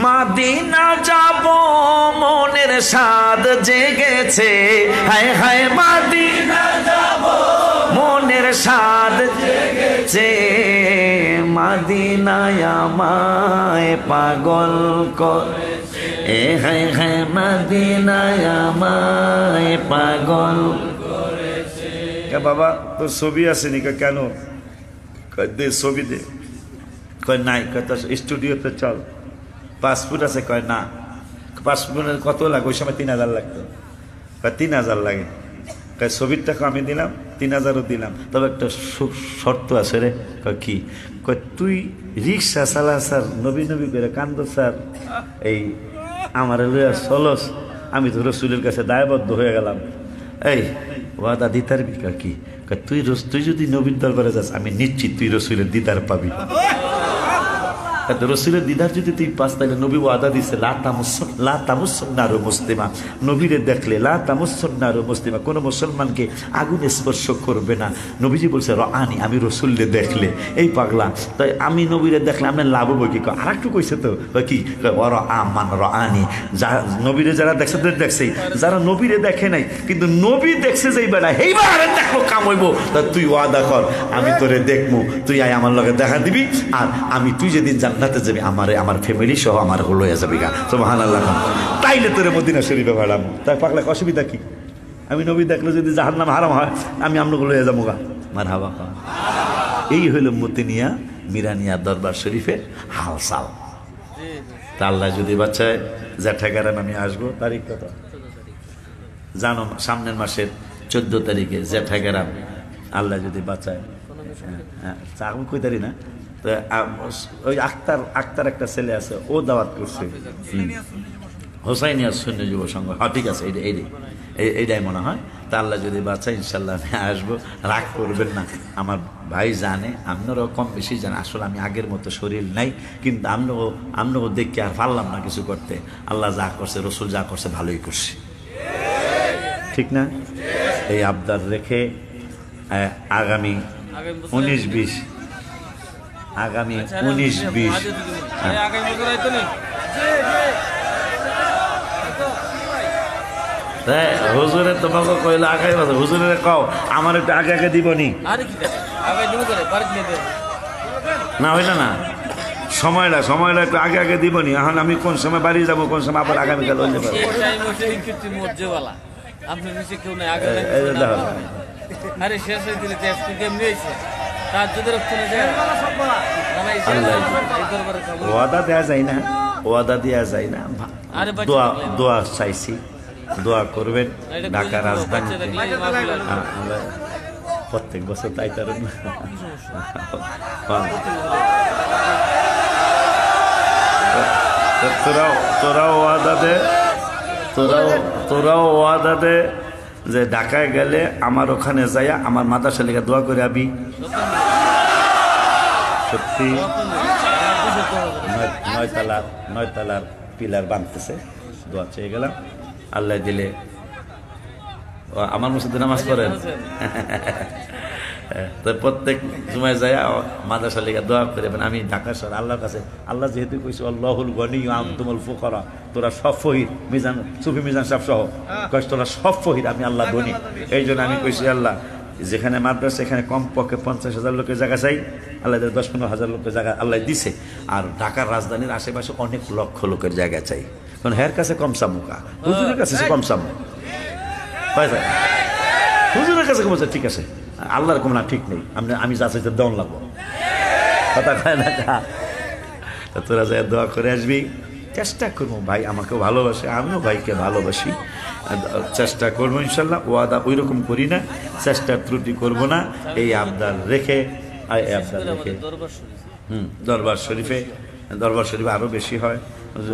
মদিনা যাব মনের স্বাদ জেগেছে, হায় হায় মদিনা যাব মনের স্বাদ জেগেছে। মদিনায় আমায় পাগল কর, এ হায় হায় মদিনায় আমায় পাগল। বাবা তোর ছবি আছে নি? কেন? দে ছবি দে। কয় নাই। কয় তোর স্টুডিওতে চল। পাসপোর্ট আছে? কয় না। পাসপোর্টের কত লাগে? ওই সময় 3000 লাগতো। কয় 3000 লাগে। কয় ছবির টাকা আমি দিলাম, 3000ও দিলাম, তবে একটা শর্ত আছে রে। কয় কি? কয় তুই রিক্সা চালা স্যার, নবী নবী করে কান্দ স্যার, এই আমার লইয়া চলস, আমি তো রসুলের কাছে দায়বদ্ধ হয়ে গেলাম। এই ওয়াদা দিতার বি? কি? তুই যদি নবীর দরবারে যাস আমি নিশ্চিত তুই রসুলের দিদার পাবি। রসুলের দিদার যদি তুই পাস তাহলে নবী ওয়াদা দিছে লা তামুসন্নারু মুসলিমা, নবীরে দেখলে লা তামুসন্নারু মুসলিমা, কোনো মুসলমানকে আগুন স্পর্শ করবে না। নবীজি বলছে রানি, আমি রসুলরে দেখলে। এই পাগলা তাই আমি নবীরে দেখলে আপনার লাভ হবো কি? আর একটু কইছে তো কি আমান রানি, যা নবীরে যারা দেখছে দেখছেই, যারা নবীরে দেখে নাই কিন্তু নবী দেখছে যেই বেড়া এইবার দেখো কাম হইব, তা তুই ওয়াদা কর আমি তোরে দেখবো, তুই আয় আমার লগে দেখা দিবি, আর আমি তুই যেদিন জান্নাতে যাবি আমারে আমার ফ্যামিলি সহ আমার লইয়া যাবি গা। সুবহানাল্লাহ। তাইলে তোরে মদিনা শরীফে ভাড়াবো। তাই পাগলা অসুবিধা কি? আমি নবী দেখলে যদি জাহান্নাম হারাম হয় আমি আপনাকে লইয়া যাবো গা। মারহাবা। এই হইল মতিনিয়া মিরানিয়া দরবার শরীফের হালসাল। তা আল্লাহ যদি বাচ্চায় জ্যাঠাগারাম আমি আসবো, তারিখ কত জানো? সামনের মাসের 14 তারিখে জ্যাঠাগারাম আল্লাহ যদি বাচ্চায়। হ্যাঁ কই তারি না? ওই আক্তার একটা ছেলে আছে, ও দাওয়াত করছে হোসাইনিয়া শূন্য যুব সংঘ। হ্যাঁ ঠিক আছে, এইটাই মনে হয়। তা আল্লাহ যদি বাচ্চা ইনশাল্লাহ আমি আসবো, রাগ করবেন না। আমার ভাই জানে, আপনারাও কম বেশি জানে, আসলে আমি আগের মতো শরীর নাই, কিন্তু আমরাও দেখতে আর পারলাম না কিছু করতে। আল্লাহ যা করছে, রসুল যা করছে ভালোই করছে, ঠিক না? এই আবদার রেখে আগামী 19-20 হুজুরে তোমাকে কইলে আগাই বাজে, হুজুরে কও আমার একটু আগে আগে দিবনি না, হইল না সময়টা একটু আগে আগে দিবনি। এখন আমি কোন সময় বাড়ি যাবো, কোন সময় আবার আগামীকাল হইতে পারবো। ওয়াদা দেয়া যায় না, ওয়াদা দেয়া যায় না। দোয়া চাইছি, দোয়া করবেন। ঢাকা রাজধানী প্রত্যেক বছর তাই তার তোরাও ওয়াদা দে যে ঢাকায় গেলে আমার ওখানে যাইয়া আমার মাদ্রাসা লেগে দোয়া করে আবি। সত্যি 9 তলার পিলার বাঁধতেছে, দোয়া চেয়ে গেলাম। আল্লাহ দিলে আমার মসজিদে নামাজ পড়েন তো প্রত্যেক জুমায় যায় মাদ্রাসা লেগে দোয়া করে। আমি ঢাকা শহর আল্লাহর কাছে, আল্লাহ যেহেতু কইছে আল্লাহুল গনি আনতুমুল ফুকারা, তোরা সব ফহির, মিজান সুফি মিজান সাহেব সহ কইছে তোরা সব ফহির, আমি আল্লাহ গনি। এই জন্য আমি কইছি আল্লাহ যেখানে মাদ্রাসা এখানে কমপক্ষে 50,000 লোকের জায়গা চাই, আল্লাহ 10-15 হাজার লোকের জায়গা আল্লাহ দিছে। আর ঢাকার রাজধানীর আশেপাশে অনেক লক্ষ লোকের জায়গা চাই, কারণ হের কাছে কম সামুকা, হুজুরের কাছে কম সামু। হুজুরের কাছে বলছে ঠিক আছে, আল্লাহর কোনো না ঠিক নেই, আমি যা চাইতে দন লাগবো, কথা কয় না। তোরা যা দোয়া করে আসবি, চেষ্টা করবো। ভাই আমাকেও ভালোবাসে, আমিও ভাইকে ভালোবাসি, চেষ্টা করবো ইনশাল্লাহ। ওয়াদা ওই রকম করি না, চেষ্টার ত্রুটি করব না। এই আবদার রেখে দরবার শরীফে আরও বেশি হয়।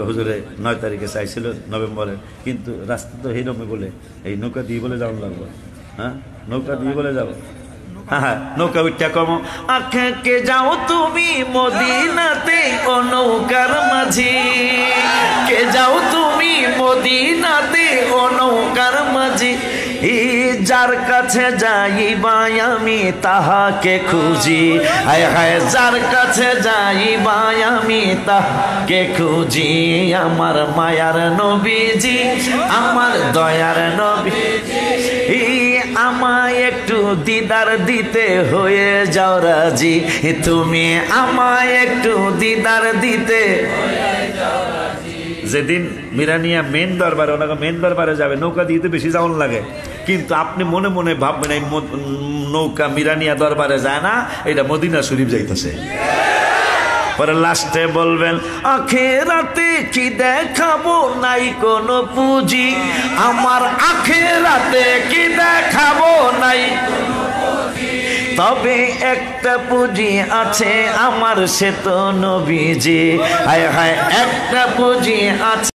হুজুরে 9 তারিখে চাইছিল নভেম্বরে, কিন্তু রাস্তা তো এইরকমই বলে, এই নৌকা দিয়ে বলে যাওয়া লাগবো। হ্যাঁ, নৌকা দিয়ে বলে যাবো। হ্যাঁ, নৌকা উঠা কম আখে যাও তুমি মদিনাতে ও নৌকার মাঝি, কে যাও তুমি মদিনাতে ও নৌকার মাঝি, যার কাছে যাইবা আমি তাহাকে খুঁজি, হায় হায় যার কাছে যাইবা আমি তাহাকে খুঁজি, আমার মায়ার নবীজি, আমার দয়ার নবীজি, আমায় একটু দিদার দিতে হয়ে যাও রাজি, তুমি আমায় একটু দিদার দিতে। যেদিন মিরানিয়া মেন দরবারে, ওনাকে মেন দরবারে যাবে, নৌকা দিতে বেশি যাওয়ান লাগে, কিন্তু আপনি মনে মনে ভাববেন এই নৌকা মিরানিয়া দরবারে যায় না, এটা মদিনা শরীফ যাইতেছে। পরে লাস্টে বলবেন আখেরাতে কি দেখাবো নাই কোনো পুঁজি, আমার আখেরাতে কি দেখাবো নাই, তবে একটা পুঁজি আছে আমার, সে তো নবীজি, হায় হায় একটা পুঁজি আছে।